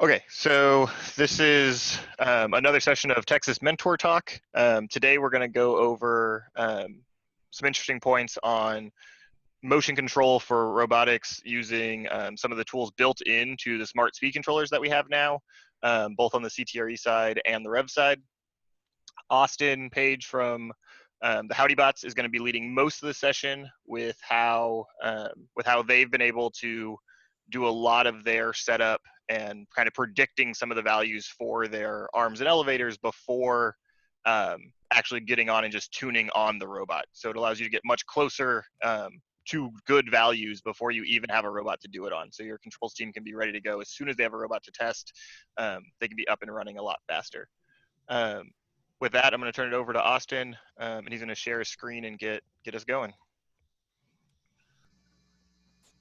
Okay, so this is another session of Texas Mentor Talk. Today we're going to go over some interesting points on motion control for robotics using some of the tools built into the smart speed controllers that we have now, both on the CTRE side and the Rev side. Austin Page from the Howdy Bots is going to be leading most of the session with how they've been able to do a lot of their setup and kind of predicting some of the values for their arms and elevators before actually getting on and just tuning on the robot. So it allows you to get much closer to good values before you even have a robot to do it on. So your controls team can be ready to go as soon as they have a robot to test. They can be up and running a lot faster. With that, I'm going to turn it over to Austin, and he's going to share his screen and get us going.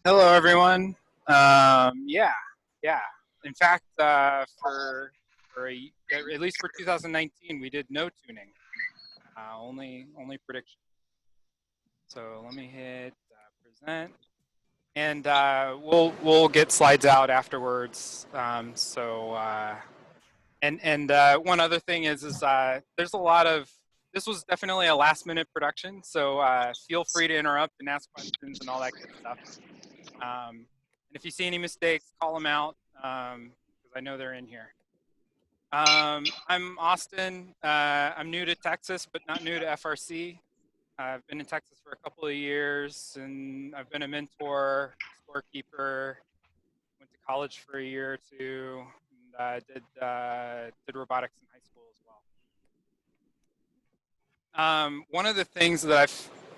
Hello, everyone. Yeah. In fact, for at least for 2019, we did no tuning, only prediction. So let me hit present, and we'll get slides out afterwards. One other thing is there's a lot of, this was definitely a last-minute production, so feel free to interrupt and ask questions and all that good stuff. And if you see any mistakes, call them out, because I know they're in here. I'm Austin. I'm new to Texas, but not new to FRC. I've been in Texas for a couple of years, and I've been a mentor, scorekeeper, went to college for a year or two, and did robotics in high school as well. One of the things that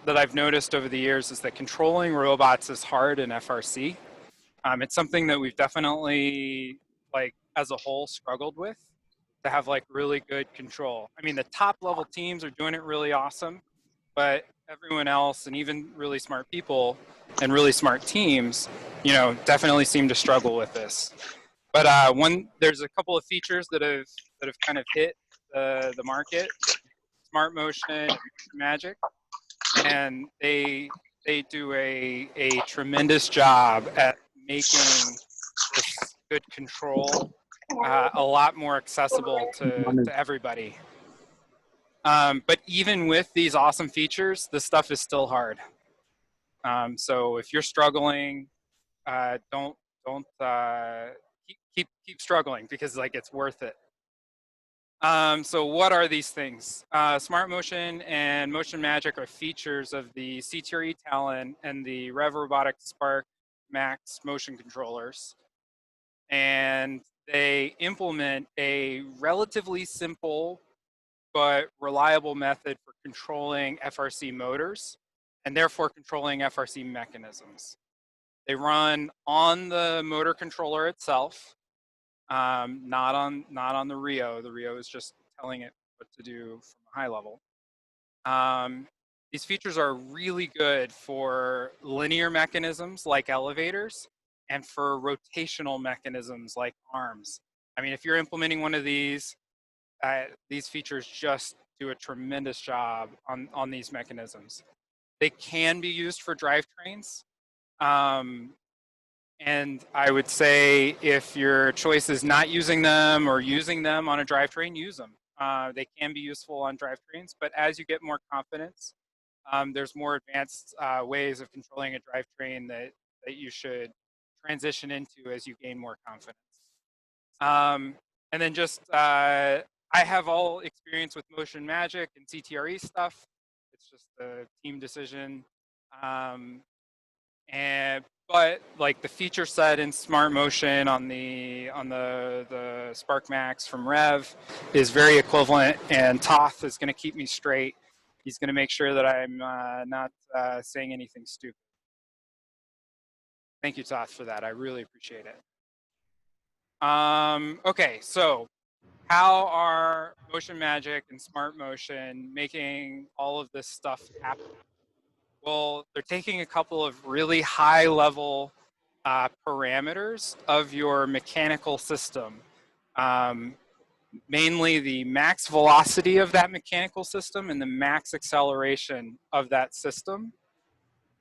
I've noticed over the years is that controlling robots is hard in FRC. It's something that we've definitely, like, as a whole, struggled with, to have like really good control. I mean, the top level teams are doing it really awesome, but everyone else, and even really smart people and really smart teams, definitely seem to struggle with this. But there's a couple of features that have kind of hit the market: smart motion and magic, and they do a tremendous job at making this good control a lot more accessible to everybody. But even with these awesome features, the stuff is still hard. So if you're struggling, don't keep struggling, because like it's worth it. So what are these things? Smart motion and motion magic are features of the CTRE Talon and the Rev Robotics Spark Max motion controllers. And they implement a relatively simple but reliable method for controlling FRC motors, and therefore controlling FRC mechanisms. They run on the motor controller itself, not on the Rio. The Rio is just telling it what to do from a high level. These features are really good for linear mechanisms like elevators, and for rotational mechanisms like arms. I mean, if you're implementing one of these features just do a tremendous job on these mechanisms. They can be used for drivetrains. And I would say if your choice is not using them or using them on a drivetrain, use them. They can be useful on drivetrains, but as you get more confidence, there's more advanced ways of controlling a drivetrain that you should transition into as you gain more confidence. And then just, I have all experience with motion magic and CTRE stuff. It's just a team decision. But like the feature set in smart motion on the Spark Max from Rev is very equivalent, and Toth is going to keep me straight. He's going to make sure that I'm not saying anything stupid. Thank you, Toth, for that. I really appreciate it. Okay, so how are motion magic and smart motion making all of this stuff happen? Well, they're taking a couple of really high level parameters of your mechanical system, mainly the max velocity of that mechanical system and the max acceleration of that system.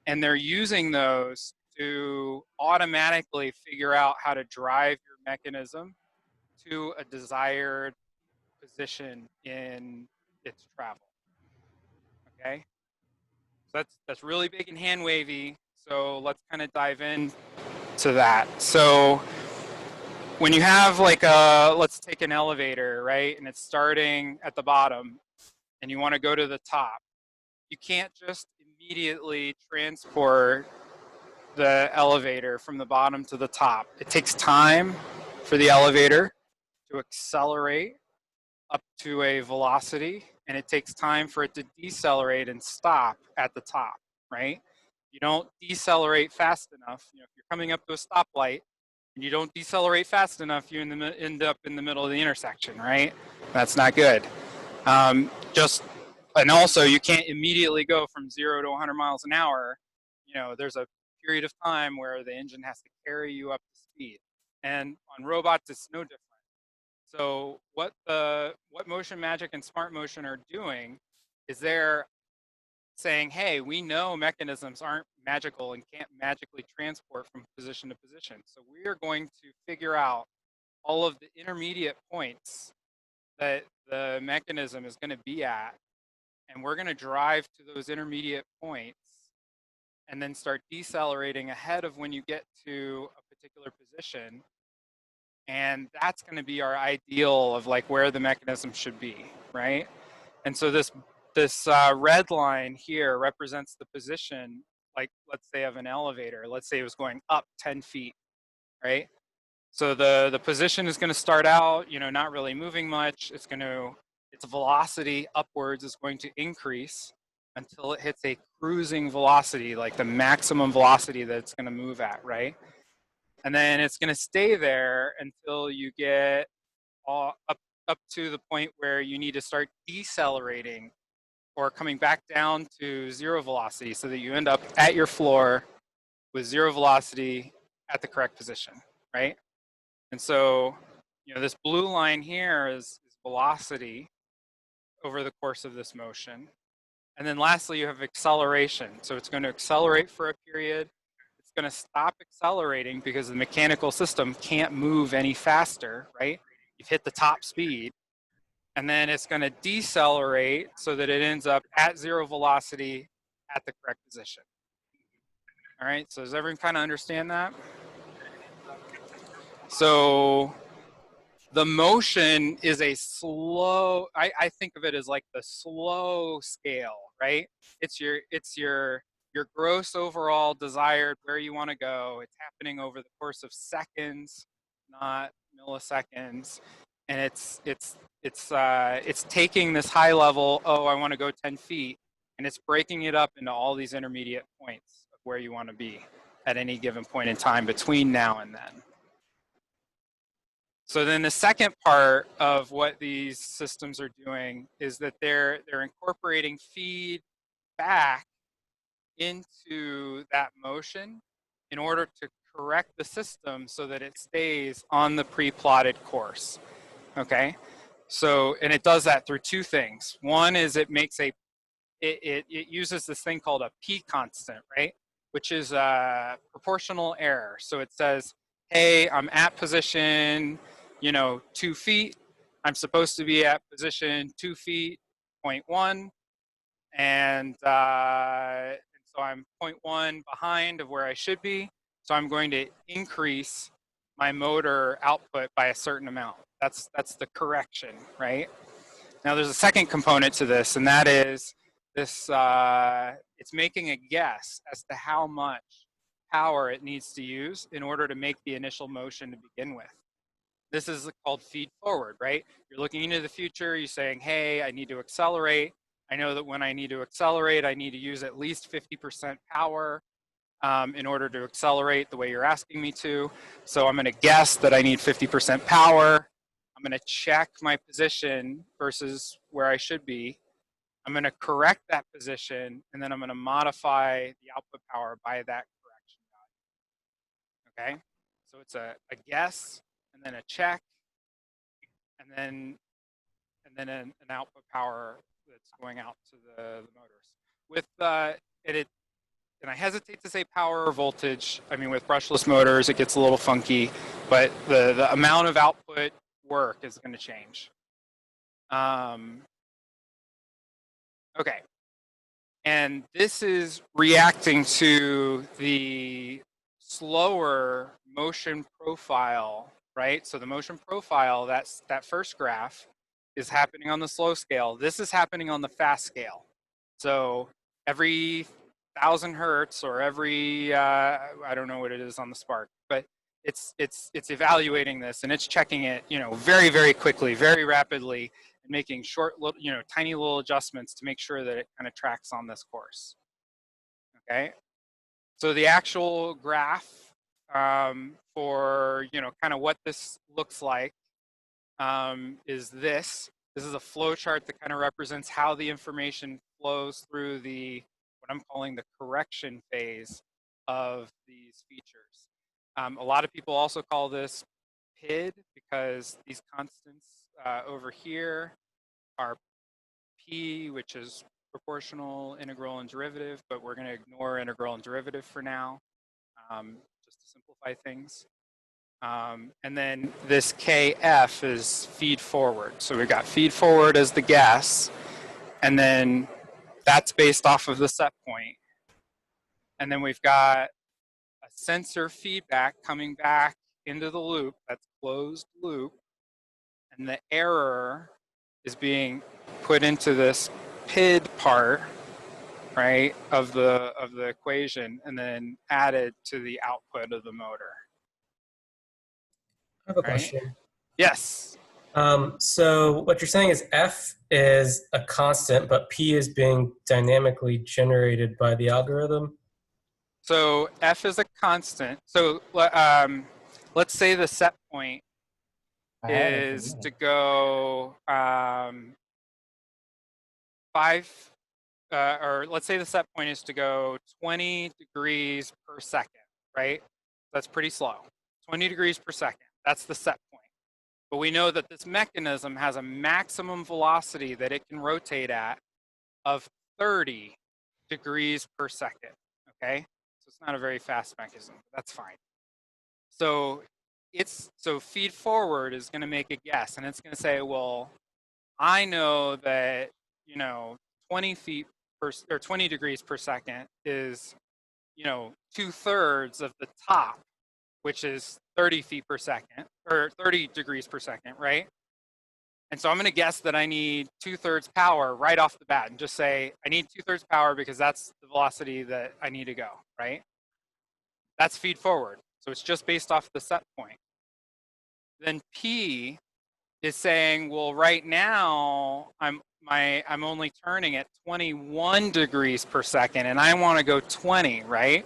And they're using those to automatically figure out how to drive your mechanism to a desired position in its travel. Okay, so that's really big and hand wavy. So let's kind of dive in to that. So when you have like let's take an elevator, right, and it's starting at the bottom, and you want to go to the top, you can't just immediately transport the elevator from the bottom to the top. It takes time for the elevator to accelerate up to a velocity, and it takes time for it to decelerate and stop at the top, right? You don't decelerate fast enough. You know, if you're coming up to a stoplight and you don't decelerate fast enough, you end up in the middle of the intersection, right? That's not good. And also you can't immediately go from 0 to 100 miles an hour. You know, there's a period of time where the engine has to carry you up to speed. And on robots, it's no different. So what Motion Magic and Smart Motion are doing is they're saying, hey, we know mechanisms aren't magical and can't magically transport from position to position. So we are going to figure out all of the intermediate points that the mechanism is going to be at, and we're going to drive to those intermediate points and then start decelerating ahead of when you get to a particular position. And that's going to be our ideal of like where the mechanism should be, right? And so this red line here represents the position, like let's say of an elevator. Let's say it was going up 10 feet, right? So the position is going to start out, you know, not really moving much. Its velocity upwards is going to increase until it hits a cruising velocity, like the maximum velocity that it's going to move at, right? And then it's going to stay there until you get up to the point where you need to start decelerating or coming back down to 0 velocity so that you end up at your floor with 0 velocity at the correct position, right? And so, you know, this blue line here is velocity over the course of this motion. And then lastly, you have acceleration. So it's going to accelerate for a period. It's going to stop accelerating because the mechanical system can't move any faster, right? You've hit the top speed. And then it's going to decelerate so that it ends up at 0 velocity at the correct position. All right, so does everyone kind of understand that? So the motion is a slow, I think of it as like the slow scale, right? It's your gross overall desired where you want to go. It's happening over the course of seconds, not milliseconds. And it's taking this high level, oh, I want to go 10 feet, and it's breaking it up into all these intermediate points of where you want to be at any given point in time between now and then. So then the second part of what these systems are doing is that they're incorporating feedback into that motion in order to correct the system so that it stays on the pre-plotted course. Okay, so, and it does that through two things. One is it makes it uses this thing called a P constant, right? Which is a proportional error. So it says, hey, I'm at position, you know, 2 feet. I'm supposed to be at position 2 feet, 0.1. And so I'm 0.1 behind of where I should be. So I'm going to increase my motor output by a certain amount. That's the correction, right? Now there's a second component to this, and that is this, it's making a guess as to how much power it needs to use in order to make the initial motion to begin with. This is called feed forward, right? You're looking into the future, you're saying, hey, I need to accelerate. I know that when I need to accelerate, I need to use at least 50% power in order to accelerate the way you're asking me to. So I'm going to guess that I need 50% power. I'm going to check my position versus where I should be. I'm going to correct that position, and then I'm going to modify the output power by that correction value. Okay? So it's a guess, and then a check, and then an output power that's going out to the motors. With and I hesitate to say power or voltage. I mean, with brushless motors, it gets a little funky, but the amount of output work is going to change. Okay. And this is reacting to the slower motion profile, right? So the motion profile, that first graph, is happening on the slow scale. This is happening on the fast scale. So every 1,000 hertz or every, I don't know what it is on the Spark, but it's evaluating this and it's checking it, very, very quickly, very rapidly, and making short, tiny little adjustments to make sure that it kind of tracks on this course. Okay, so the actual graph for kind of what this looks like is this. This is a flow chart that kind of represents how the information flows through what I'm calling the correction phase of these features. A lot of people also call this PID because these constants over here are P, which is proportional, integral, and derivative, but we're going to ignore integral and derivative for now, just to simplify things. And then this KF is feed forward. So we've got feed forward as the guess, and then that's based off of the set point. And then we've got a sensor feedback coming back into the loop, that's closed loop, and the error is being put into this PID part, right, of the equation, and then added to the output of the motor. I have a Right? question. Yes. So what you're saying is F is a constant, but P is being dynamically generated by the algorithm? So F is a constant. So let's say the set point is to go 20 degrees per second, right? That's pretty slow. 20 degrees per second. That's the set point. But we know that this mechanism has a maximum velocity that it can rotate at of 30 degrees per second, okay? So it's not a very fast mechanism, but that's fine. So feed forward is going to make a guess, and it's going to say, well, I know that 20 degrees per second is 2/3 of the top, which is 30 feet per second or 30 degrees per second, right? And so I'm going to guess that I need 2/3 power right off the bat and just say I need 2/3 power because that's the velocity that I need to go, right? That's feed forward. So it's just based off the set point. Then P is saying, well, right now I'm only turning at 21 degrees per second and I want to go 20, right?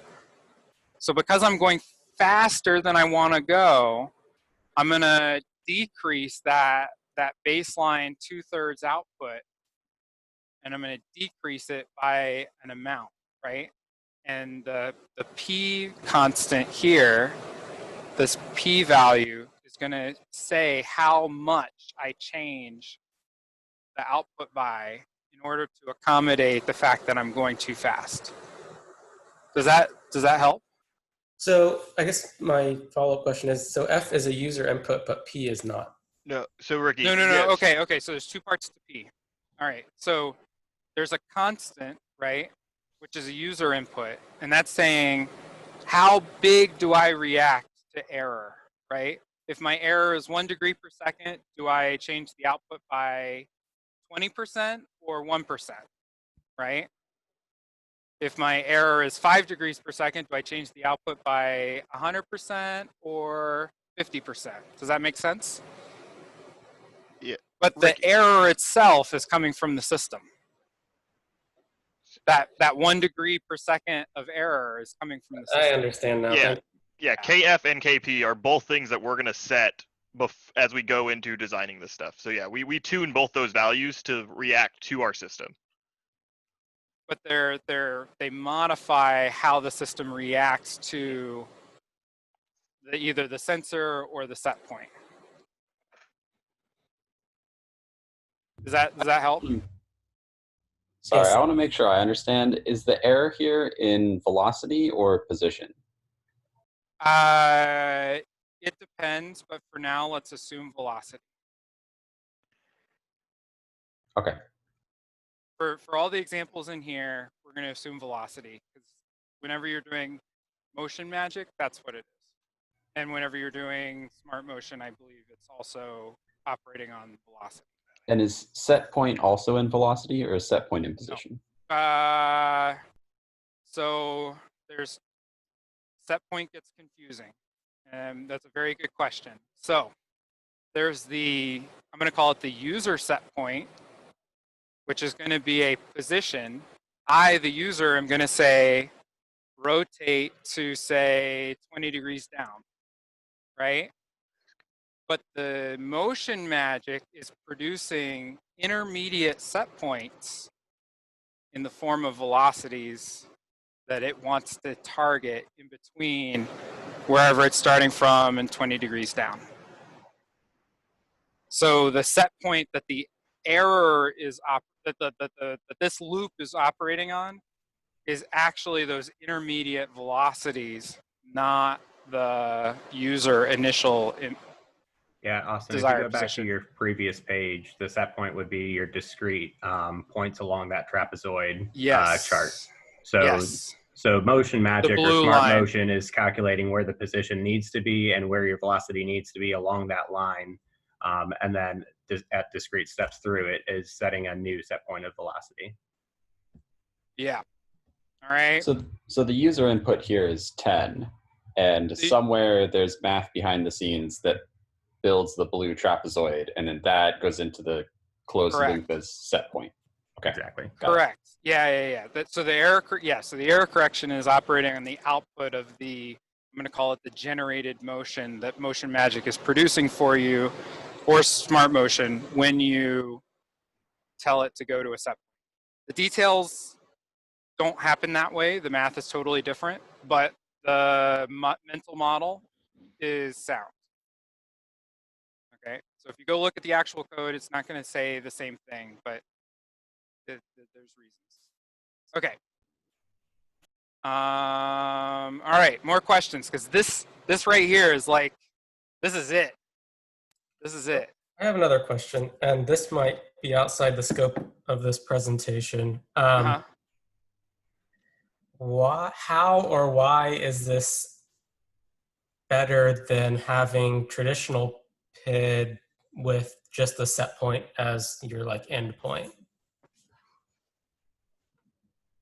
So because I'm going faster than I want to go, I'm going to decrease that baseline 2/3 output, and I'm going to decrease it by an amount, right? And the P constant here, this P value, is going to say how much I change the output by in order to accommodate the fact that I'm going too fast. Does that help? So I guess my follow-up question is, so F is a user input, but P is not. No, so Ricky. No. Yes. Okay. So there's two parts to P. All right. So there's a constant, right, which is a user input, and that's saying how big do I react to error, right? If my error is 1 degree per second, do I change the output by 20% or 1%, right? If my error is 5 degrees per second, do I change the output by 100% or 50%? Does that make sense? Yeah. But the error itself is coming from the system. That 1 degree per second of error is coming from the system. I understand now. Yeah. KF and KP are both things that we're going to set as we go into designing this stuff. So yeah, we tune both those values to react to our system. But they modify how the system reacts to either the sensor or the set point. Does that help? Sorry, Yes. I want to make sure I understand. Is the error here in velocity or position? It depends, but for now, let's assume velocity. Okay. For all the examples in here, we're going to assume velocity, because whenever you're doing motion magic, that's what it is. And whenever you're doing smart motion, I believe it's also operating on velocity. And is set point also in velocity, or is set point in position? So there's set point gets confusing. And that's a very good question. So there's I'm going to call it the user set point, which is going to be a position. I, the user, am going to say rotate to, say, 20 degrees down, right? But the motion magic is producing intermediate set points in the form of velocities that it wants to target in between wherever it's starting from and 20 degrees down. So the set point that the error is that this loop is operating on is actually those intermediate velocities, not the user initial. Yeah, Austin, if you Desired go back position. to your previous page, the set point would be your discrete points along that trapezoid chart. So, yes. so motion magic or blue smart line. motion is calculating where the position needs to be and where your velocity needs to be along that line. And then at discrete steps through it is setting a new set point of velocity. Yeah. All right. So the user input here is 10, and somewhere there's math behind the scenes that builds the blue trapezoid, and then that goes into the closed Correct. loop as set point. Okay. Exactly. Correct. Yeah. So the error, so the error correction is operating on the output of the, I'm going to call it the generated motion that Motion Magic is producing for you, or Smart Motion, when you tell it to go to a set point. The details don't happen that way. The math is totally different, but the mental model is sound. Okay, so if you go look at the actual code, it's not going to say the same thing, but there's reasons. Okay. All right, more questions, because this right here is like, this is it. This is it. I have another question, and this might be outside the scope of this presentation. How or why is this better than having traditional PID with just the set point as your like end point?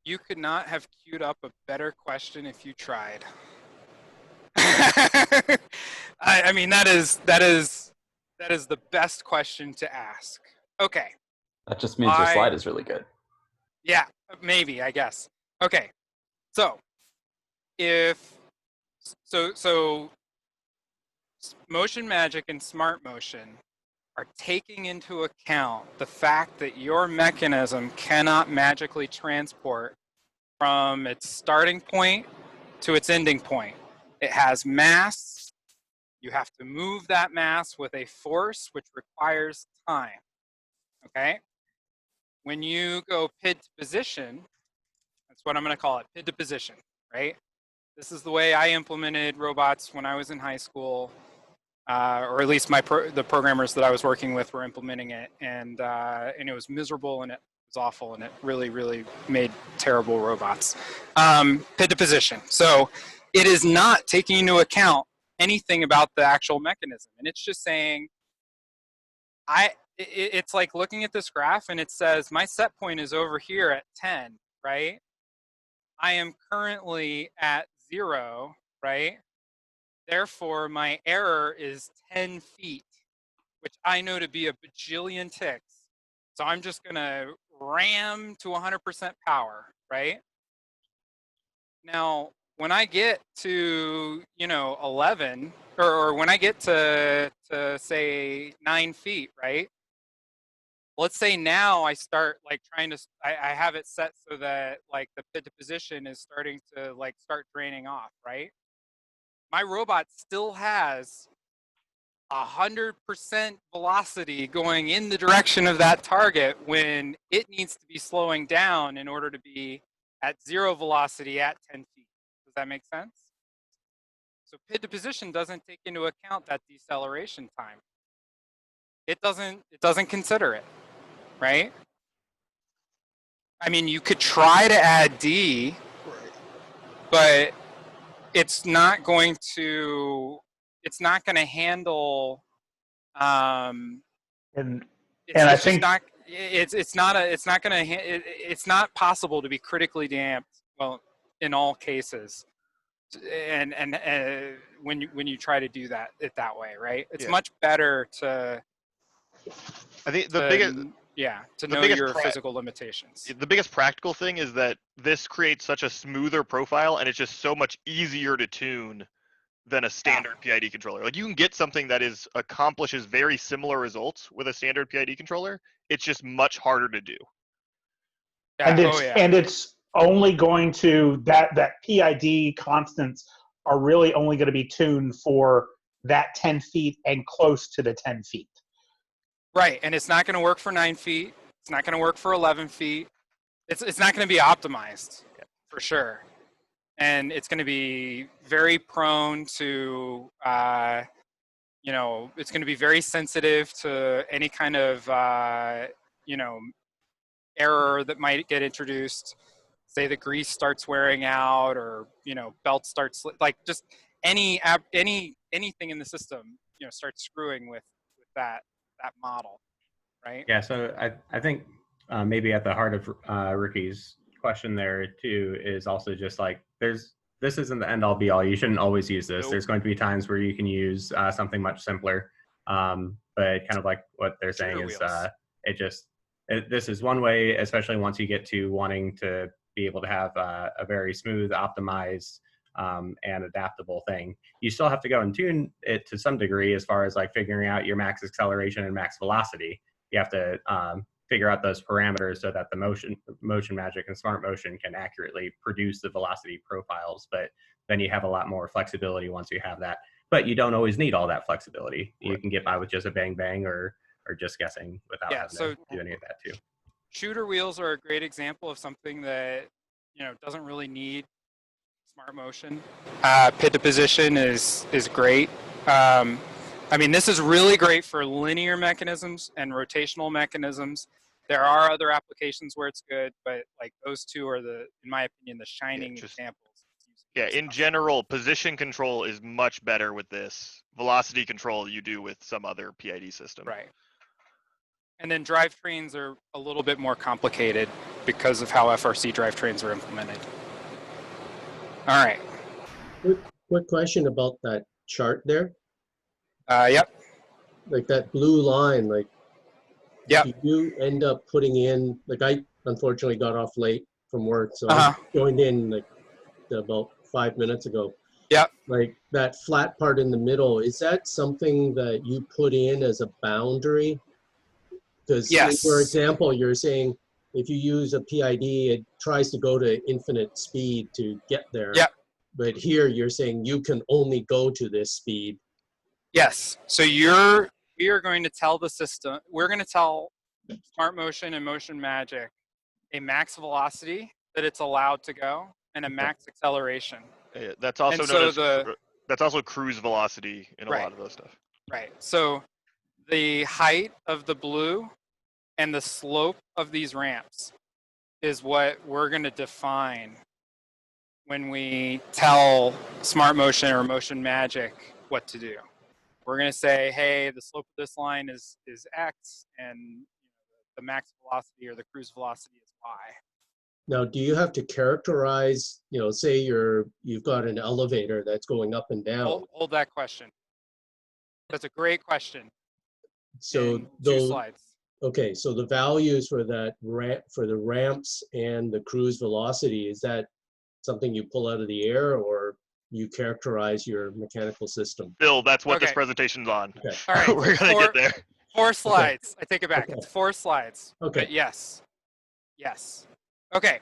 You could not have queued up a better question if you tried. I mean, that is the best question to ask. Okay. That just means your slide is really good. Yeah, maybe, I guess. Okay. So so Motion Magic and Smart Motion are taking into account the fact that your mechanism cannot magically transport from its starting point to its ending point. It has mass. You have to move that mass with a force, which requires time. Okay? When you go PID to position, that's what I'm going to call it, PID to position, right? This is the way I implemented robots when I was in high school, or at least the programmers that I was working with were implementing it, and it was miserable and it was awful, and it really, really made terrible robots. PID to position. So it is not taking into account anything about the actual mechanism, and it's just saying, it's like looking at this graph and it says my set point is over here at 10, right? I am currently at 0, right? Therefore, my error is 10 feet, which I know to be a bajillion ticks. So I'm just going to ram to 100% power, right? Now, when I get to, 11, or when I get to say 9 feet, right? Let's say now I start like trying to, I have it set so that like the PID to position is starting to like start draining off, right? My robot still has 100% velocity going in the direction of that target when it needs to be slowing down in order to be at 0 velocity at 10 feet. Does that make sense? So PID to position doesn't take into account that deceleration time. It doesn't consider it, right? I mean, you could try to add D, but it's not going to handle, And it's I just think not, it's not possible to be critically damped, well, in all cases. And when you try to do that way, right? It's much better to I think to know biggest your physical limitations. the biggest practical thing is that this creates such a smoother profile, and it's just so much easier to tune than a standard PID controller. Like, you can get something that accomplishes very similar results with a standard PID controller. It's just much harder to do. and it's only going to that PID constants are really only going to be tuned for that 10 feet and close to the 10 feet. Right, and it's not going to work for 9 feet. It's not going to work for 11 feet. It's not going to be optimized for sure, and it's going to be very prone to it's going to be very sensitive to any kind of error that might get introduced. Say the grease starts wearing out, or belt starts like just anything in the system starts screwing with that model, right? Yeah, so I think maybe at the heart of Ricky's question there too is also just like this isn't the end all be all. You shouldn't always use this. Nope. There's going to be times where you can use something much simpler. But kind of like what they're saying is this is one way, especially once you get to wanting to be able to have a very smooth, optimized, and adaptable thing. You still have to go and tune it to some degree as far as like figuring out your max acceleration and max velocity. You have to figure out those parameters so that the motion magic and smart motion can accurately produce the velocity profiles. But then you have a lot more flexibility once you have that. But you don't always need all that flexibility. Right. You can get by with just a bang bang or just guessing without having to do any of that too. Shooter wheels are a great example of something that doesn't really need smart motion. Pit to position is great. I mean, this is really great for linear mechanisms and rotational mechanisms. There are other applications where it's good, but like those two are in my opinion, the shining examples. Yeah, in general, position control is much better with this. Velocity control you do with some other PID system. Right. And then drivetrains are a little bit more complicated because of how FRC drivetrains are implemented. All right. Quick question about that chart there. Yep. Like that blue line, like, yep. Do you end up putting in, like I unfortunately got off late from work, so I joined in like about 5 minutes ago. Yep. Like that flat part in the middle, is that something that you put in as a boundary? Because for example, you're saying if you use a PID, it tries to go to infinite speed to get there. Yep. But here you're saying you can only go to this speed. Yes. So we are going to tell the system, we're going to tell Smart Motion and Motion Magic a max velocity that it's allowed to go and a max acceleration. Yeah, that's also that's also cruise velocity in a lot of those stuff. Right. So the height of the blue and the slope of these ramps is what we're going to define when we tell Smart Motion or Motion Magic what to do. We're going to say, hey, the slope of this line is X, and the max velocity or the cruise velocity is Y. Now, do you have to characterize, say you've got an elevator that's going up and down? Hold that question. That's a great question. So two slides. Okay, so the values for that for the ramps and the cruise velocity, is that something you pull out of the air, or you characterize your mechanical system? Bill, that's what this presentation's on. Okay. All right. We're gonna get there. 4 slides. I take it back. Okay. It's 4 slides. Okay. But yes. Okay.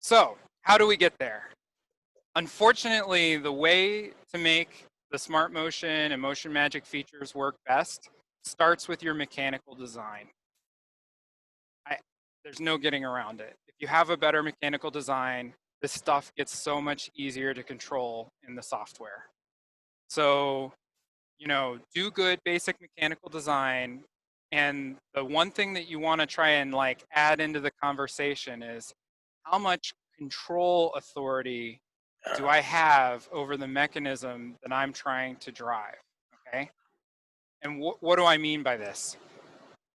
So how do we get there? Unfortunately, the way to make the Smart Motion and Motion Magic features work best starts with your mechanical design. There's no getting around it. If you have a better mechanical design, this stuff gets so much easier to control in the software. So, do good basic mechanical design And the one thing that you want to try and like add into the conversation is how much control authority do I have over the mechanism that I'm trying to drive, okay? And what do I mean by this?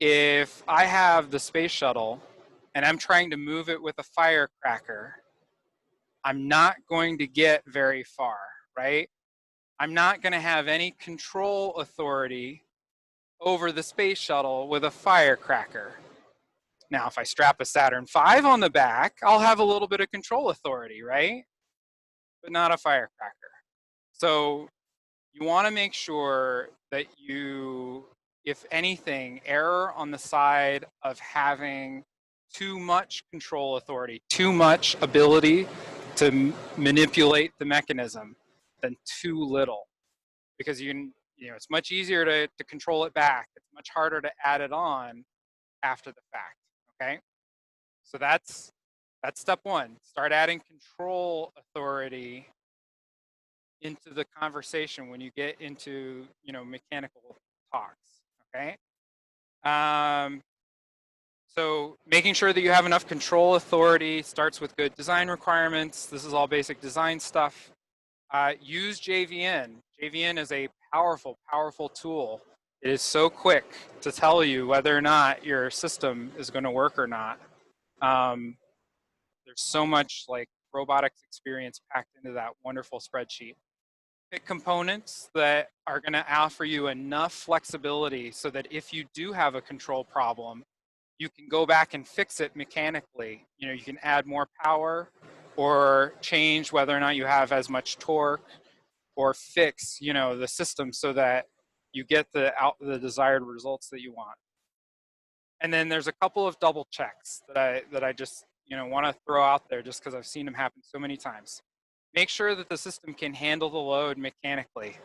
If I have the space shuttle and I'm trying to move it with a firecracker, I'm not going to get very far, right? I'm not going to have any control authority over the space shuttle with a firecracker. Now, if I strap a Saturn V on the back, I'll have a little bit of control authority, right? But not a firecracker. So you want to make sure that you, if anything, err on the side of having too much control authority, too much ability to manipulate the mechanism than too little. Because it's much easier to control it back. It's much harder to add it on after the fact, okay? So that's step one. Start adding control authority into the conversation when you get into, mechanical talks, okay? So making sure that you have enough control authority starts with good design requirements. This is all basic design stuff. Use JVN. JVN is a powerful, powerful tool. It is so quick to tell you whether or not your system is going to work or not. There's so much like robotics experience packed into that wonderful spreadsheet. Pick components that are going to offer you enough flexibility so that if you do have a control problem, you can go back and fix it mechanically. You can add more power or change whether or not you have as much torque, or fix, the system so that you get the desired results that you want. And then there's a couple of double checks that I just want to throw out there just because I've seen them happen so many times. Make sure that the system can handle the load mechanically.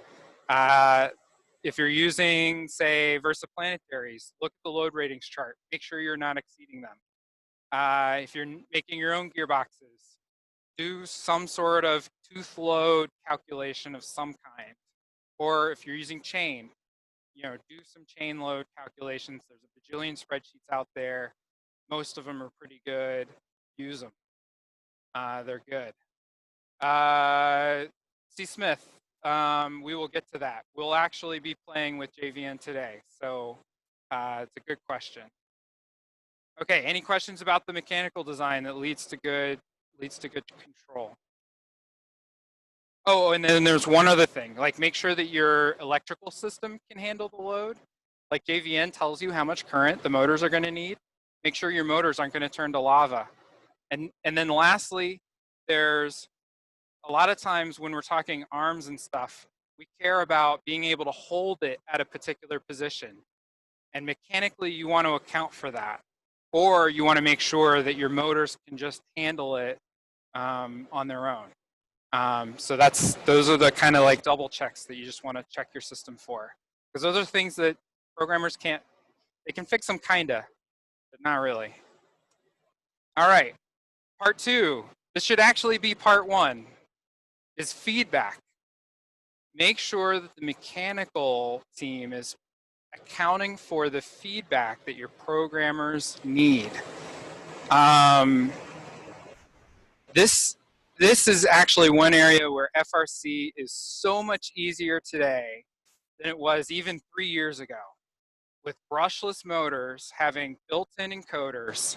If you're using, say, versaplanetaries, look at the load ratings chart. Make sure you're not exceeding them. If you're making your own gearboxes, do some sort of tooth load calculation of some kind. Or if you're using chain, do some chain load calculations. There's a bajillion spreadsheets out there. Most of them are pretty good. Use them. They're good. C. Smith, we will get to that. We'll actually be playing with JVN today, so it's a good question. Okay, any questions about the mechanical design that leads to good control? Oh, and then there's one other thing, like make sure that your electrical system can handle the load. Like JVN tells you how much current the motors are going to need. Make sure your motors aren't going to turn to lava. And then lastly, there's a lot of times when we're talking arms and stuff, we care about being able to hold it at a particular position. And mechanically, you want to account for that. Or you want to make sure that your motors can just handle it on their own. So those are the kind of like double checks that you just want to check your system for. Because those are things that programmers they can fix them kinda, but not really. All right, part 2. This should actually be part 1, is feedback. Make sure that the mechanical team is accounting for the feedback that your programmers need. This is actually one area where FRC is so much easier today than it was even 3 years ago. With brushless motors having built-in encoders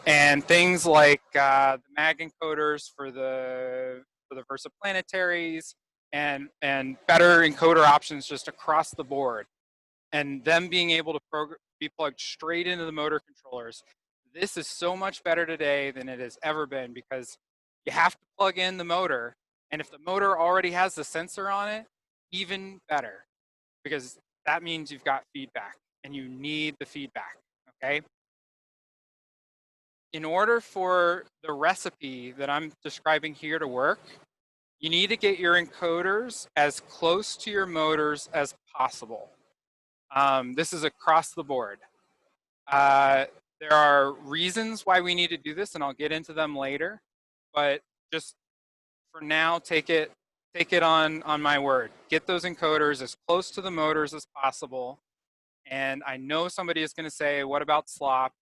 and things like the mag encoders for the versaplanetaries and better encoder options just across the board, and them being able to be plugged straight into the motor controllers. This is so much better today than it has ever been, because you have to plug in the motor, and if the motor already has the sensor on it, even better, because that means you've got feedback, and you need the feedback, okay? In order for the recipe that I'm describing here to work, you need to get your encoders as close to your motors as possible. This is across the board. There are reasons why we need to do this, and I'll get into them later. But just for now, take it on my word. Get those encoders as close to the motors as possible. And I know somebody is going to say, what about slop?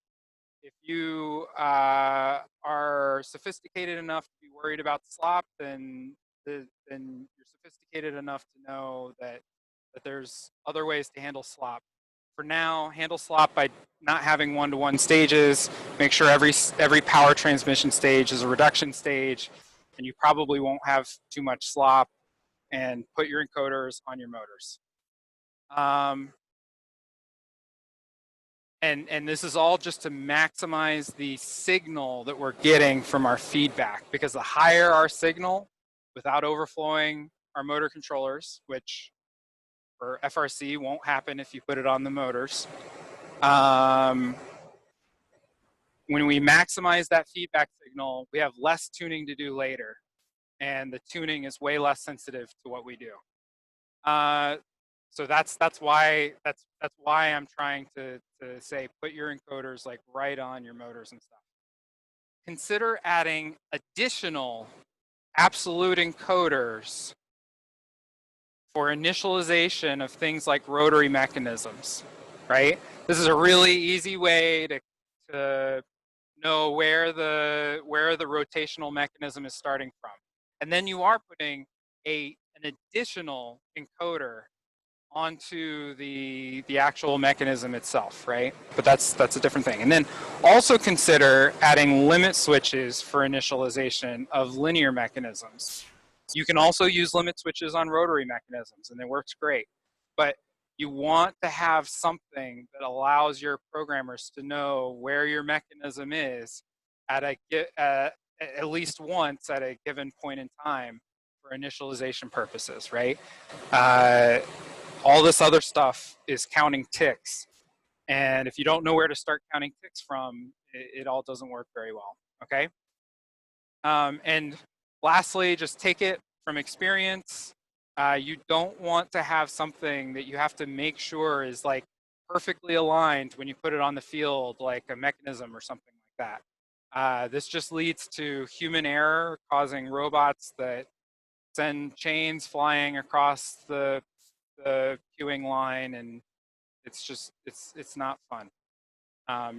If you are sophisticated enough to be worried about slop, then you're sophisticated enough to know that there's other ways to handle slop. For now, handle slop by not having one-to-one stages. Make sure every power transmission stage is a reduction stage, and you probably won't have too much slop. And put your encoders on your motors. And this is all just to maximize the signal that we're getting from our feedback, because the higher our signal without overflowing our motor controllers, which for FRC won't happen if you put it on the motors. When we maximize that feedback signal, we have less tuning to do later, and the tuning is way less sensitive to what we do. So that's why I'm trying to say put your encoders like right on your motors and stuff. Consider adding additional absolute encoders for initialization of things like rotary mechanisms, right? This is a really easy way to know where the rotational mechanism is starting from. And then you are putting an additional encoder onto the actual mechanism itself, right? But that's a different thing. And then also consider adding limit switches for initialization of linear mechanisms. You can also use limit switches on rotary mechanisms, and it works great. But you want to have something that allows your programmers to know where your mechanism is at least once at a given point in time for initialization purposes, right? All this other stuff is counting ticks. And if you don't know where to start counting ticks from, it all doesn't work very well, okay? And lastly, just take it from experience. You don't want to have something that you have to make sure is like perfectly aligned when you put it on the field, like a mechanism or something like that. This just leads to human error, causing robots that send chains flying across the queuing line, and it's not fun.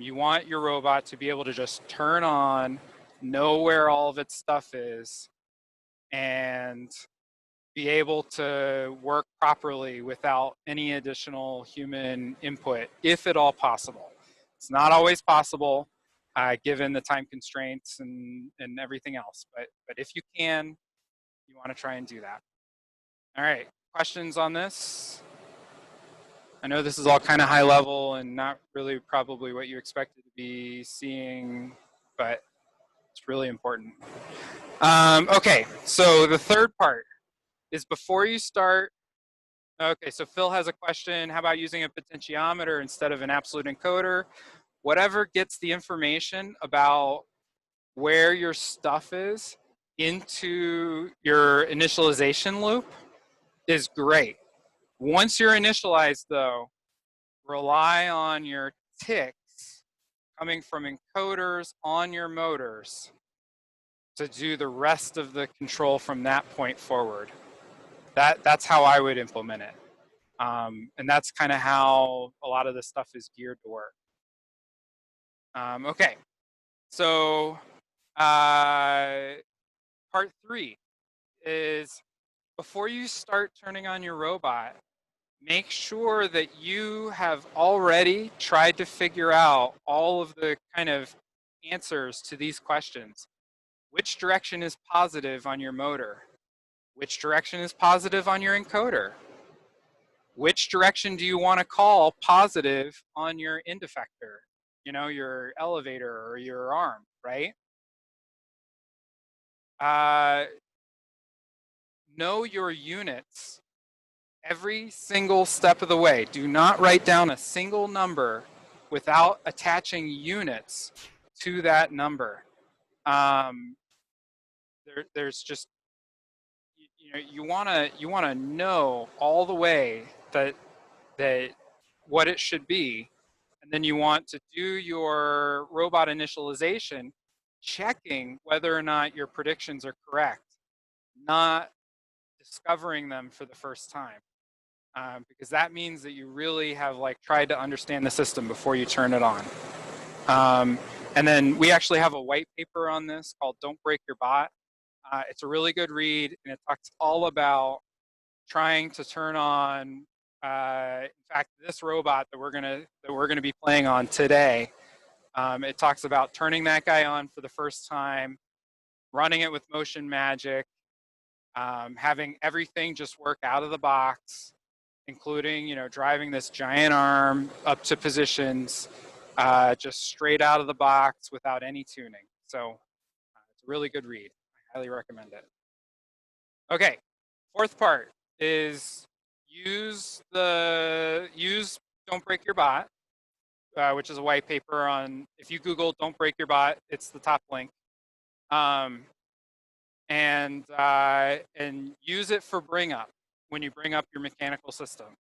You want your robot to be able to just turn on, know where all of its stuff is, and be able to work properly without any additional human input, if at all possible. It's not always possible, given the time constraints and everything else, but if you can, you want to try and do that. All right, questions on this? I know this is all kind of high level and not really probably what you expected to be seeing, but it's really important. Okay, so the third part is before you start. Okay, so Phil has a question. How about using a potentiometer instead of an absolute encoder? Whatever gets the information about where your stuff is into your initialization loop is great. Once you're initialized, though, rely on your ticks coming from encoders on your motors to do the rest of the control from that point forward. That's how I would implement it. And that's kind of how a lot of this stuff is geared to work. Okay, so part 3 is before you start turning on your robot, make sure that you have already tried to figure out all of the kind of answers to these questions. Which direction is positive on your motor? Which direction is positive on your encoder? Which direction do you want to call positive on your end effector? You know, your elevator or your arm, right? Know your units every single step of the way. Do not write down a single number without attaching units to that number. There's just, you know, you wanna know all the way that what it should be, and then you want to do your robot initialization, checking whether or not your predictions are correct, not discovering them for the first time. because that means that you really have like tried to understand the system before you turn it on. And then we actually have a white paper on this called "Don't Break Your Bot." It's a really good read, and it talks all about trying to turn on. In fact, this robot that we're gonna be playing on today, it talks about turning that guy on for the first time, running it with motion magic, having everything just work out of the box, including, you know, driving this giant arm up to positions just straight out of the box without any tuning. So it's a really good read. I highly recommend it. Okay, fourth part is use Don't Break Your Bot, which is a white paper on, if you Google Don't Break Your Bot, it's the top link. And use it for bring up when you bring up your mechanical system.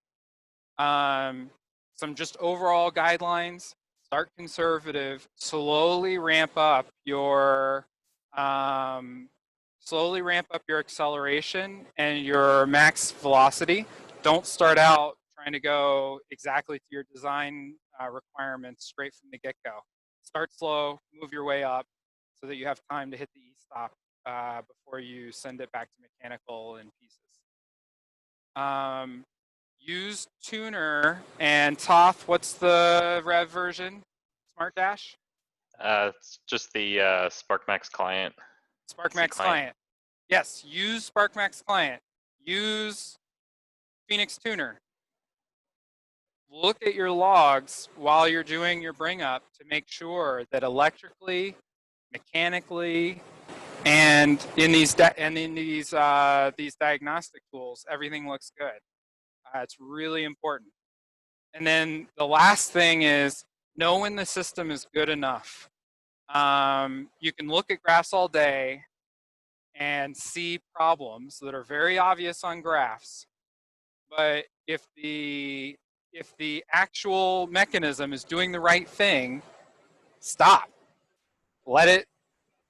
Some just overall guidelines: start conservative, slowly ramp up your acceleration and your max velocity. Don't start out trying to go exactly to your design requirements straight from the get-go. Start slow, move your way up so that you have time to hit the e-stop before you send it back to mechanical in pieces. Use Tuner and Toth. What's the Rev version? Smart Dash? It's just the SparkMax client. SparkMax client. Yes, use SparkMax client. Use Phoenix Tuner. Look at your logs while you're doing your bring up to make sure that electrically, mechanically, and in these diagnostic tools, everything looks good. It's really important. And then the last thing is know when the system is good enough. You can look at graphs all day and see problems that are very obvious on graphs, but if the actual mechanism is doing the right thing, stop. Let it,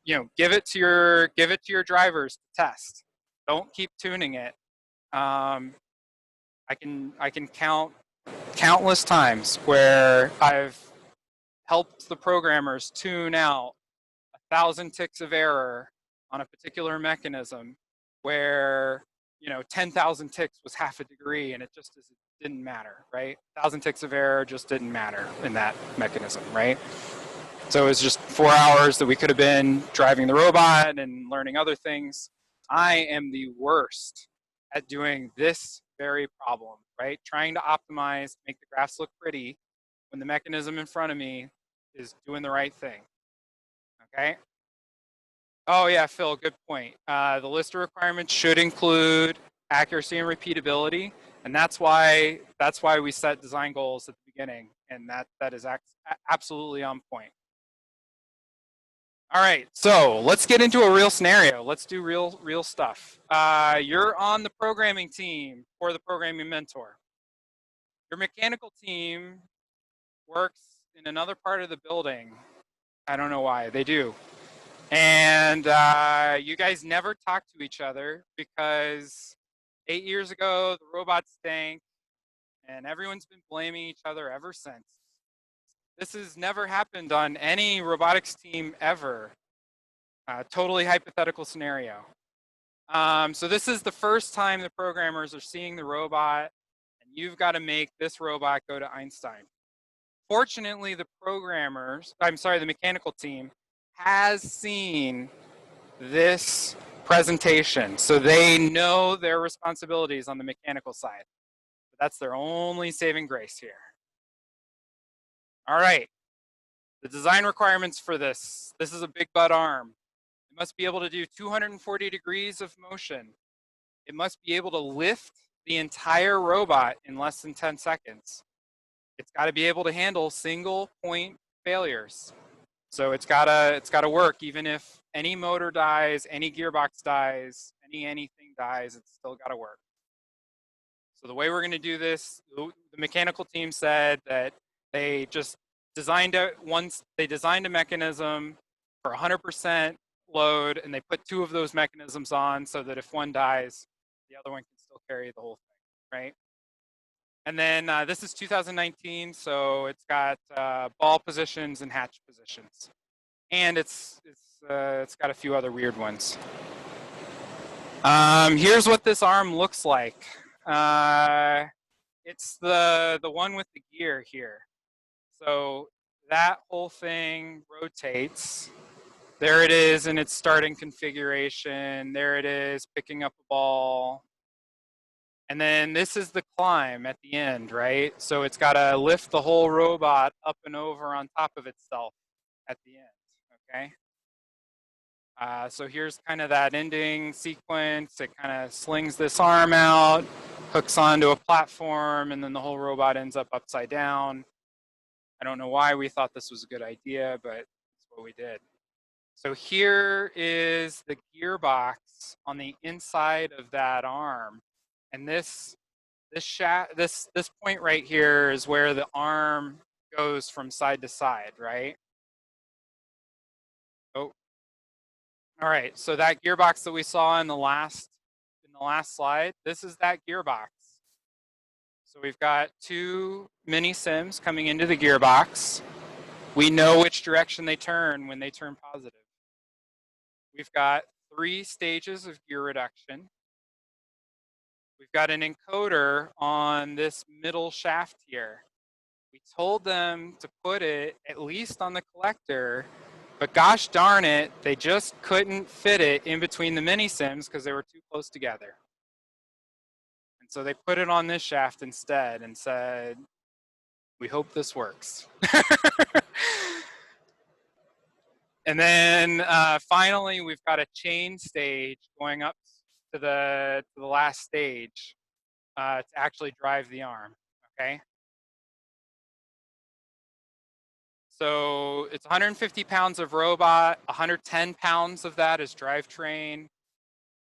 you know, give it to your drivers to test. Don't keep tuning it. I can count countless times where I've helped the programmers tune out 1,000 ticks of error on a particular mechanism where, you know, 10,000 ticks was half a degree and it just didn't matter, right? 1,000 ticks of error just didn't matter in that mechanism, right? So it was just 4 hours that we could have been driving the robot and learning other things. I am the worst at doing this very problem, right? Trying to optimize, make the graphs look pretty when the mechanism in front of me is doing the right thing, okay? Oh yeah, Phil, good point. The list of requirements should include accuracy and repeatability, and that's why we set design goals at the beginning, and that is absolutely on point. All right, so let's get into a real scenario. Let's do real stuff. You're on the programming team for the programming mentor. Your mechanical team works in another part of the building. I don't know why, they do. And you guys never talk to each other because 8 years ago, the robot stank, and everyone's been blaming each other ever since. This has never happened on any robotics team ever. Totally hypothetical scenario. So this is the first time the programmers are seeing the robot, and you've got to make this robot go to Einstein. Fortunately, the mechanical team has seen this presentation, so they know their responsibilities on the mechanical side. But that's their only saving grace here. All right, the design requirements for this. This is a big butt arm. It must be able to do 240 degrees of motion. It must be able to lift the entire robot in less than 10 seconds. It's got to be able to handle single point failures. So it's gotta work even if any motor dies, any gearbox dies, anything dies, it's still gotta work. So the way we're gonna do this, the mechanical team said that they just designed a mechanism for 100% load, and they put 2 of those mechanisms on so that if one dies, the other one can still carry the whole thing, right? And then this is 2019, so it's got ball positions and hatch positions, and it's got a few other weird ones. Here's what this arm looks like. It's the one with the gear here. So that whole thing rotates. There it is in its starting configuration. There it is picking up a ball. And then this is the climb at the end, right? So it's got to lift the whole robot up and over on top of itself at the end, okay? So here's kind of that ending sequence. It kind of slings this arm out, hooks onto a platform, and then the whole robot ends up upside down. I don't know why we thought this was a good idea, but that's what we did. So here is the gearbox on the inside of that arm. And this point right here is where the arm goes from side to side, right? Oh, all right. So that gearbox that we saw in the last slide, this is that gearbox. So we've got 2 mini sims coming into the gearbox. We know which direction they turn when they turn positive. We've got 3 stages of gear reduction. We've got an encoder on this middle shaft here. We told them to put it at least on the collector, but gosh darn it, they just couldn't fit it in between the mini sims because they were too close together. And so they put it on this shaft instead and said, we hope this works. And then finally, we've got a chain stage going up to the last stage to actually drive the arm, okay? So it's 150 pounds of robot, 110 pounds of that is drivetrain.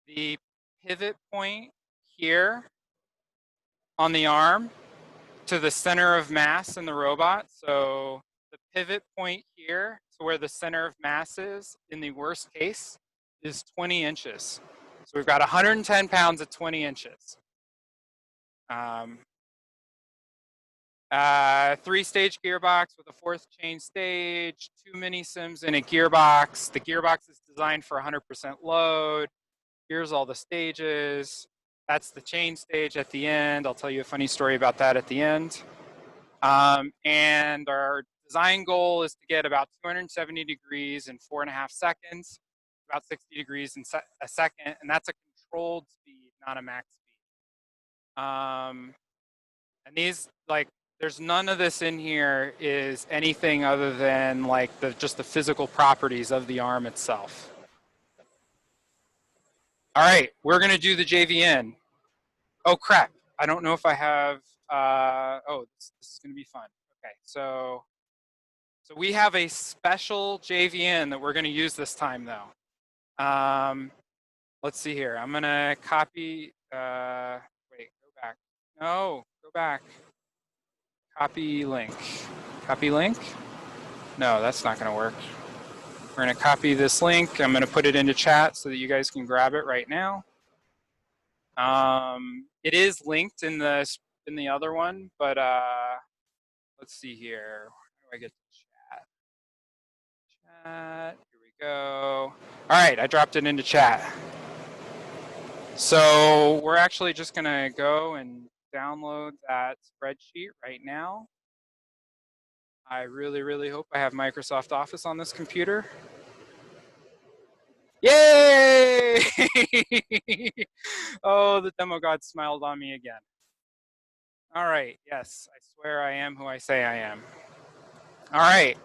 The pivot point here on the arm to the center of mass in the robot. So the pivot point here to where the center of mass is, in the worst case, is 20 inches. So we've got 110 pounds at 20 inches. 3-stage gearbox with a 4th chain stage, 2 mini sims in a gearbox. The gearbox is designed for 100% load. Here's all the stages. That's the chain stage at the end. I'll tell you a funny story about that at the end. And our design goal is to get about 270 degrees in 4.5 seconds, about 60 degrees in a second, and that's a controlled speed, not a max speed. And these, like, there's none of this in here is anything other than like just the physical properties of the arm itself. All right, we're gonna do the JVN. Oh crap, I don't know if I have, oh, this is gonna be fun. Okay, so we have a special JVN that we're gonna use this time though. Let's see here, I'm gonna copy, wait, go back. No, go back. Copy link. Copy link? No, that's not gonna work. We're gonna copy this link. I'm gonna put it into chat so that you guys can grab it right now. It is linked in the other one, but let's see here. How do I get to chat? Chat, here we go. All right, I dropped it into chat. So we're actually just gonna go and download that spreadsheet right now. I really, really hope I have Microsoft Office on this computer. Yay! Oh, the demo god smiled on me again. All right, yes, I swear I am who I say I am. All right,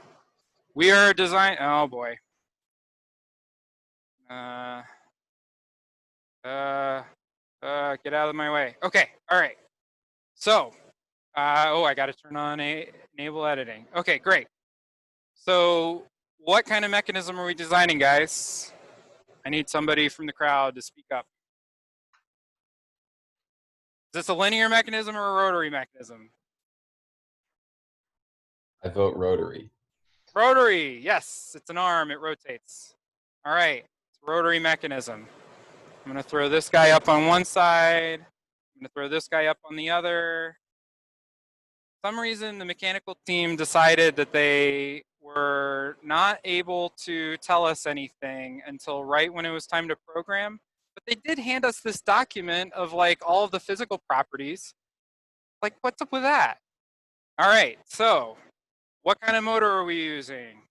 we are design, oh boy. Get out of my way. Okay, all right. So, oh, I got to turn on enable editing. Okay, great. So what kind of mechanism are we designing, guys? I need somebody from the crowd to speak up. Is this a linear mechanism or a rotary mechanism? I vote rotary. Rotary, yes, it's an arm, it rotates. All right, it's a rotary mechanism. I'm gonna throw this guy up on one side. I'm gonna throw this guy up on the other. some reason the mechanical team decided that they were not able to tell us anything until right when it was time to program. But they did hand us this document of like all of the physical properties. Like, what's up with that? All right, so what kind of motor are we using?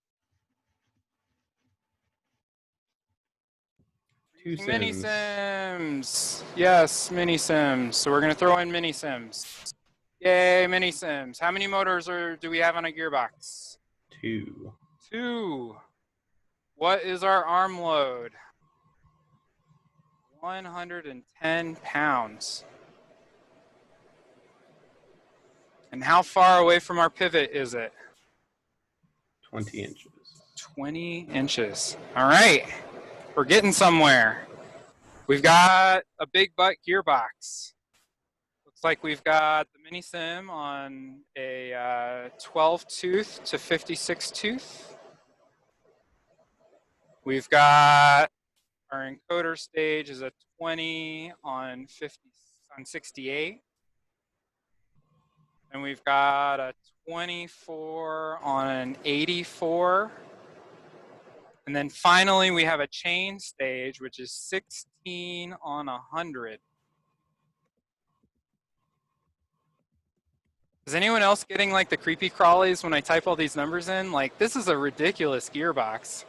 Mini sims. Yes, mini sims. So we're gonna throw in mini sims. Yay, mini sims. How many motors do we have on a gearbox? 2. 2. What is our arm load? 110 pounds. And how far away from our pivot is it? 20 inches. 20 inches. All right. We're getting somewhere. We've got a big butt gearbox. Looks like we've got the mini sim on a 12 tooth to 56 tooth. We've got our encoder stage is a 20 on 68. And we've got a 24 on an 84. And then finally, we have a chain stage, which is 16 on 100. Is anyone else getting like the creepy crawlies when I type all these numbers in? Like, this is a ridiculous gearbox.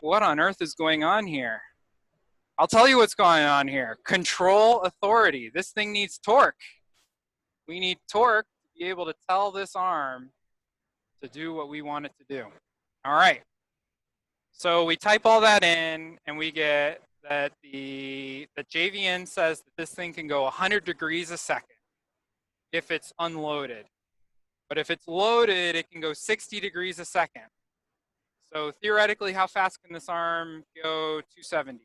What on earth is going on here? I'll tell you what's going on here. Control authority. This thing needs torque. We need torque to be able to tell this arm to do what we want it to do. All right. So we type all that in, and we get that the JVN says that this thing can go 100 degrees a second if it's unloaded. But if it's loaded, it can go 60 degrees a second. So theoretically, how fast can this arm go 270?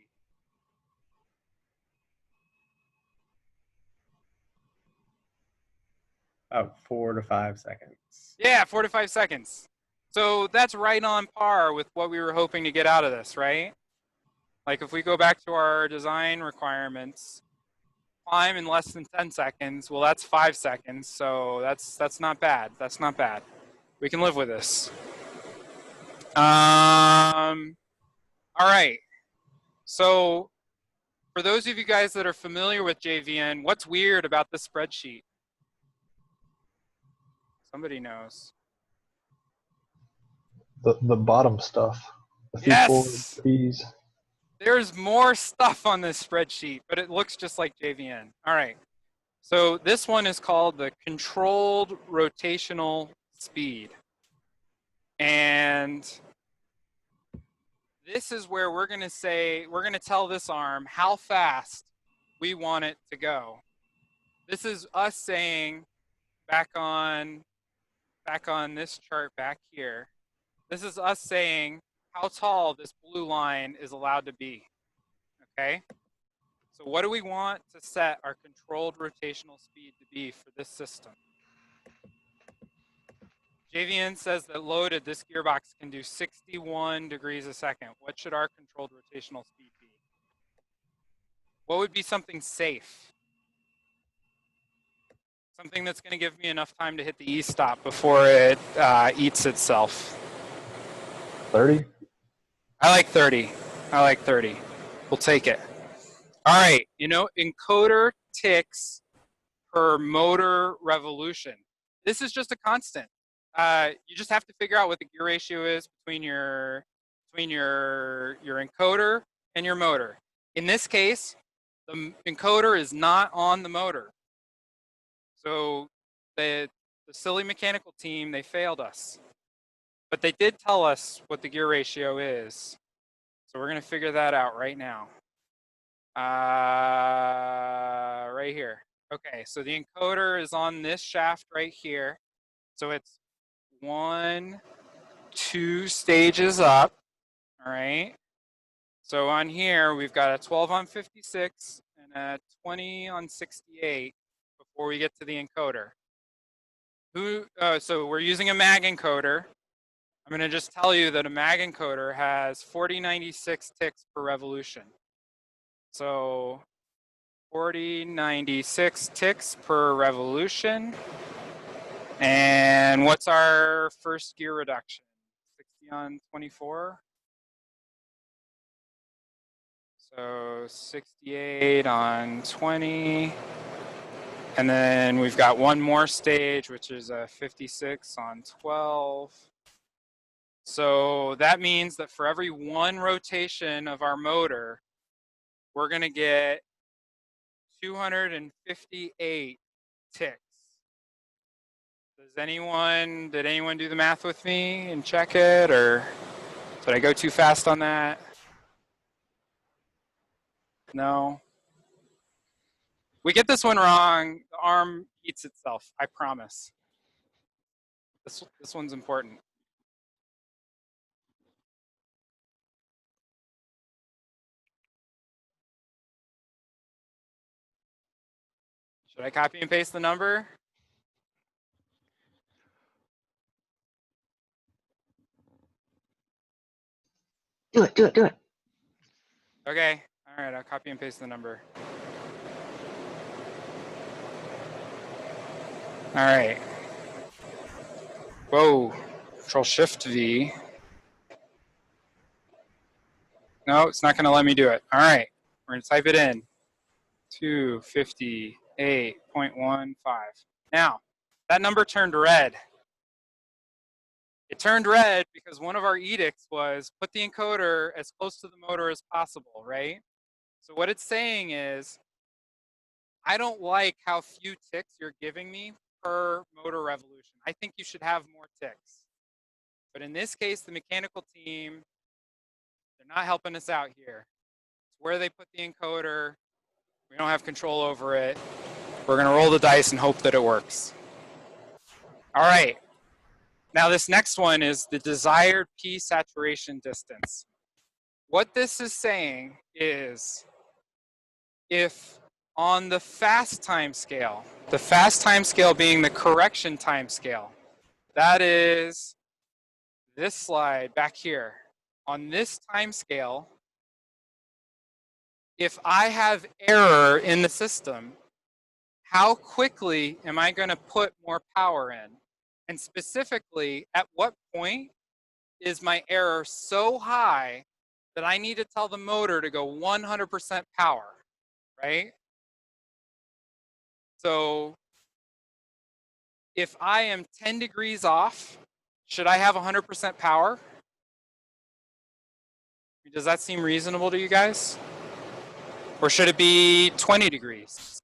About 4 to 5 seconds. Yeah, 4 to 5 seconds. So that's right on par with what we were hoping to get out of this, right? Like if we go back to our design requirements, climb in less than 10 seconds, well, that's 5 seconds. So that's not bad. That's not bad. We can live with this. All right. So for those of you guys that are familiar with JVN, what's weird about this spreadsheet? Somebody knows. The bottom stuff. The Yes. P's. There's more stuff on this spreadsheet, but it looks just like JVN. All right. So this one is called the controlled rotational speed. And this is where we're going to say, we're going to tell this arm how fast we want it to go. This is us saying back on this chart back here, this is us saying how tall this blue line is allowed to be, okay? So what do we want to set our controlled rotational speed to be for this system? JVN says that loaded, this gearbox can do 61 degrees a second. What should our controlled rotational speed be? What would be something safe? Something that's going to give me enough time to hit the E-stop before it eats itself. 30? I like 30. I like 30. We'll take it. All right, you know, encoder ticks per motor revolution. This is just a constant. You just have to figure out what the gear ratio is between your encoder and your motor. In this case, the encoder is not on the motor. So the silly mechanical team, they failed us. But they did tell us what the gear ratio is. So we're going to figure that out right now. Right here. Okay, so the encoder is on this shaft right here. So it's 1, 2 stages up. All right. So on here, we've got a 12 on 56 and a 20 on 68 before we get to the encoder. So we're using a mag encoder. I'm going to just tell you that a mag encoder has 4096 ticks per revolution. So 4096 ticks per revolution. then what's our first gear reduction? 60 on 24. So 68 on 20. And then we've got one more stage, which is a 56 on 12. So that means that for every one rotation of our motor, we're going to get 258 ticks. Did anyone do the math with me and check it, or did I go too fast on that? No. We get this one wrong, the arm eats itself, I promise. This one's important. Should I copy and paste the number? Do it, do it, do it. Okay, all right, I'll copy and paste the number. All right. Whoa, Control-Shift-V. No, it's not gonna let me do it. All right, we're gonna type it in. 258.15. Now, that number turned red. It turned red because one of our edicts was put the encoder as close to the motor as possible, right? So what it's saying is, I don't like how few ticks you're giving me per motor revolution. I think you should have more ticks. But in this case, the mechanical team, they're not helping us out here. It's where they put the encoder. We don't have control over it. We're gonna roll the dice and hope that it works. All right. Now this next one is the desired P saturation distance. What this is saying is, if on the fast time scale, the fast time scale being the correction time scale, that is this slide back here. On this time scale, if I have error in the system, how quickly am I going to put more power in? And specifically, at what point is my error so high that I need to tell the motor to go 100% power, right? So if I am 10 degrees off, should I have 100% power? Does that seem reasonable to you guys? Or should it be 20 degrees?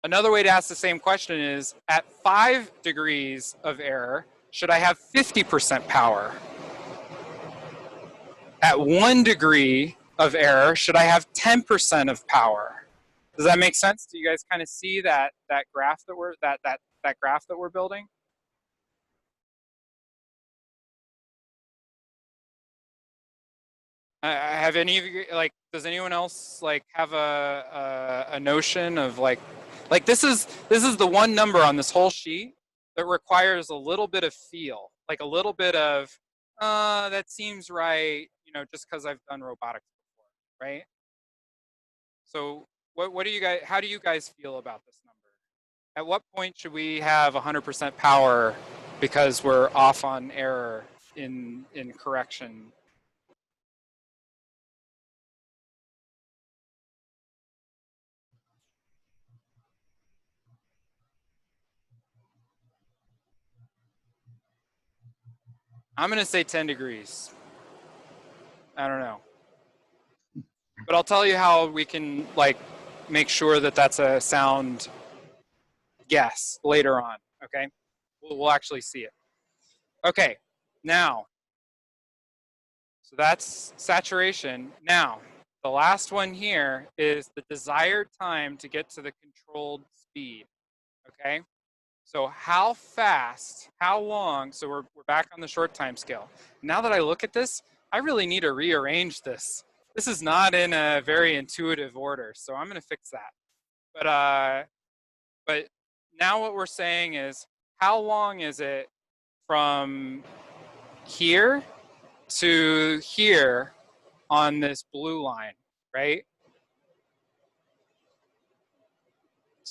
Another way to ask the same question is, at 5 degrees of error, should I have 50% power? At 1 degree of error, should I have 10% of power? Does that make sense? Do you guys kind of see that graph that we're that graph that we're building? Have any of you, like, does anyone else like have a notion of like this is the one number on this whole sheet that requires a little bit of feel, like a little bit of that seems right, you know, just because I've done robotics before, right? So what do you guys, how do you guys feel about this number? At what point should we have 100% power because we're off on error in correction? I'm gonna say 10 degrees. I don't know. But I'll tell you how we can like make sure that that's a sound guess later on, okay? We'll actually see it. Okay, now, so that's saturation. Now, the last one here is the desired time to get to the controlled speed, okay? So how fast, how long, so we're back on the short time scale. Now that I look at this, I really need to rearrange this. This is not in a very intuitive order, so I'm gonna fix that. But now what we're saying is, how long is it from here to here on this blue line, right?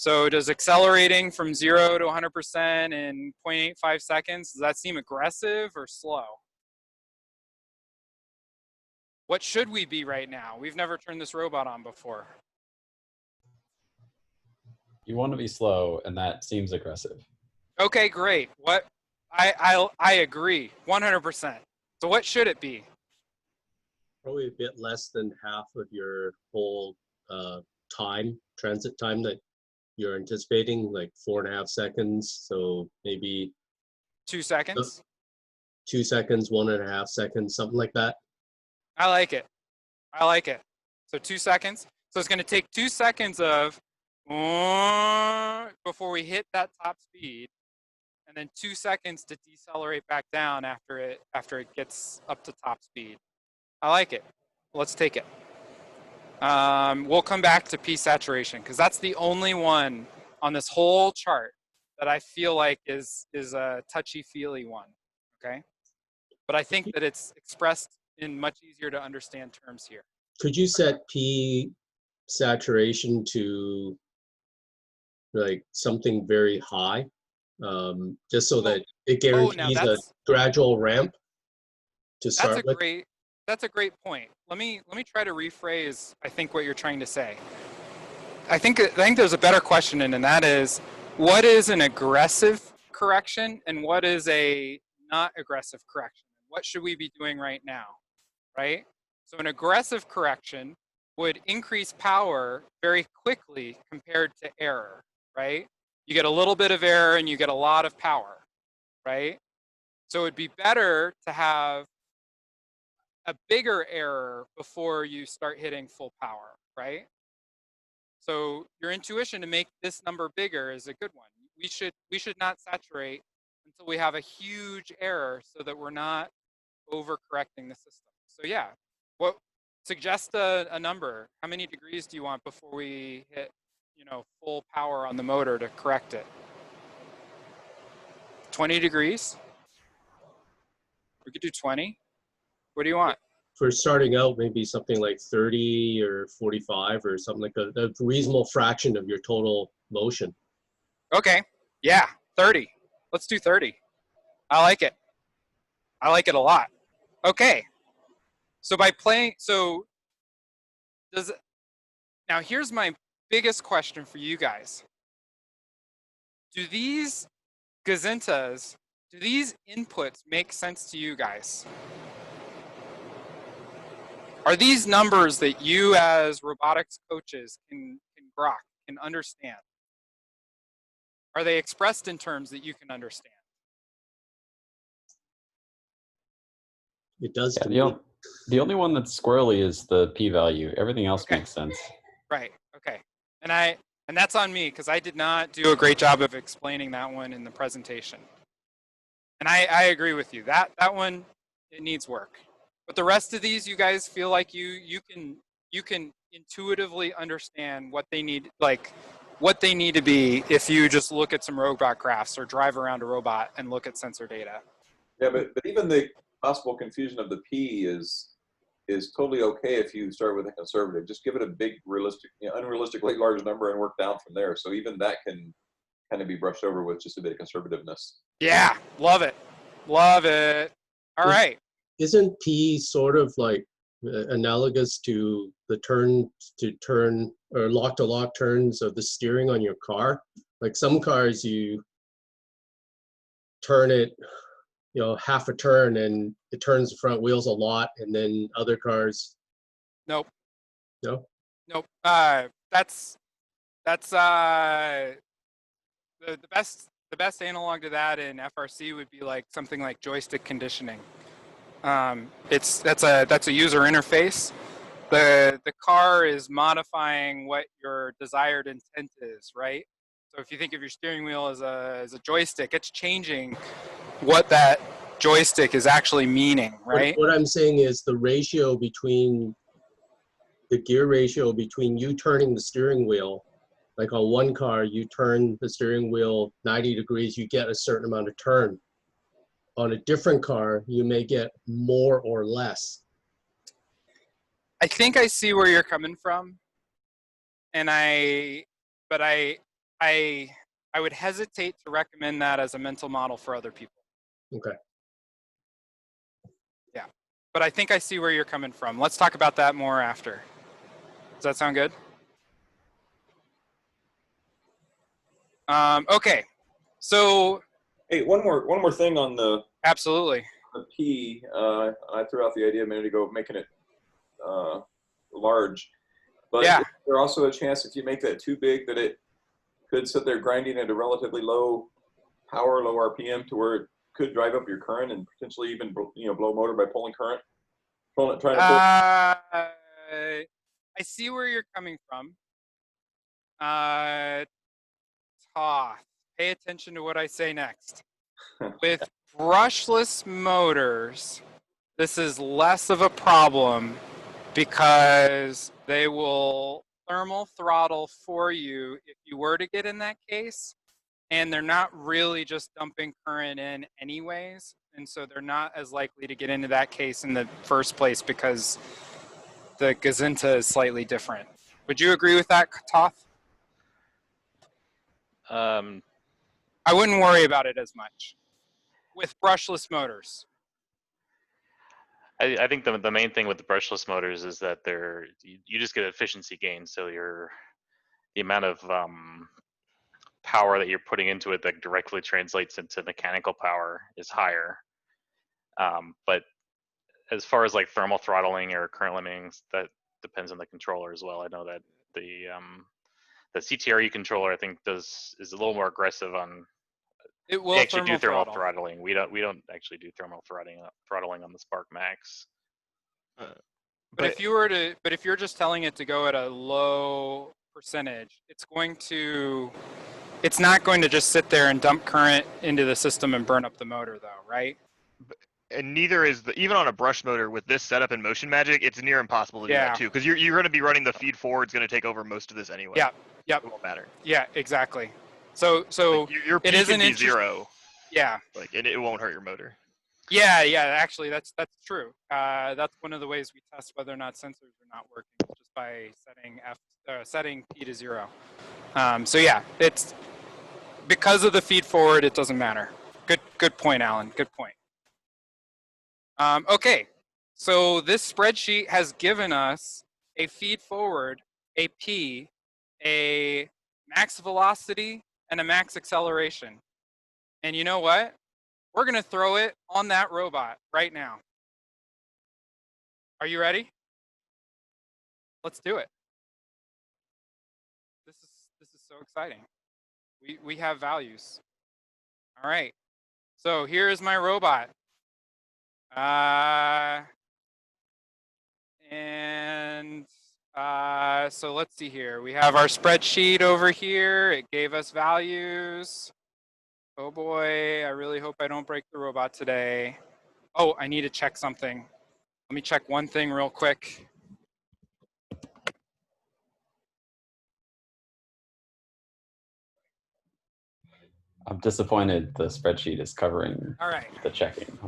So does accelerating from 0 to 100% in 0.85 seconds, does that seem aggressive or slow? What should we be right now? We've never turned this robot on before. You want to be slow, and that seems aggressive. Okay, great. What? I agree, 100%. So what should it be? Probably a bit less than half of your whole transit time that you're anticipating, like 4.5 seconds. So maybe 2 seconds. 2 seconds, 1.5 seconds, something like that. I like it. I like it. So 2 seconds. So it's going to take 2 seconds of before we hit that top speed, and then 2 seconds to decelerate back down after it gets up to top speed. I like it. Let's take it. We'll come back to P saturation because that's the only one on this whole chart that I feel like is a touchy-feely one. Okay, but I think that it's expressed in much easier to understand terms here. Could you set P saturation to like something very high, just so that it guarantees a gradual ramp to start with? That's a great point. Let me try to rephrase, I think, what you're trying to say. I think there's a better question, and that is, what is an aggressive correction and what is a not aggressive correction? What should we be doing right now, right? So an aggressive correction would increase power very quickly compared to error, right? You get a little bit of error and you get a lot of power, right? So it'd be better to have a bigger error before you start hitting full power, right? So your intuition to make this number bigger is a good one. We should not saturate until we have a huge error so that we're not overcorrecting the system. So yeah, suggest a number. How many degrees do you want before we hit, full power on the motor to correct it? 20 degrees? We could do 20. What do you want? For starting out, maybe something like 30 or 45 or something like that. A reasonable fraction of your total motion. Okay. Yeah, 30. Let's do 30. I like it. I like it a lot. Okay. So by playing, now here's my biggest question for you guys. Do these gazintas, do these inputs make sense to you guys? Are these numbers that you as robotics coaches can grok, can understand? Are they expressed in terms that you can understand? It does. Yeah, the only one that's squirrely is the p-value. Everything else makes sense. Right. Okay. And that's on me because I did not do a great job of explaining that one in the presentation. And I agree with you. That one, it needs work. But the rest of these, you guys feel like you can intuitively understand what they need, like what they need to be if you just look at some robot graphs or drive around a robot and look at sensor data. Yeah, but even the possible confusion of the P is totally okay if you start with a conservative. Just give it a big, realistic, unrealistically large number and work down from there. So even that can kind of be brushed over with just a bit of conservativeness. Yeah, love it. Love it. All right. Isn't P sort of like analogous to the turn-to-turn or lock-to-lock turns of the steering on your car? Like some cars, you turn it, half a turn and it turns the front wheels a lot, and then other cars. Nope. No. Nope. That's the best analog to that in FRC would be like something like joystick conditioning. That's a user interface. The car is modifying what your desired intent is, right? So if you think of your steering wheel as a joystick, it's changing what that joystick is actually meaning, right? What I'm saying is the ratio between the gear ratio between you turning the steering wheel, like on one car, you turn the steering wheel 90 degrees, you get a certain amount of turn. On a different car, you may get more or less. I think I see where you're coming from, but I I would hesitate to recommend that as a mental model for other people. Okay. Yeah, but I think I see where you're coming from. Let's talk about that more after. Does that sound good? Okay, so. Hey, one more thing on the. Absolutely. The P. I threw out the idea a minute ago of making it large, but yeah. is there also a chance if you make that too big that it could sit there grinding at a relatively low power, low RPM, to where it could drive up your current and potentially even blow motor by pulling current? Trying to pull. I see where you're coming from. Toth, pay attention to what I say next. With brushless motors, this is less of a problem because they will thermal throttle for you if you were to get in that case, and they're not really just dumping current in anyways, and so they're not as likely to get into that case in the first place because the Gazinta is slightly different. Would you agree with that, Toth? I wouldn't worry about it as much with brushless motors. I think the main thing with the brushless motors is that you just get efficiency gain. So the amount of power that you're putting into it that directly translates into mechanical power is higher. But as far as like thermal throttling or current limiting, that depends on the controller as well. I know that the CTRE controller I think is a little more aggressive on. It will they actually do thermal throttle. throttling. We don't actually do thermal throttling on the Spark Max. But if you're just telling it to go at a low percentage, it's not going to just sit there and dump current into the system and burn up the motor though, right? And neither is even on a brush motor with this setup in Motion Magic, it's near impossible to do that too, because you're going to be running the feed forward. It's going to take over most of this anyway. Yeah. Yep. It won't matter. Yeah, exactly. So like your peak can be zero. Yeah. Like it won't hurt your motor. Yeah. Actually, that's true. That's one of the ways we test whether or not sensors are not working, just by setting P to 0. So yeah, it's because of the feed forward. It doesn't matter. Good point, Alan. Good point. Okay, so this spreadsheet has given us a feed forward, a P, a max velocity, and a max acceleration. And you know what? We're going to throw it on that robot right now. Are you ready? Let's do it. This is so exciting. We have values. All right. So here is my robot. So let's see here. We have our spreadsheet over here. It gave us values. Oh boy, I really hope I don't break the robot today. Oh, I need to check something. Let me check one thing real quick. I'm disappointed the spreadsheet is covering the checking.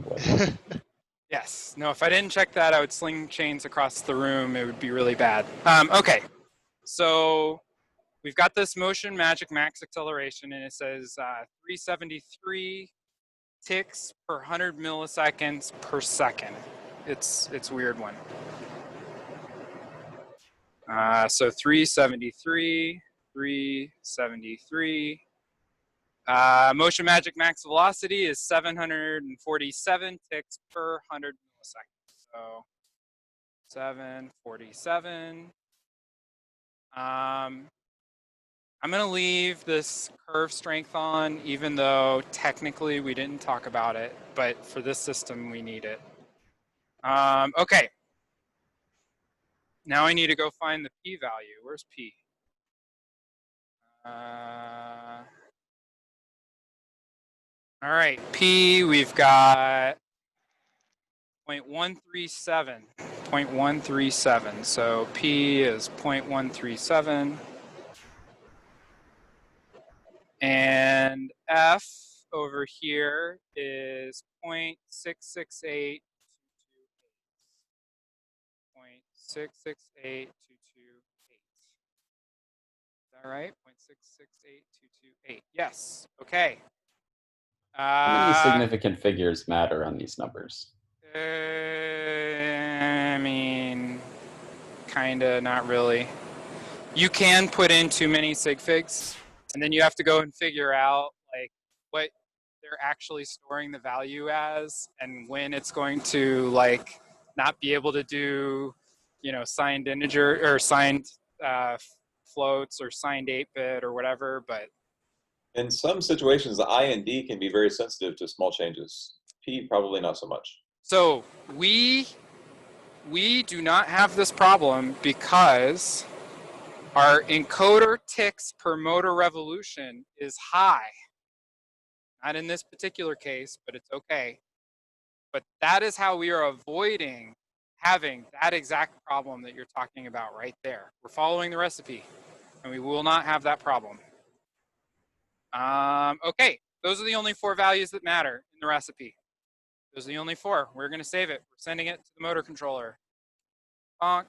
Yes. No, if I didn't check that, I would sling chains across the room. It would be really bad. Okay. So we've got this Motion Magic max acceleration, and it says 373 ticks per 100 milliseconds per second. It's a weird one. So 373. Motion Magic max velocity is 747 ticks per 100 milliseconds. So 747. I'm going to leave this curve strength on, even though technically we didn't talk about it, but for this system we need it. Okay. Now I need to go find the P value. Where's P? All right, P, we've got 0.137. 0.137. So P is 0.137. And F over here is 0.668228. 0.668228. Is that right? 0.668228. 2, 8. Yes. Okay. How many significant figures matter on these numbers? I mean, kinda, not really. You can put in too many sig figs, and then you have to go and figure out like what they're actually storing the value as, and when it's going to like not be able to do, you know, signed integer or signed floats or signed 8-bit or whatever. But in some situations, the I and D can be very sensitive to small changes. P probably not so much. So we do not have this problem because our encoder ticks per motor revolution is high. Not in this particular case, but it's okay. But that is how we are avoiding having that exact problem that you're talking about right there. We're following the recipe, and we will not have that problem. Okay, those are the only 4 values that matter in the recipe. Those are the only 4. We're going to save it. We're sending it to the motor controller. Bonk.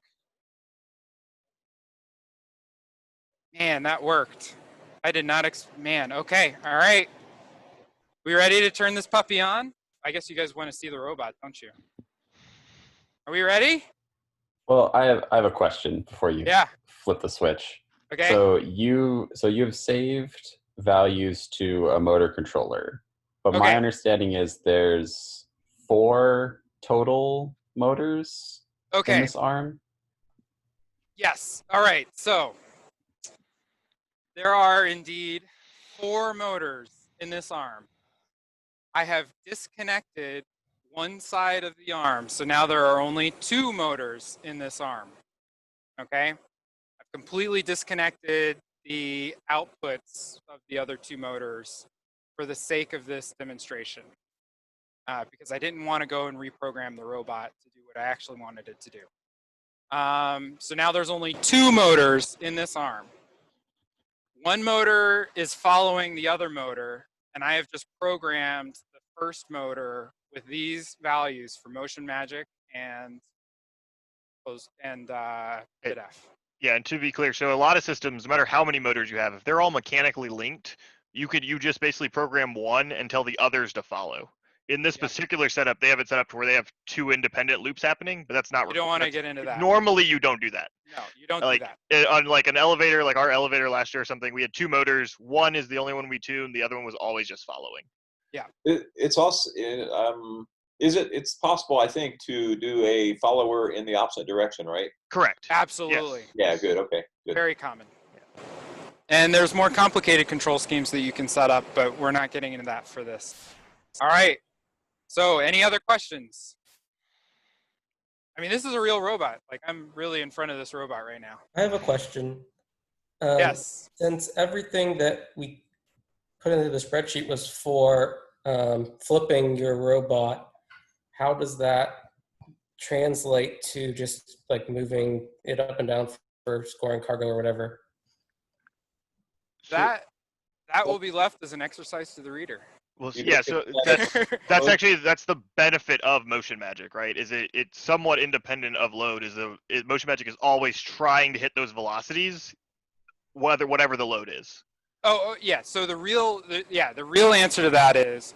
Man, that worked. I did not, man, okay, all right. We ready to turn this puppy on? I guess you guys want to see the robot, don't you? Are we ready? Well, I have a question before you flip the switch. Okay. So you've saved values to a motor controller, but my understanding is there's 4 total motors in this arm. Yes. All right. So there are indeed 4 motors in this arm. I have disconnected one side of the arm, so now there are only 2 motors in this arm. Okay? I've completely disconnected the outputs of the other 2 motors for the sake of this demonstration, because I didn't want to go and reprogram the robot to do what I actually wanted it to do. So now there's only 2 motors in this arm. One motor is following the other motor, and I have just programmed the first motor with these values for motion magic and BitF. Yeah, and to be clear, so a lot of systems, no matter how many motors you have, if they're all mechanically linked, you just basically program one and tell the others to follow. In this particular setup, they have it set up to where they have 2 independent loops happening, but that's not. You don't want to get into that. Normally, you don't do that. No, you don't do that. On like an elevator, like our elevator last year or something, we had 2 motors. One is the only one we tuned. The other one was always just following. Yeah. It's also it's possible, I think, to do a follower in the opposite direction, right? Correct. Absolutely. Yes. Yeah. Good. Okay. Good. Very common. Yeah. And there's more complicated control schemes that you can set up, but we're not getting into that for this. All right. So, any other questions? I mean, this is a real robot. Like, I'm really in front of this robot right now. I have a question. Yes. Since everything that we put into the spreadsheet was for flipping your robot, how does that translate to just like moving it up and down for scoring cargo or whatever? That will be left as an exercise to the reader. Well, yeah, so that's actually the benefit of motion magic, right? Is it's somewhat independent of load. Motion magic is always trying to hit those velocities, whatever the load is. Oh yeah. So the real answer to that is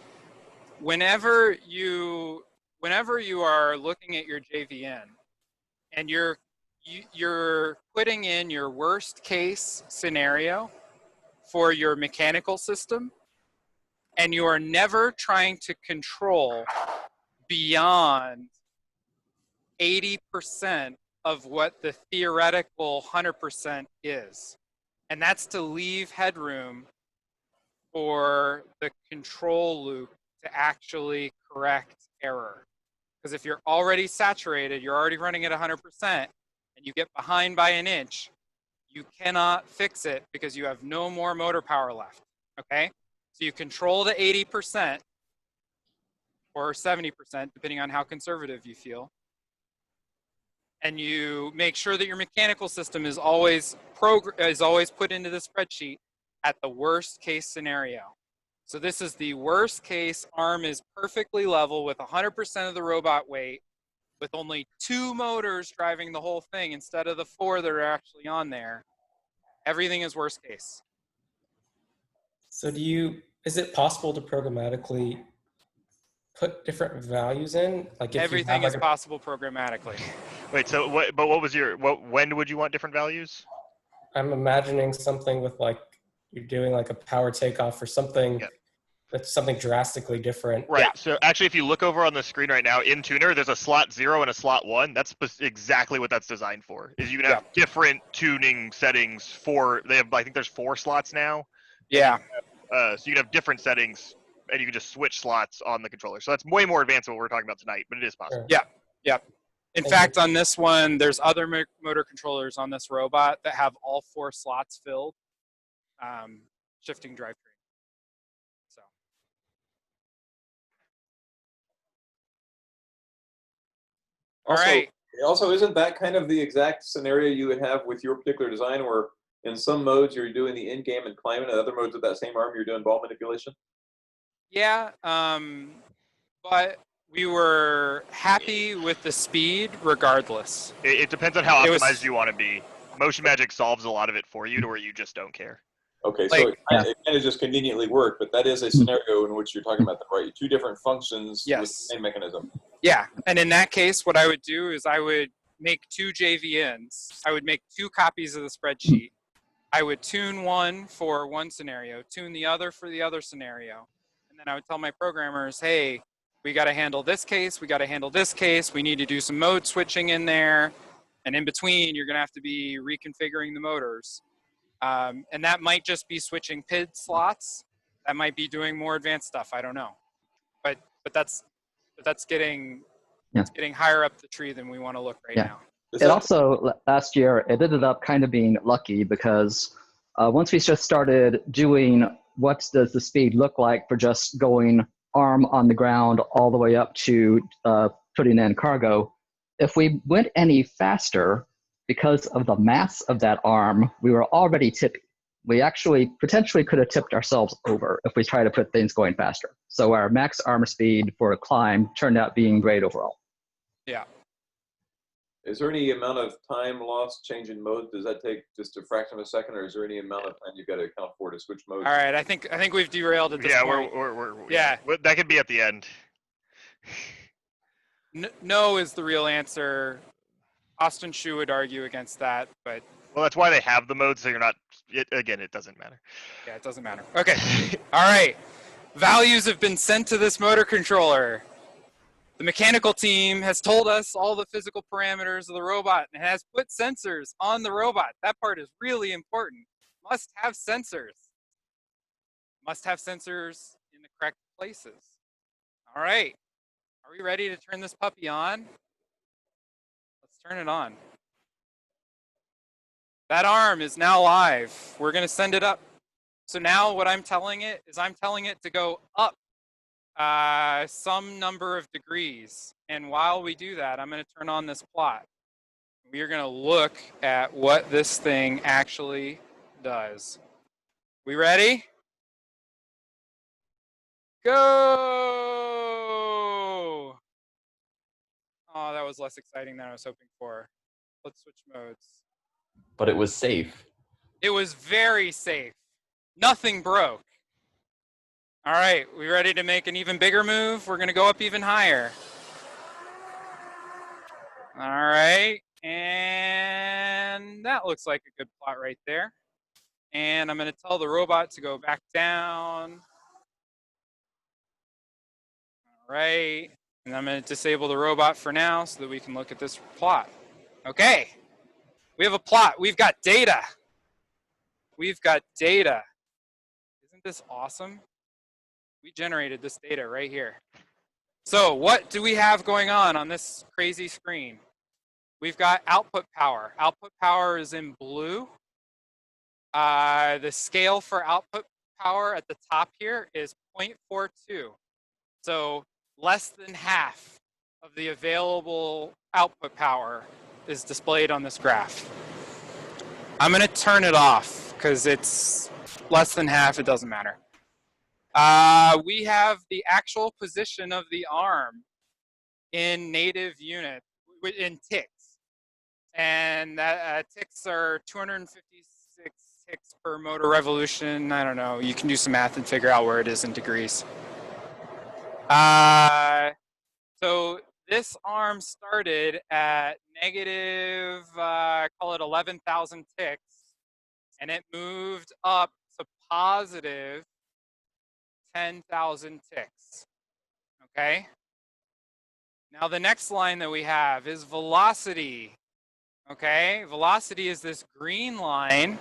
whenever you are looking at your JVN and you're putting in your worst case scenario for your mechanical system, and you are never trying to control beyond 80% of what the theoretical 100% is. And that's to leave headroom for the control loop to actually correct error. Because if you're already saturated, you're already running at 100%, and you get behind by an inch, you cannot fix it because you have no more motor power left, okay? So you control the 80% or 70%, depending on how conservative you feel. And you make sure that your mechanical system is always put into the spreadsheet at the worst case scenario. So this is the worst case. Arm is perfectly level with 100% of the robot weight, with only 2 motors driving the whole thing instead of the 4 that are actually on there. Everything is worst case. So is it possible to programmatically put different values in? Like if Everything you is possible programmatically. Wait, so what? But what was when would you want different values? I'm imagining something with like you're doing like a power takeoff or something. Yeah. That's something drastically different. Right. Yeah. So actually, if you look over on the screen right now in Tuner, there's a slot 0 and a slot 1. That's exactly what that's designed for. Is you can have different tuning settings for. They have, I think there's 4 slots now. Yeah. So you can have different settings, and you can just switch slots on the controller. So that's way more advanced than what we're talking about tonight, but it is possible. Yeah. Yeah. In fact, on this one, there's other motor controllers on this robot that have all 4 slots filled, shifting drivetrain. So. Also, isn't that kind of the exact scenario you would have with your particular design, where in some modes you're doing the in-game and climbing, and other modes with that same arm you're doing ball manipulation? Yeah, but we were happy with the speed regardless. It depends on how optimized you want to be. Motion Magic solves a lot of it for you to where you just don't care. Okay, so it kind of just conveniently worked, but that is a scenario in which you're talking about the 2 different functions with the same mechanism. Yeah, and in that case, what I would do is I would make 2 JVNs. I would make 2 copies of the spreadsheet. I would tune one for one scenario, tune the other for the other scenario. And then I would tell my programmers, hey, we got to handle this case, we got to handle this case, we need to do some mode switching in there. And in between, you're going to have to be reconfiguring the motors. And that might just be switching PID slots. That might be doing more advanced stuff. I don't know. But that's getting higher up the tree than we want to look right now. It also, last year, it ended up kind of being lucky because once we just started doing what does the speed look like for just going arm on the ground all the way up to putting in cargo, if we went any faster, because of the mass of that arm, we were already tipping. We actually potentially could have tipped ourselves over if we try to put things going faster. So our max arm speed for a climb turned out being great overall. Yeah. Is there any amount of time lost changing mode? Does that take just a fraction of a second, or is there any amount of time you've got to account for to switch modes? All right, I think we've derailed at this point. Yeah, that could be at the end. No is the real answer. Austin Shu would argue against that, but well, that's why they have the mode, so you're not. Again, it doesn't matter. Yeah, it doesn't matter. Okay. All right. Values have been sent to this motor controller. The mechanical team has told us all the physical parameters of the robot and has put sensors on the robot. That part is really important. Must have sensors. Must have sensors in the correct places. All right. Are we ready to turn this puppy on? Let's turn it on. That arm is now live. We're going to send it up. So now what I'm telling it is I'm telling it to go up some number of degrees. And while we do that, I'm going to turn on this plot. We are going to look at what this thing actually does. We ready? Go! Oh, that was less exciting than I was hoping for. Let's switch modes. But it was safe. It was very safe. Nothing broke. All right, we ready to make an even bigger move? We're going to go up even higher. All right, and that looks like a good plot right there. And I'm going to tell the robot to go back down. All right, and I'm going to disable the robot for now so that we can look at this plot. Okay, we have a plot. We've got data. We've got data. Isn't this awesome? We generated this data right here. So what do we have going on this crazy screen? We've got output power. Output power is in blue. The scale for output power at the top here is 0.42. So less than half of the available output power is displayed on this graph. I'm going to turn it off because it's less than half. It doesn't matter. We have the actual position of the arm in native unit, in ticks. And ticks are 256 ticks per motor revolution. I don't know. You can do some math and figure out where it is in degrees. So this arm started at negative, call it 11,000 ticks, and it moved up to positive 10,000 ticks. Okay? Now the next line that we have is velocity. Okay? Velocity is this green line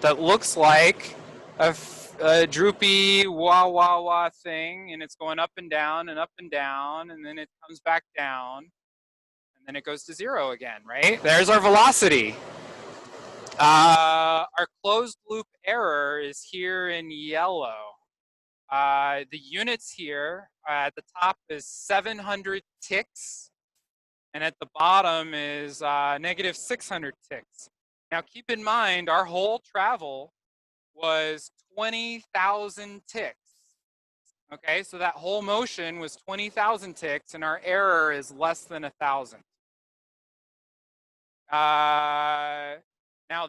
that looks like a droopy wah wah wah thing, and it's going up and down and up and down, and then it comes back down, and then it goes to 0 again, right? There's our velocity. Our closed loop error is here in yellow. The units here at the top is 700 ticks, and at the bottom is negative 600 ticks. Now keep in mind, our whole travel was 20,000 ticks. Okay, so that whole motion was 20,000 ticks, and our error is less than 1,000. Now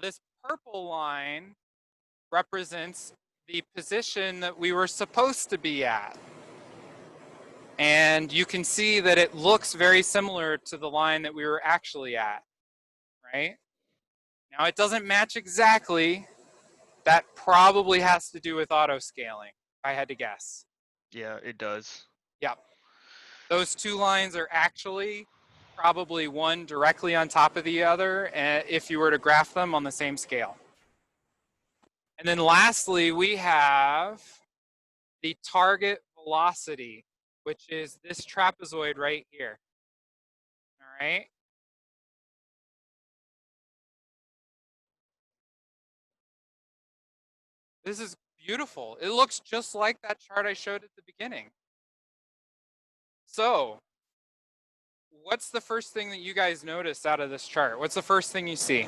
this purple line represents the position that we were supposed to be at. And you can see that it looks very similar to the line that we were actually at, right? Now it doesn't match exactly. That probably has to do with auto scaling, if I had to guess. Yeah, it does. Yep. Those two lines are actually probably one directly on top of the other if you were to graph them on the same scale. And then lastly, we have the target velocity, which is this trapezoid right here. All right. This is beautiful. It looks just like that chart I showed at the beginning. So, what's the first thing that you guys notice out of this chart? What's the first thing you see?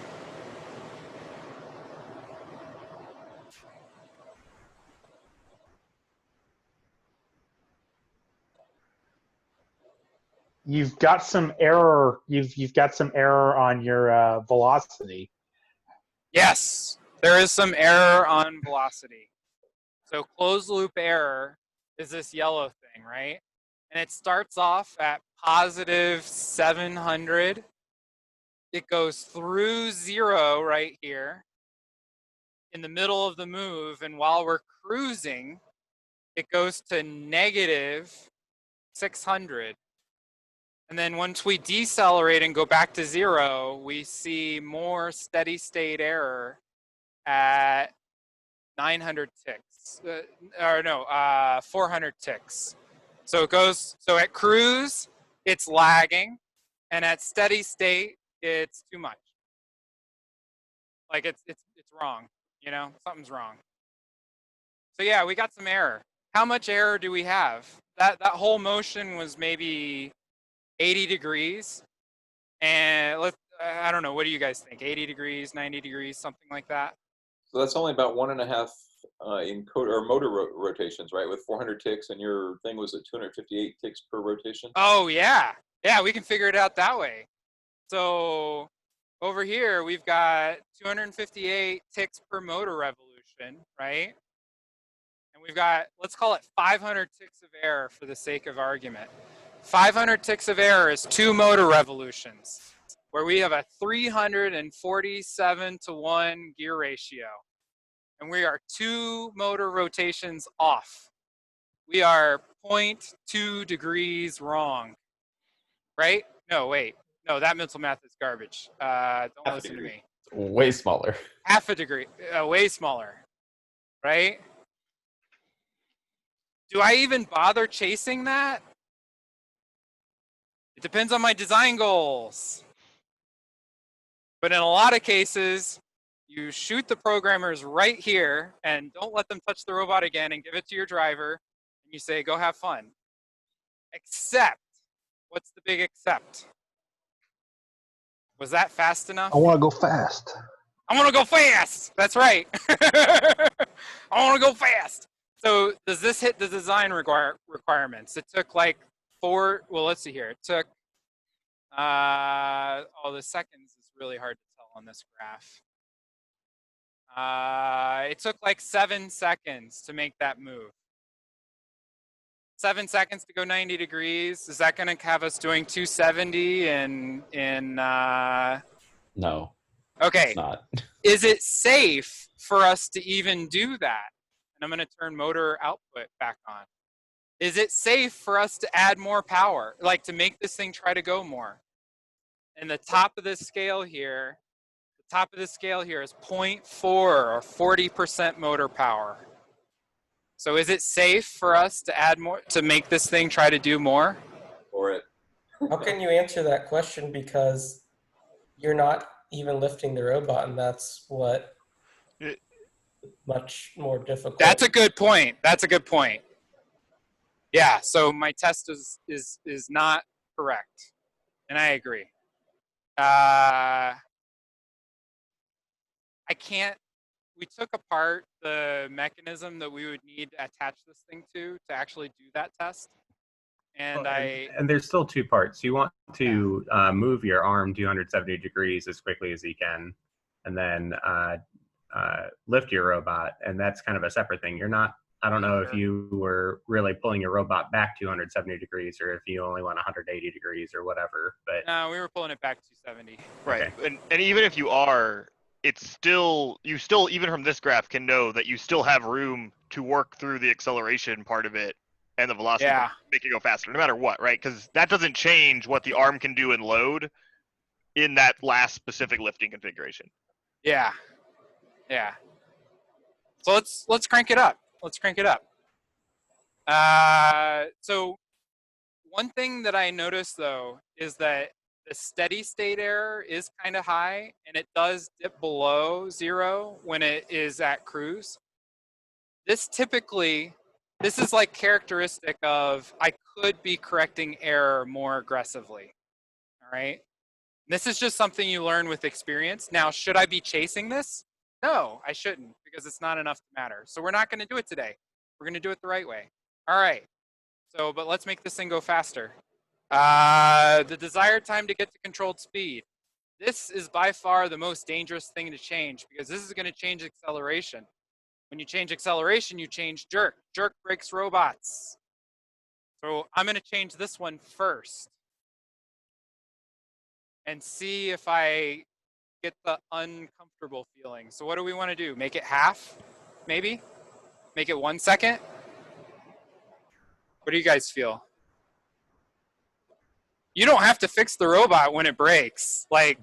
You've got some error. You've got some error on your velocity. Yes, there is some error on velocity. So closed loop error is this yellow thing, right? And it starts off at positive 700. It goes through 0 right here in the middle of the move. And while we're cruising, it goes to negative 600. And then once we decelerate and go back to 0, we see more steady state error at 900 ticks, 400 ticks. So it goes, so at cruise, it's lagging, and at steady state, it's too much. Like it's wrong, you know, something's wrong. So yeah, we got some error. How much error do we have? That whole motion was maybe 80 degrees, and I don't know, what do you guys think? 80 degrees, 90 degrees, something like that? So that's only about 1.5 encoder or motor rotations, right? With 400 ticks, and your thing was at 258 ticks per rotation. Oh yeah, yeah, we can figure it out that way. So over here we've got 258 ticks per motor revolution, right? And we've got, let's call it 500 ticks of error for the sake of argument. 500 ticks of error is 2 motor revolutions, where we have a 347 to 1 gear ratio. And we are 2 motor rotations off. We are 0.2 degrees wrong, right? No, wait. No, that mental math is garbage. Don't listen to me. Way smaller. Half a degree, way smaller, right? Do I even bother chasing that? It depends on my design goals. But in a lot of cases, you shoot the programmers right here and don't let them touch the robot again and give it to your driver. And you say, go have fun. Except, what's the big except? Was that fast enough? I want to go fast. I want to go fast. That's right. I want to go fast. So does this hit the design requirements? It took like 4, well, let's see here. It took, the seconds is really hard to tell on this graph. It took like 7 seconds to make that move. 7 seconds to go 90 degrees. Is that going to have us doing 270 in No. Okay. It's not. Is it safe for us to even do that? And I'm going to turn motor output back on. Is it safe for us to add more power, like to make this thing try to go more? And the top of this scale here, is 0.4 or 40% motor power. So is it safe for us to add more, to make this thing try to do more? Or it. How can you answer that question? Because you're not even lifting the robot, and that's what much more difficult. That's a good point. That's a good point. Yeah, so my test is not correct, and I agree. I can't. We took apart the mechanism that we would need to attach this thing to actually do that test. And and there's still 2 parts. You want to move your arm 270 degrees as quickly as you can, and then lift your robot, and that's kind of a separate thing. You're not, I don't know if you were really pulling your robot back 270 degrees or if you only went 180 degrees or whatever, but. No, we were pulling it back 270. Right, Okay. and even if you are, it's still, you still, even from this graph, can know that you still have room to work through the acceleration part of it and the velocity to make it go faster, no matter what, right? Because that doesn't change what the arm can do in load in that last specific lifting configuration. Yeah. Yeah. So let's crank it up. Let's crank it up. So one thing that I noticed though is that the steady state error is kind of high, and it does dip below 0 when it is at cruise. This is like characteristic of I could be correcting error more aggressively. All right. This is just something you learn with experience. Now, should I be chasing this? No, I shouldn't, because it's not enough to matter. So we're not going to do it today. We're going to do it the right way. All right. So, but let's make this thing go faster. The desired time to get to controlled speed. This is by far the most dangerous thing to change, because this is going to change acceleration. When you change acceleration, you change jerk. Jerk breaks robots. So I'm going to change this one first and see if I get the uncomfortable feeling. So what do we want to do? Make it half, maybe? Make it 1 second? What do you guys feel? You don't have to fix the robot when it breaks. Like,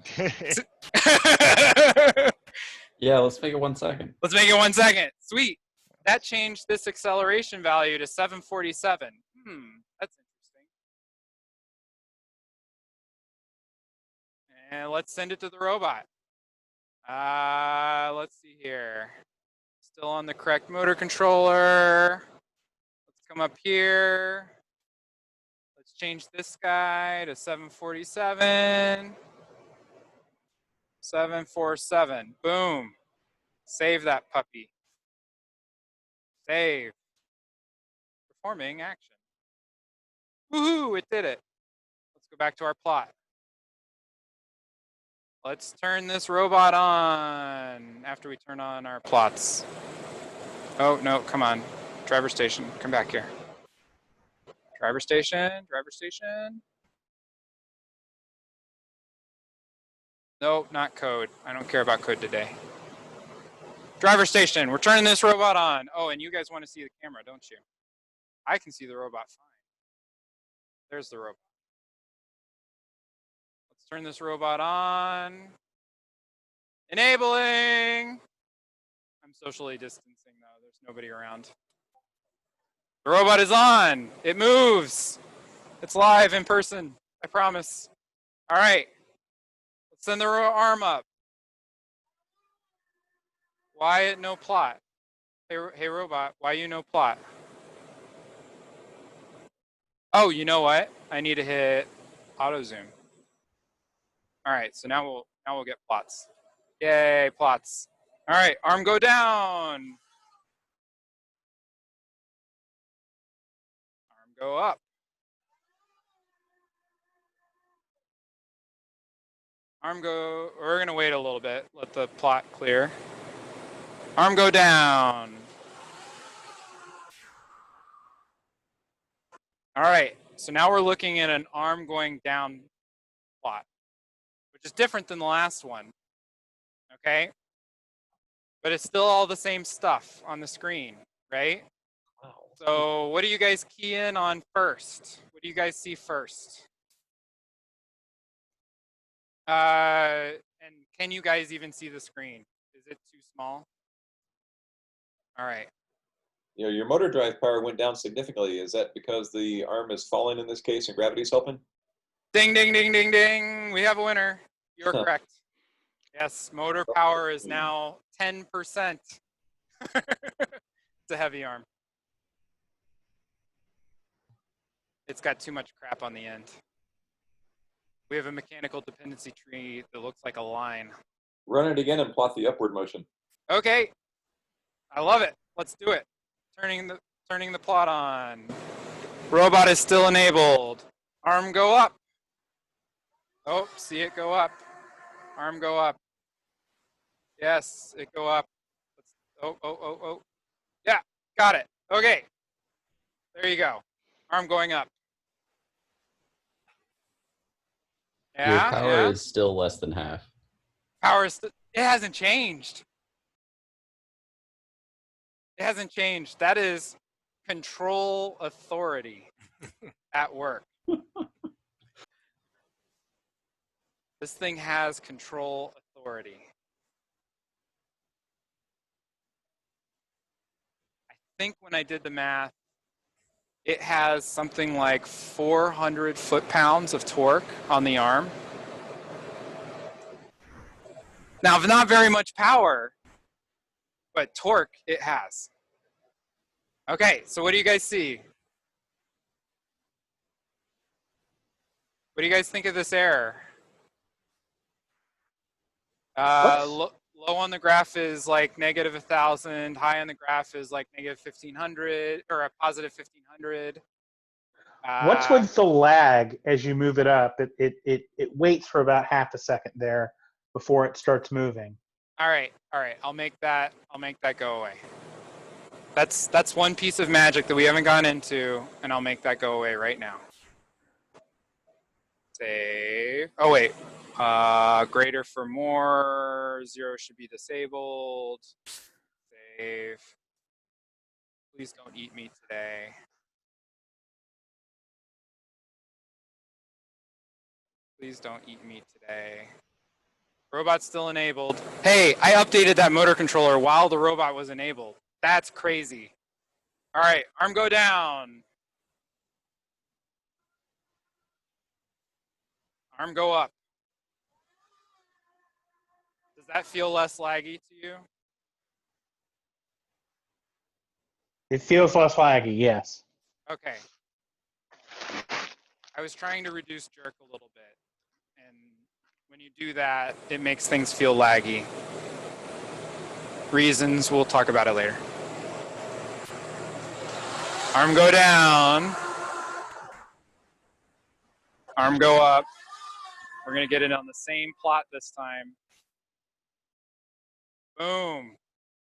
yeah, let's make it 1 second. Let's make it 1 second. Sweet. That changed this acceleration value to 747. That's interesting. And let's send it to the robot. Let's see here. Still on the correct motor controller. Let's come up here. Let's change this guy to 747. 747. Boom. Save that puppy. Save. Performing action. Woohoo, it did it. Let's go back to our plot. Let's turn this robot on after we turn on our plots. Oh, no, come on. Driver station, come back here. Driver station, driver station. No, not code. I don't care about code today. Driver station, we're turning this robot on. Oh, and you guys want to see the camera, don't you? I can see the robot fine. There's the robot. Let's turn this robot on. Enabling. I'm socially distancing though. There's nobody around. The robot is on. It moves. It's live in person. I promise. All right. Let's send the arm up. Why no plot? Hey robot, why you no plot? Oh, you know what? I need to hit auto zoom. All right, so now we'll get plots. Yay, plots. All right, arm go down. Arm go up. Arm go, we're gonna wait a little bit, let the plot clear. Arm go down. All right, so now we're looking at an arm going down plot, which is different than the last one, okay? But it's still all the same stuff on the screen, right? Wow. So what do you guys key in on first? What do you guys see first? And can you guys even see the screen? Is it too small? All right. You know, your motor drive power went down significantly. Is that because the arm is falling in this case and gravity's helping? Ding, ding, ding, ding, ding. We have a winner. You're correct. Yes, motor power is now 10%. It's a heavy arm. It's got too much crap on the end. We have a mechanical dependency tree that looks like a line. Run it again and plot the upward motion. Okay, I love it. Let's do it. Turning the plot on. Robot is still enabled. Arm go up. Oh, see it go up. Arm go up. Yes, it go up. Oh. Yeah, got it. Okay. There you go. Arm going up. Yeah, your power is still less than half. Power is it hasn't changed. It hasn't changed. That is control authority at work. This thing has control authority. I think when I did the math, it has something like 400 foot-pounds of torque on the arm. Now, not very much power, but torque it has. Okay, so what do you guys see? What do you guys think of this error? Low on the graph is like negative 1,000. High on the graph is like negative 1,500 or a positive 1,500. What's with the lag as you move it up? It waits for about half a second there before it starts moving. All right. I'll make that go away. That's one piece of magic that we haven't gone into, and I'll make that go away right now. Save. Oh wait. Greater for more. 0 should be disabled. Save. Please don't eat me today. Please don't eat me today. Robot's still enabled. Hey, I updated that motor controller while the robot was enabled. That's crazy. All right, arm go down. Arm go up. Does that feel less laggy to you? It feels less laggy, yes. Okay. I was trying to reduce jerk a little bit. And when you do that, it makes things feel laggy. Reasons, we'll talk about it later. Arm go down. Arm go up. We're going to get it on the same plot this time. Boom.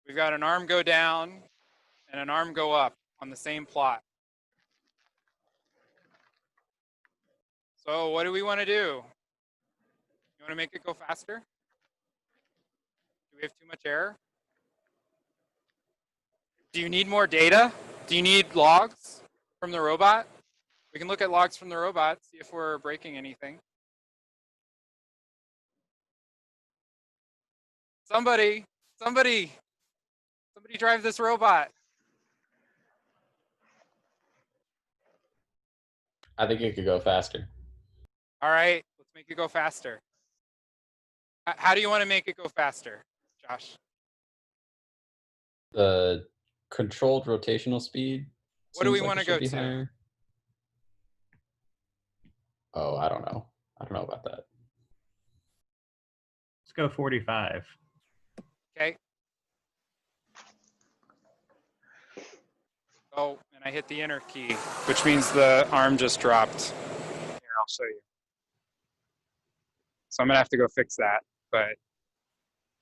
We've got an arm go down and an arm go up on the same plot. So what do we want to do? You want to make it go faster? Do we have too much error? Do you need more data? Do you need logs from the robot? We can look at logs from the robot, see if we're breaking anything. Somebody drive this robot. I think it could go faster. All right, let's make it go faster. How do you want to make it go faster, Josh? The controlled rotational speed. What do we want to go to? Higher. Oh, I don't know. I don't know about that. Let's go 45. Okay. Oh, and I hit the enter key, which means the arm just dropped. Here, I'll show you. So I'm gonna have to go fix that, but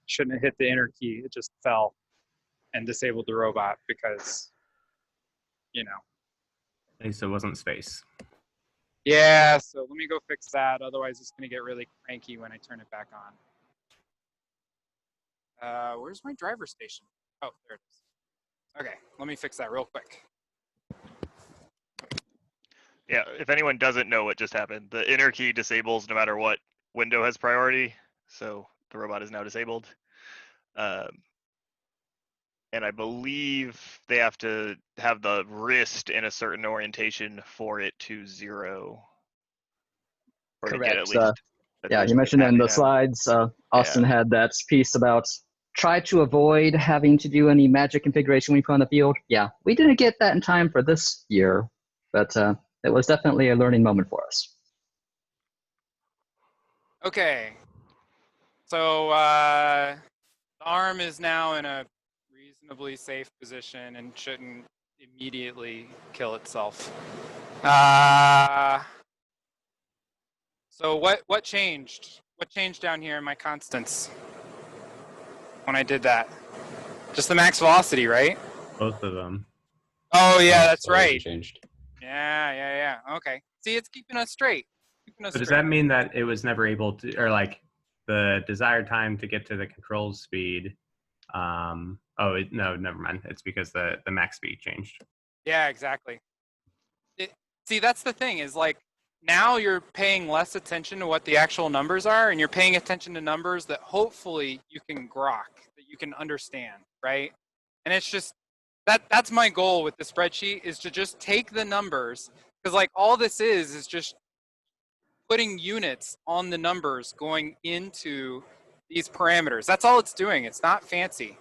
shouldn't have hit the enter key. It just fell. and disabled the robot because, you know. At least it wasn't space. Yeah, so let me go fix that. Otherwise, it's going to get really cranky when I turn it back on. Where's my driver station? Oh, there it is. Okay, let me fix that real quick. Yeah, if anyone doesn't know what just happened, the enter key disables no matter what window has priority. So the robot is now disabled. And I believe they have to have the wrist in a certain orientation for it to zero. Or Correct. to get at least yeah, you mentioned in the slides, Austin Yeah. had that piece about try to avoid having to do any magic configuration when you put on the field. Yeah, we didn't get that in time for this year, but it was definitely a learning moment for us. Okay, so the arm is now in a reasonably safe position and shouldn't immediately kill itself. So what changed? What changed down here in my constants when I did that? Just the max velocity, right? Both of them. Oh yeah, that's right. Changed. Yeah. Okay. See, it's keeping us straight. But does that mean that it was never able to, or like the desired time to get to the control speed? No, never mind. It's because the max speed changed. Yeah, exactly. See, that's the thing is like now you're paying less attention to what the actual numbers are, and you're paying attention to numbers that hopefully you can grok, that you can understand, right? And it's just that's my goal with the spreadsheet is to just take the numbers, because like all this is just putting units on the numbers going into these parameters. That's all it's doing. It's not fancy.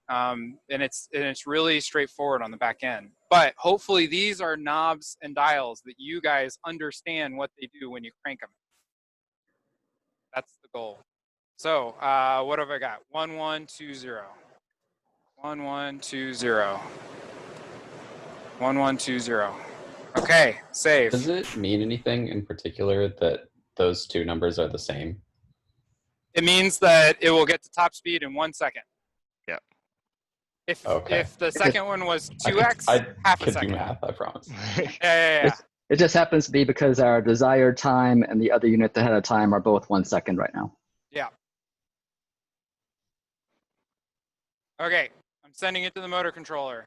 And it's really straightforward on the back end. But hopefully these are knobs and dials that you guys understand what they do when you crank them. That's the goal. So what have I got? 1120. 1120. 1120. Okay, save. Does it mean anything in particular that those two numbers are the same? It means that it will get to top speed in 1 second. Yeah. If the second one was 2x, I half a could second. do math, I promise. Yeah. It just happens to be because our desired time and the other unit ahead of time are both 1 second right now. Yeah. Okay, I'm sending it to the motor controller.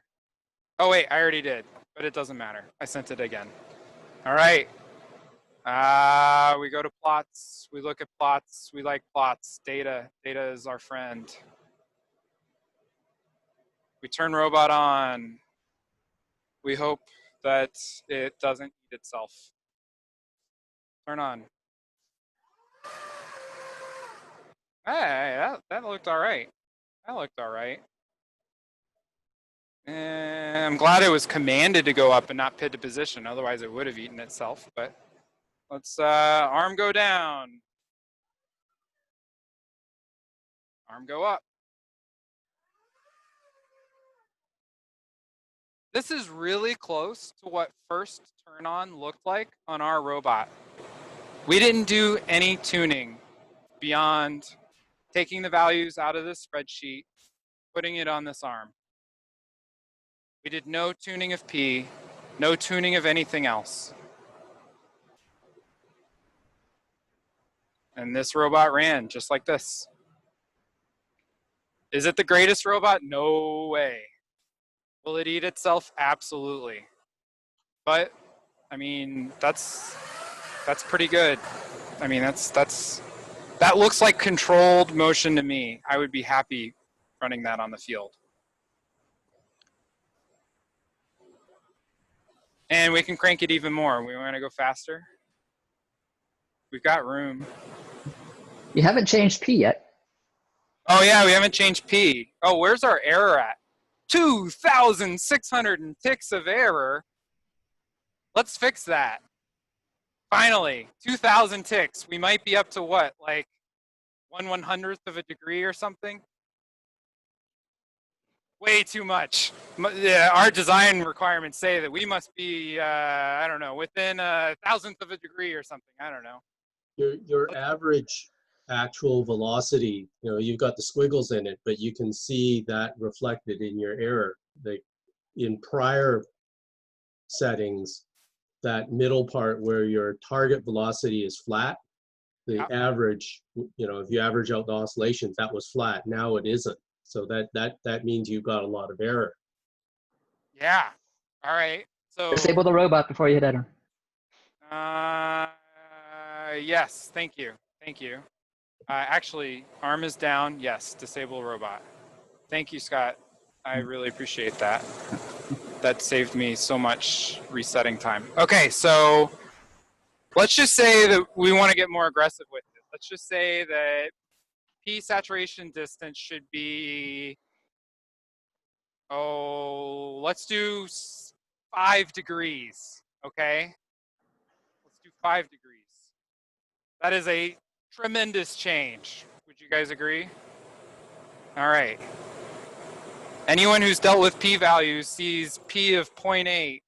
Oh wait, I already did, but it doesn't matter. I sent it again. All right. We go to plots. We look at plots. We like plots. Data. Data is our friend. We turn robot on. We hope that it doesn't eat itself. Turn on. Hey, that looked all right. That looked all right. And I'm glad it was commanded to go up and not pit to position. Otherwise, it would have eaten itself. But let's arm go down. Arm go up. This is really close to what first turn on looked like on our robot. We didn't do any tuning beyond taking the values out of this spreadsheet, putting it on this arm. We did no tuning of P, no tuning of anything else. And this robot ran just like this. Is it the greatest robot? No way. Will it eat itself? Absolutely. But I mean, that's pretty good. I mean, that looks like controlled motion to me. I would be happy running that on the field. And we can crank it even more. We want to go faster. We've got room. You haven't changed P yet. Oh yeah, we haven't changed P. Oh, where's our error at? 2,600 ticks of error. Let's fix that. Finally, 2,000 ticks. We might be up to what, like 1/100th of a degree or something? Way too much. Yeah, our design requirements say that we must be, I don't know, within 1,000th of a degree or something. I don't know. Your average actual velocity, you've got the squiggles in it, but you can see that reflected in your error. Like in prior settings, that middle part where your target velocity is flat, the average, if you average out the oscillations, that was flat. Now it isn't. So that means you've got a lot of error. Yeah. All right. So disable the robot before you hit enter. Yes. Thank you. Thank you. Actually, arm is down. Yes. Disable robot. Thank you, Scott. I really appreciate that. That saved me so much resetting time. Okay, so let's just say that we want to get more aggressive with it. Let's just say that P saturation distance should be, let's do 5 degrees, okay? Let's do 5 degrees. That is a tremendous change. Would you guys agree? All right. Anyone who's dealt with p-values sees p of 0.8,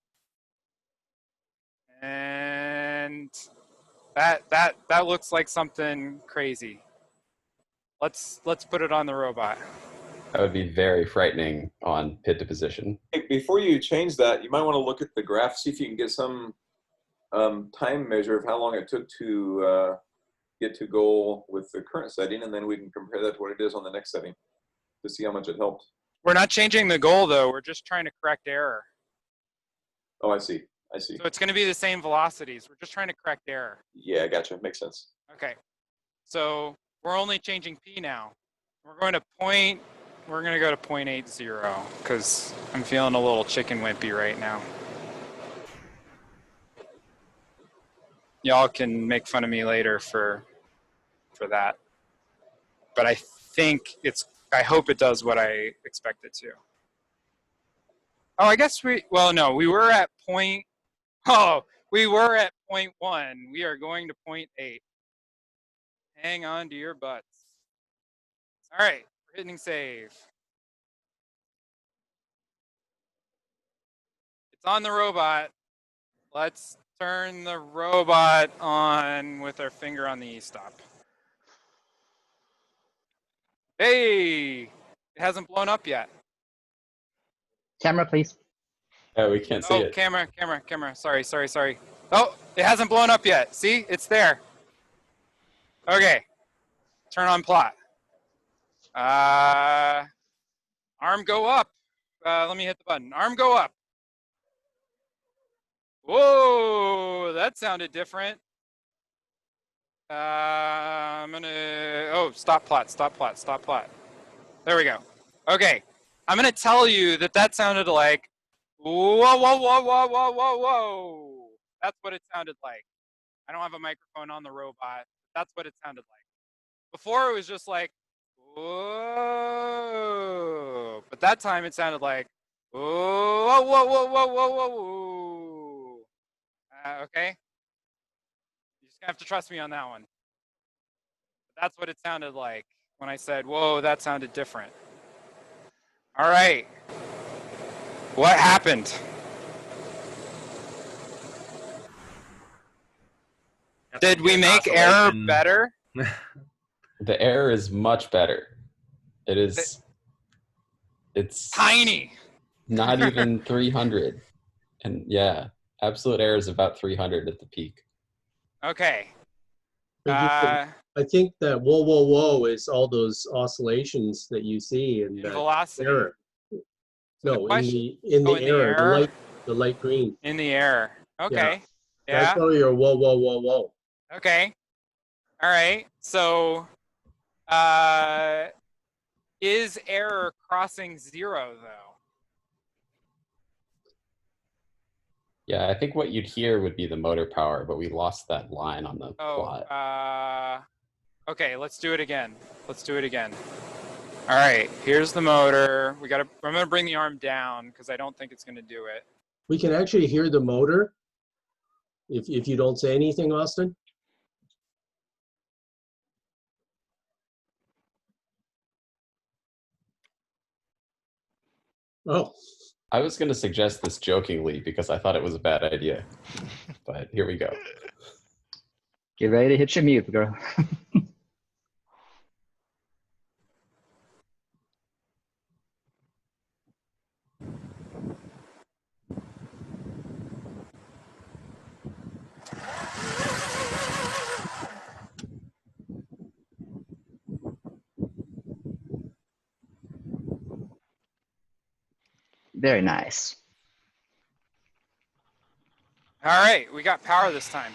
and that looks like something crazy. Let's put it on the robot. That would be very frightening on PID to position. Before you change that, you might want to look at the graph, see if you can get some time measure of how long it took to get to goal with the current setting, and then we can compare that to what it is on the next setting to see how much it helped. We're not changing the goal, though. We're just trying to correct error. Oh, I see. I see. So it's going to be the same velocities. We're just trying to correct error. Yeah, I gotcha. Makes sense. Okay. So we're only changing p now. We're going to go to 0.80 because I'm feeling a little chicken wimpy right now. Y'all can make fun of me later for that. But I hope it does what I expect it to. Oh, I guess we were at 0.1. We are going to 0.8. Hang on to your butts. All right, we're hitting save. It's on the robot. Let's turn the robot on with our finger on the e-stop. Hey, it hasn't blown up yet. Camera, please. Yeah, we can't see it. Camera. Sorry. Oh, it hasn't blown up yet. See, it's there. Okay, turn on plot. Arm go up. Let me hit the button. Arm go up. Whoa, that sounded different. Stop plot. There we go. Okay, I'm gonna tell you that sounded like, whoa. That's what it sounded like. I don't have a microphone on the robot. That's what it sounded like. Before it was just like, whoa. But that time it sounded like, whoa. Okay? You're just gonna have to trust me on that one. But that's what it sounded like when I said, whoa, that sounded different. All right. What happened? Did we make error better? The error is much better. It's tiny. Not even 300. And yeah, absolute error is about 300 at the peak. Okay. I think that whoa is all those oscillations that you see in that velocity. Error. No, in the error, the light green. In the error. Okay. Yeah. That's all your whoa. Okay. All right. So, is error crossing 0 though? Yeah, I think what you'd hear would be the motor power, but we lost that line on the plot. Okay, let's do it again. All right, here's the motor. I'm gonna bring the arm down because I don't think it's gonna do it. We can actually hear the motor if you don't say anything, Austin. Oh. I was going to suggest this jokingly because I thought it was a bad idea, but here we go. Get ready to hit your mute, girl. Very nice. All right, we got power this time.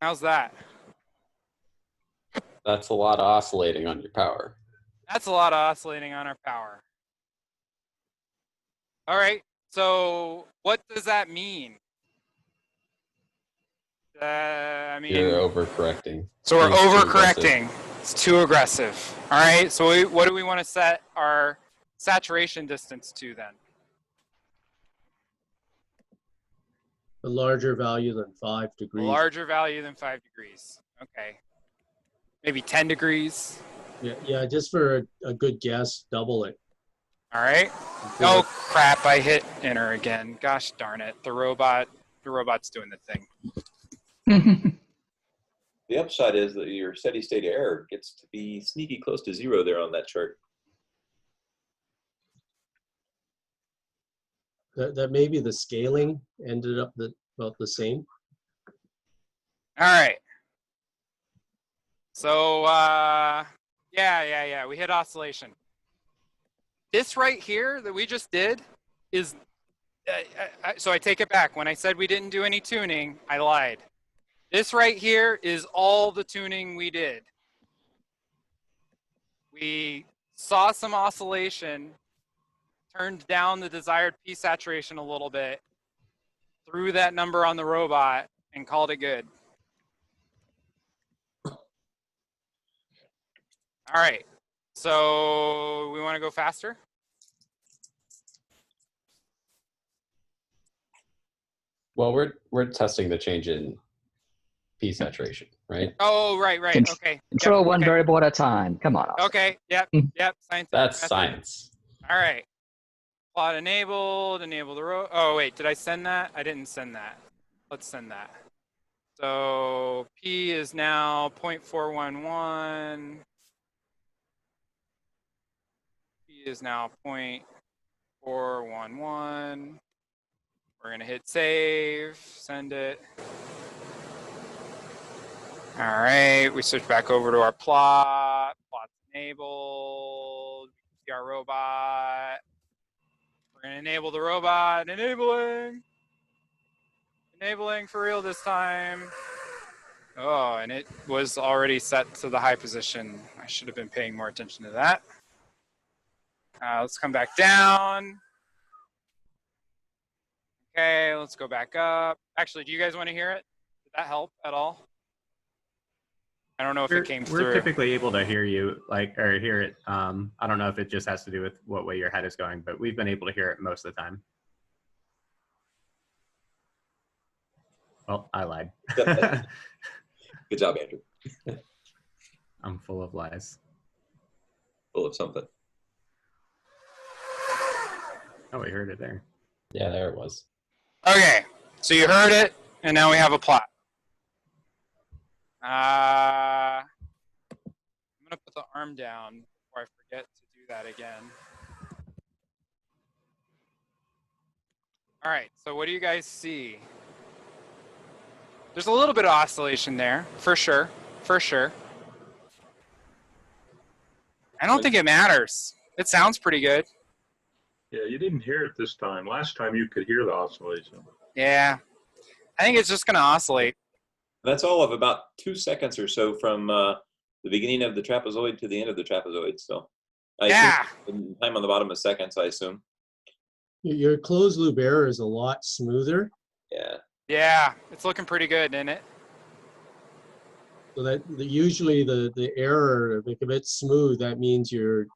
How's that? That's a lot of oscillating on your power. That's a lot of oscillating on our power. All right, so what does that mean? I mean, you're overcorrecting. So we're overcorrecting. It's too aggressive. All right, so what do we want to set our saturation distance to then? A larger value than 5 degrees. A larger value than 5 degrees. Okay. Maybe 10 degrees. Yeah, just for a good guess, double it. All right. Oh crap! I hit enter again. Gosh darn it! The robot's doing the thing. The upside is that your steady state error gets to be sneaky close to 0 there on that chart. That maybe the scaling ended up about the same. All right. So yeah, we hit oscillation. This right here that we just did is, so I take it back. When I said we didn't do any tuning, I lied. This right here is all the tuning we did. We saw some oscillation, turned down the desired P saturation a little bit, threw that number on the robot, and called it good. All right, so we want to go faster? Well, we're testing the change in P saturation, right? Oh, right. Okay. Control one variable at a time. Come on. Okay. Yep. Science. That's science. All right. Plot enabled. Enable the Oh wait, did I send that? I didn't send that. Let's send that. So P is now 0.411. P is now 0.411. We're gonna hit save, send it. All right, we switch back over to our plot. Plot's enabled. See our robot. We're gonna enable the robot. Enabling for real this time. Oh, and it was already set to the high position. I should have been paying more attention to that. Let's come back down. Okay, let's go back up. Actually, do you guys want to hear it? Did that help at all? I don't know if it came through. We're typically able to hear you, or hear it. I don't know if it just has to do with what way your head is going, but we've been able to hear it most of the time. Well, I lied. Good job, Andrew. I'm full of lies. Full of something. Oh, we heard it there. Yeah, there it was. Okay, so you heard it, and now we have a plot. I'm gonna put the arm down before I forget to do that again. All right, so what do you guys see? There's a little bit of oscillation there, for sure. I don't think it matters. It sounds pretty good. Yeah, you didn't hear it this time. Last time you could hear the oscillation. Yeah, I think it's just gonna oscillate. That's all of about 2 seconds or so from the beginning of the trapezoid to the end of the trapezoid. So, yeah, the time on the bottom is seconds, I assume. Your closed loop error is a lot smoother. Yeah, it's looking pretty good, isn't it? So that usually the error, if it's smooth, that means you're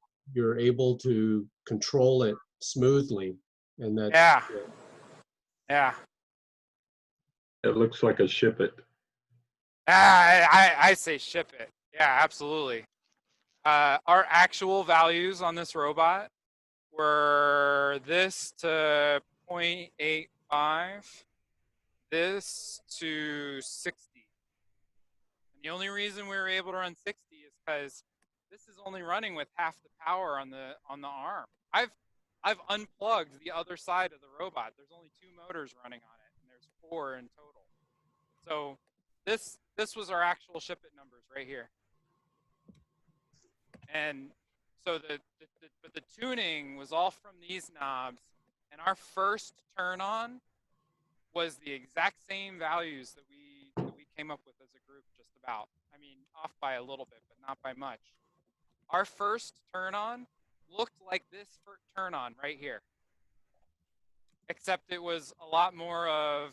able to control it smoothly, and that's yeah. It looks like a ship it. I say ship it. Yeah, absolutely. Our actual values on this robot were this to 0.85, this to 60. And the only reason we were able to run 60 is because this is only running with half the power on the arm. I've unplugged the other side of the robot. There's only 2 motors running on it, and there's 4 in total. So this was our actual ship it numbers right here. And So the tuning was all from these knobs, and our first turn on was the exact same values that we came up with as a group, just about. I mean, off by a little bit, but not by much. Our first turn on looked like this turn on right here, except it was a lot more of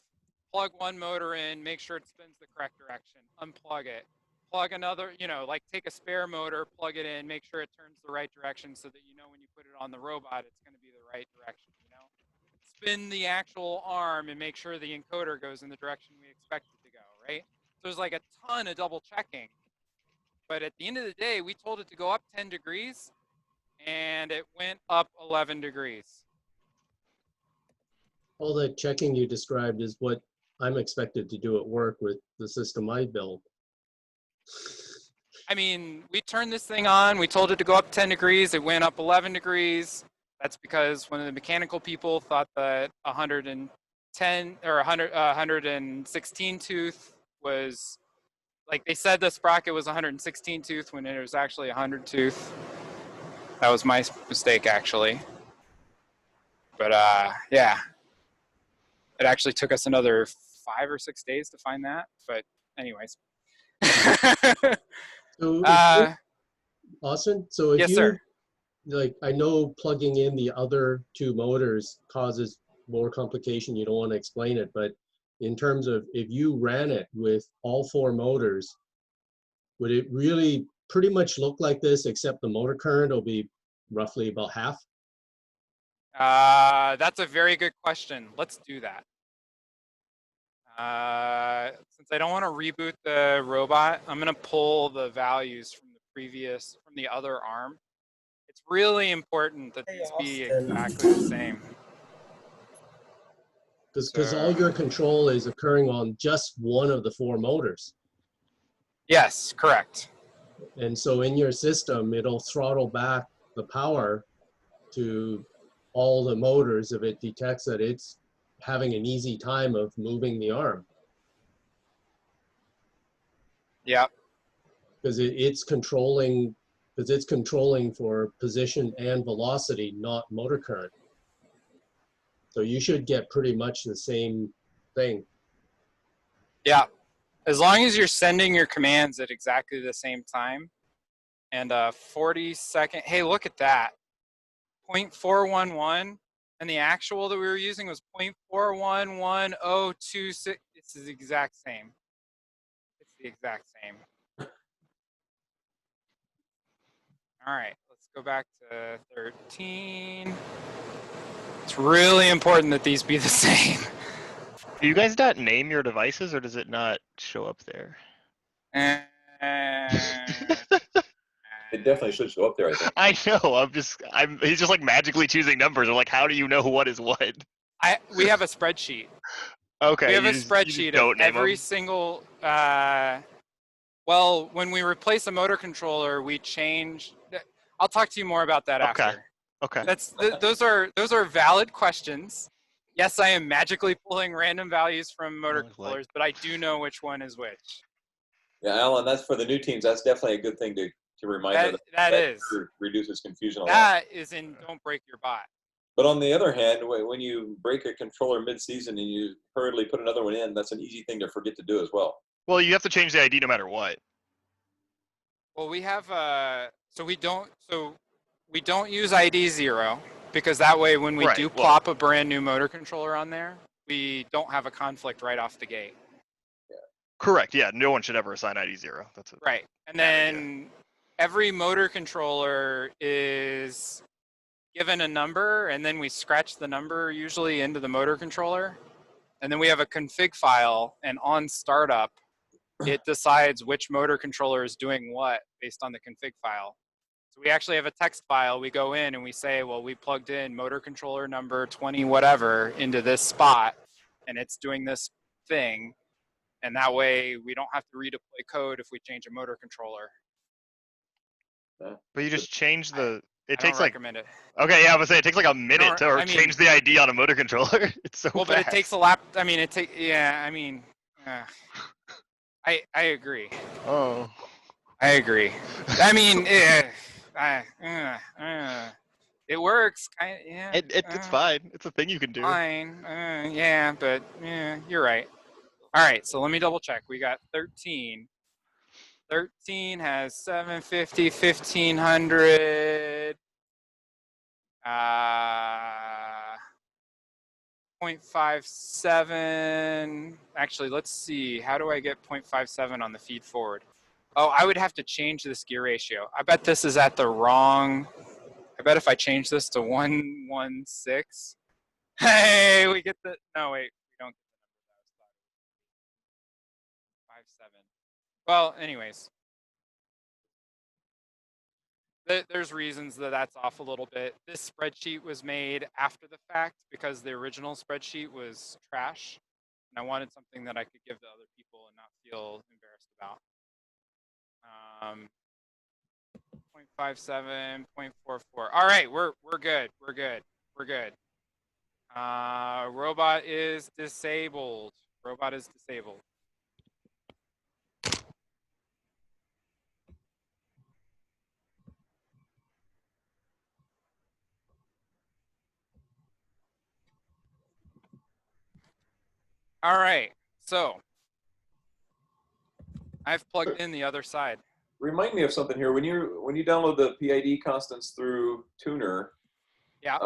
plug one motor in, make sure it spins the correct direction, unplug it, plug another, you know, like take a spare motor, plug it in, make sure it turns the right direction so that you know when you put it on the robot, it's going to be the right direction, you know? Spin the actual arm and make sure the encoder goes in the direction we expect it to go, right? So there's like a ton of double checking. But at the end of the day, we told it to go up 10 degrees, and it went up 11 degrees. All that checking you described is what I'm expected to do at work with the system I built. I mean, we turned this thing on, we told it to go up 10 degrees, it went up 11 degrees. That's because one of the mechanical people thought that 110 or 116 tooth was, like they said the sprocket was 116 tooth when it was actually 100 tooth. That was my mistake, actually. But yeah, it actually took us another 5 or 6 days to find that. But anyways. So Austin, so if yes, you, sir. Like, I know plugging in the other two motors causes more complication. You don't want to explain it, but in terms of if you ran it with all four motors, would it really pretty much look like this, except the motor current will be roughly about half? That's a very good question. Let's do that. Since I don't want to reboot the robot, I'm going to pull the values from the other arm. It's really important that these be exactly the same. Because all your control is occurring on just one of the four motors. Yes, correct. And so in your system, it'll throttle back the power to all the motors if it detects that it's having an easy time of moving the arm. Yeah. Because it's controlling for position and velocity, not motor current. So you should get pretty much the same thing. Yeah. As long as you're sending your commands at exactly the same time. And 40-second, hey, look at that. 0.411, and the actual that we were using was 0.411026. It's the exact same. It's the exact same. All right, let's go back to 13. It's really important that these be the same. Do you guys not name your devices, or does it not show up there? It definitely should show up there, I think. I know. He's just like magically choosing numbers. I'm like, how do you know what is what? We have a spreadsheet. Okay. We have a spreadsheet of every single. Well, when we replace a motor controller, we change. I'll talk to you more about that after. Okay. Those are valid questions. Yes, I am magically pulling random values from motor controllers, but I do know which one is which. Yeah, Alan, that's for the new teams. That's definitely a good thing to remind them. That is. Reduces confusion a lot. That is in Don't Break Your Bot. But on the other hand, when you break a controller mid-season and you hurriedly put another one in, that's an easy thing to forget to do as well. Well, you have to change the ID no matter what. Well, we have so we don't use ID 0 because that way when we do plop a brand new motor controller on there, we don't have a conflict right off the gate. Yeah. Correct. Yeah, no one should ever assign ID 0. That's right. And then every motor controller is given a number, and then we scratch the number usually into the motor controller, and then we have a config file, and on startup, it decides which motor controller is doing what based on the config file. So we actually have a text file. We go in and we say, well, we plugged in motor controller number 20 whatever into this spot, and it's doing this thing, and that way we don't have to redeploy code if we change a motor controller. But you just change the. I don't recommend it. Okay, yeah, I was saying it takes like a minute to change the ID on a motor controller. It's so well, fast. But it takes a lap. I mean, it takes. Yeah, I mean, I agree. Oh. I agree. I mean, It works. Yeah. It's fine. It's a thing you can do. Fine. Yeah, but you're right. All right, so let me double check. We got 13. 13 has 750, 1500. 0.57. Actually, let's see. How do I get 0.57 on the feed forward? Oh, I would have to change this gear ratio. I bet this is at the wrong. I bet if I change this to 116. Hey, we get the. No, wait, we don't get the number that was 57. Well, anyways. There's reasons that that's off a little bit. This spreadsheet was made after the fact because the original spreadsheet was trash. And I wanted something that I could give to other people and not feel embarrassed about. 0.57, 0.44. All right, we're good. We're good. We're good. Robot is disabled. Robot is disabled. All right, so I've plugged in the other side. Remind me of something here. When you download the PID constants through Tuner, yeah,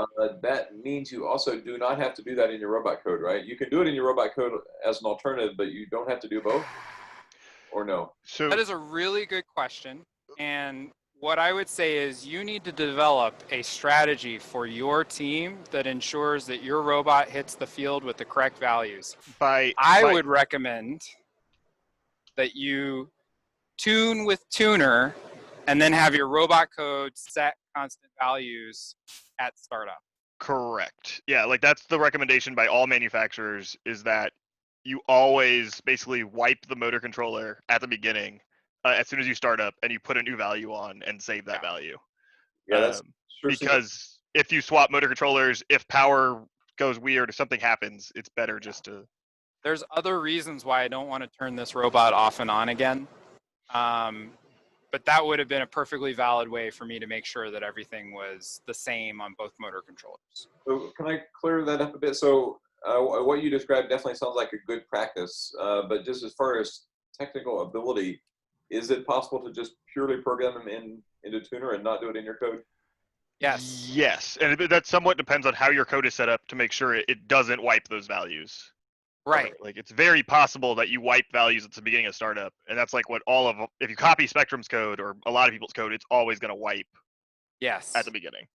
that means you also do not have to do that in your robot code, right? You can do it in your robot code as an alternative, but you don't have to do both, or no? So that is a really good question, and what I would say is you need to develop a strategy for your team that ensures that your robot hits the field with the correct values. I would recommend that you tune with Tuner and then have your robot code set constant values at startup. Correct. Yeah, like that's the recommendation by all manufacturers, is that you always basically wipe the motor controller at the beginning as soon as you start up, and you put a new value on and save that value. Yeah, that's sure because if you swap motor controllers, if power goes weird, if something happens, it's better just to. There's other reasons why I don't want to turn this robot off and on again. But that would have been a perfectly valid way for me to make sure that everything was the same on both motor controllers. So can I clear that up a bit? So what you described definitely sounds like a good practice, but just as far as technical ability, is it possible to just purely program them into Tuner and not do it in your code? Yes. Yes, and that somewhat depends on how your code is set up to make sure it doesn't wipe those values. Right. Like it's very possible that you wipe values at the beginning of startup, and that's like what if you copy Spectrum's code or a lot of people's code, it's always going to wipe. Yes. At the beginning.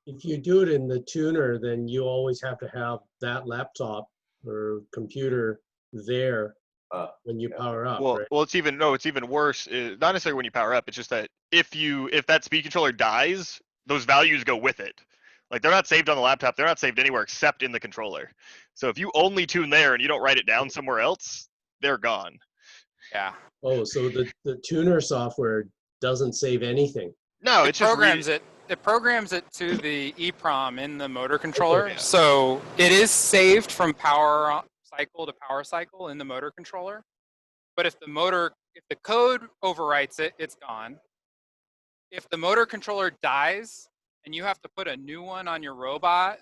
If you do it in the tuner, then you always have to have that laptop or computer there when you power up. Well, right? well, it's even worse. Not necessarily when you power up. It's just that if that speed controller dies, those values go with it. Like they're not saved on the laptop. They're not saved anywhere except in the controller. So if you only tune there and you don't write it down somewhere else, they're gone. Yeah. Oh, so the tuner software doesn't save anything. No, it programs it. It programs it to the EEPROM in the motor controller. Yeah. So it is saved from power cycle to power cycle in the motor controller. But if the code overwrites it, it's gone. If the motor controller dies and you have to put a new one on your robot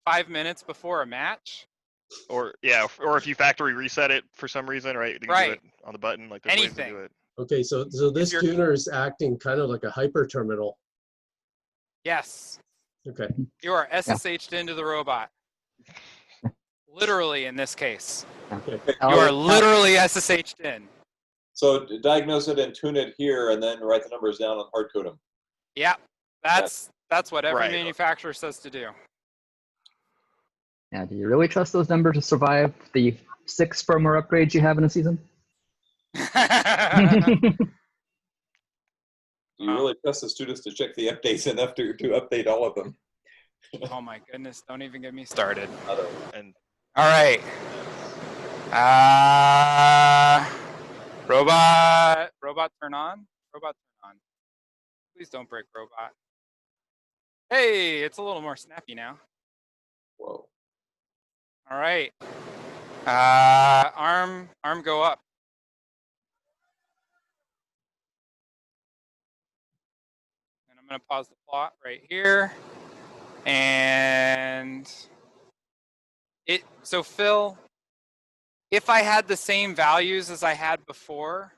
5 minutes before a match. Or if you factory reset it for some reason, right? You can do it on the button, like there's ways to do it. Okay, so this tuner is acting kind of like a hyper terminal. Yes. Okay. You are SSH'd into the robot. Literally in this case. Okay. You are literally SSH'd in. So diagnose it and tune it here, and then write the numbers down and hard code them. Yeah, that's what every manufacturer says to do. Yeah, do you really trust those numbers to survive the 6 firmware upgrades you have in a season? Do you really trust the students to check the updates enough to update all of them? Oh my goodness, don't even get me started. And all right. Robot turn on. Robot turn on. Please don't break robot. Hey, it's a little more snappy now. Whoa. All right. Arm go up. I'm going to pause the plot right here. And so Phil, if I had the same values as I had before,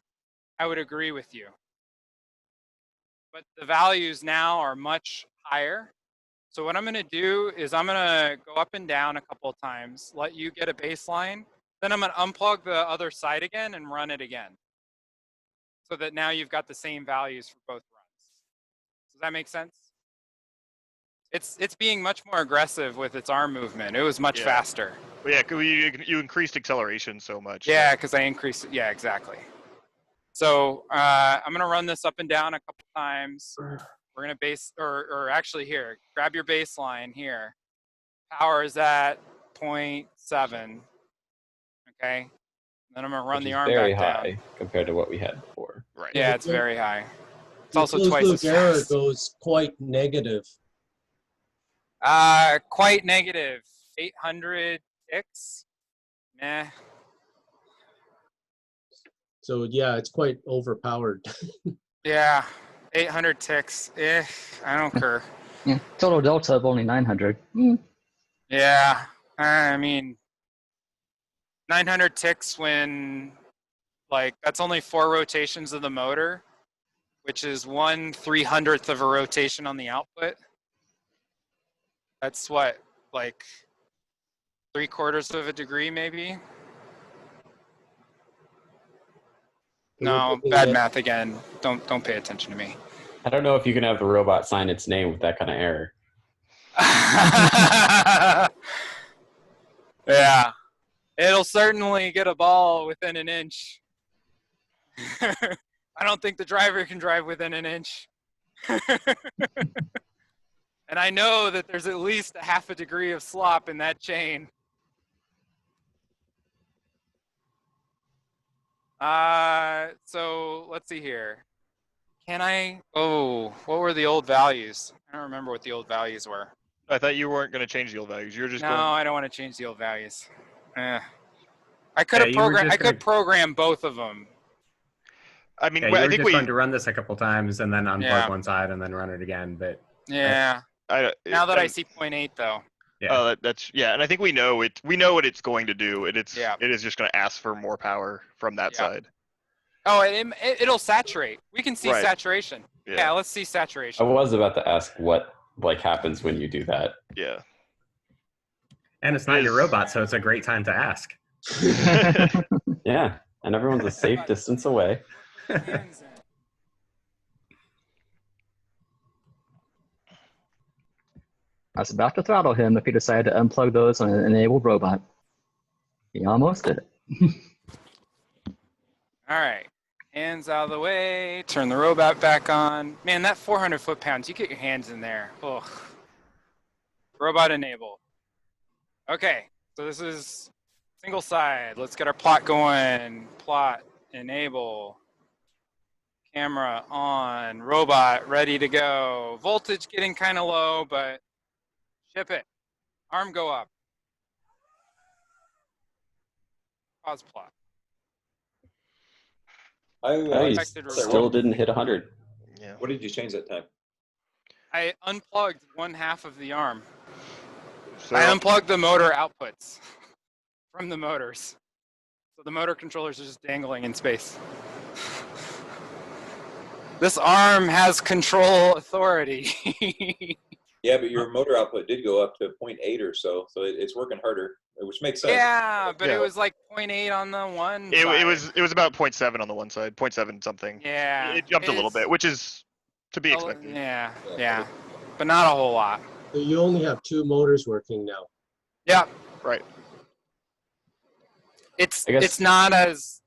I would agree with you. But the values now are much higher. So what I'm going to do is I'm going to go up and down a couple of times, let you get a baseline. Then I'm going to unplug the other side again and run it again. So that now you've got the same values for both runs. Does that make sense? It's being much more aggressive with its arm movement. It was much faster. Well, yeah, you increased acceleration so much. Yeah, because I increased it. Yeah, exactly. So I'm going to run this up and down a couple times. We're going to base, or actually here, grab your baseline here. Power is at 0.7. Okay. Then I'm going to run the arm very back high down. compared to what we had before. Right. Yeah, it's very high. It's The also closed twice loop as error fast. goes quite negative. Quite negative. 800 ticks. Nah. So yeah, it's quite overpowered. Yeah, 800 ticks. I don't care. Yeah, total delta of only 900. Yeah, I mean, 900 ticks when, like, that's only 4 rotations of the motor, which is 1/300th of a rotation on the output. That's what, like, 3/4 of a degree, maybe? No, bad math again. Don't pay attention to me. I don't know if you can have the robot sign its name with that kind of error. Yeah, it'll certainly get a ball within an inch. I don't think the driver can drive within an inch. And I know that there's at least a 1/2 degree of slop in that chain. So let's see here. Can I, what were the old values? I don't remember what the old values were. I thought you weren't going to change the old values. You're just No, going. I don't want to change the old values. I could have programmed. I could program both of them. I mean, I think we going to run this a couple times and then unplug one side and then run it again. But yeah, now that I see 0.8 though. Yeah, that's and I think we know it. We know what it's going to do, and it is just going to ask for more power from that side. Oh, it'll saturate. We can see saturation. Yeah, let's see saturation. I was about to ask what happens when you do that. Yeah. And it's not your robot, so it's a great time to ask. Yeah, and everyone's a safe distance away. I was about to throttle him if he decided to unplug those on an enabled robot. He almost did it. All right, hands out of the way, turn the robot back on. Man, that 400 foot-pounds, you get your hands in there. Ugh. Robot enabled. Okay, so this is single side. Let's get our plot going. Plot, enable. Camera on, robot ready to go. Voltage getting kind of low, but ship it. Arm go up. Pause plot. I still didn't hit 100. Yeah. What did you change that time? I unplugged 1/2 of the arm. So I unplugged the motor outputs from the motors. So the motor controllers are just dangling in space. This arm has control authority. Yeah, but your motor output did go up to 0.8 or so it's working harder, which makes sense. Yeah, but it was like 0.8 on the one side. It was about 0.7 on the one side, 0.7 something. Yeah. It jumped a little bit, which is to be expected. Yeah, but not a whole lot. So you only have 2 motors working now. Yeah. Right. It's not as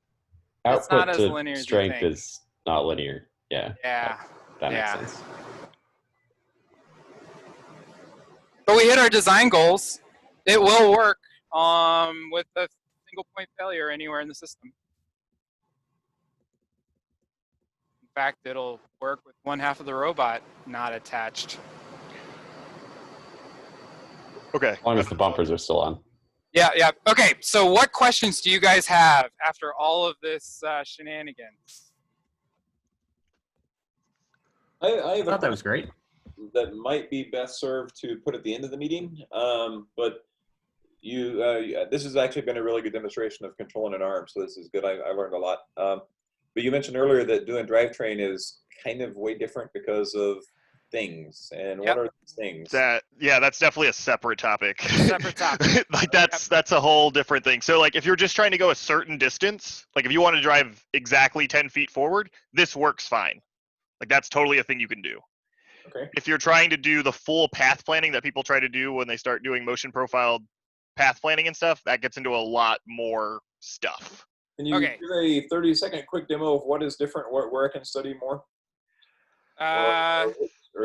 output as to linear as strength is not linear. Yeah. Yeah. That makes sense. But we hit our design goals. It will work with a single point failure anywhere in the system. In fact, it'll work with 1/2 of the robot not attached. Okay. As long as the bumpers are still on. Yeah. Okay, so what questions do you guys have after all of this shenanigans? I thought that was great. That might be best served to put at the end of the meeting, but this has actually been a really good demonstration of controlling an arm, so this is good. I learned a lot. But you mentioned earlier that doing drivetrain is kind of way different because of things. And what are these things? That's definitely a separate topic. Separate topic. Like that's a whole different thing. So like if you're just trying to go a certain distance, like if you want to drive exactly 10 feet forward, this works fine. Like that's totally a thing you can do. Okay. If you're trying to do the full path planning that people try to do when they start doing motion profiled path planning and stuff, that gets into a lot more stuff. Can you give a 30-second quick demo of what is different, where I can study more? Well,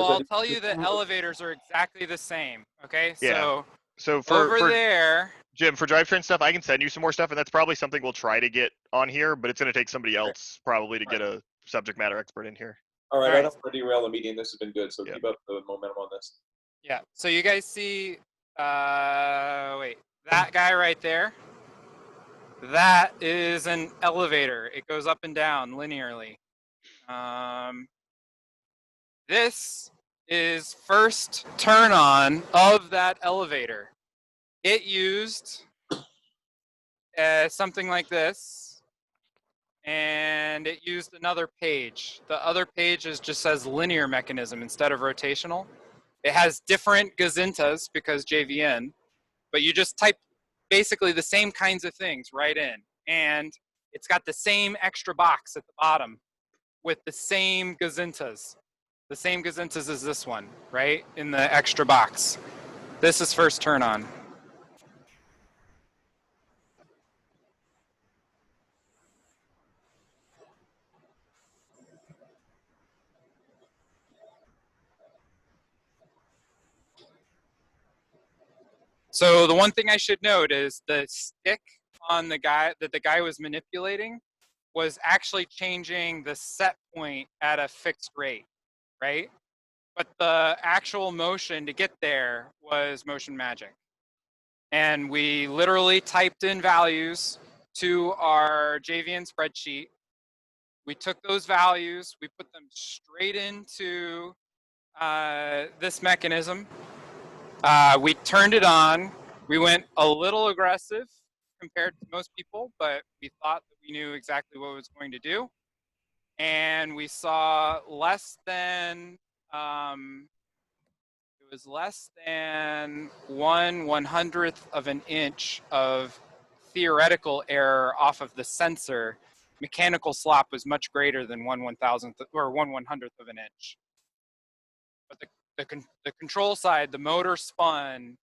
I'll tell you the elevators are exactly the same. Okay, so for there, Jim, for drivetrain stuff, I can send you some more stuff, and that's probably something we'll try to get on here, but it's going to take somebody else probably to get a subject matter expert in here. All right, I don't want to derail the meeting. This has been good, so keep up the momentum on this. Yeah, so you guys see, that guy right there, that is an elevator. It goes up and down linearly. This is first turn on of that elevator. It used something like this, and it used another page. The other page just says linear mechanism instead of rotational. It has different gazintas because JVN, but you just type basically the same kinds of things right in. And it's got the same extra box at the bottom with the same gazintas. The same gazintas as this one, right? In the extra box. This is first turn on. So the one thing I should note is the stick on the guy that the guy was manipulating was actually changing the set point at a fixed rate, right? But the actual motion to get there was motion magic. And we literally typed in values to our JVN spreadsheet. We took those values, we put them straight into this mechanism. We turned it on. We went a little aggressive compared to most people, but we thought that we knew exactly what it was going to do. And we saw less than, it was less than 1/100th of an inch of theoretical error off of the sensor. Mechanical slop was much greater than 1/1000th or 1/100th of an inch. But the control side, the motor spun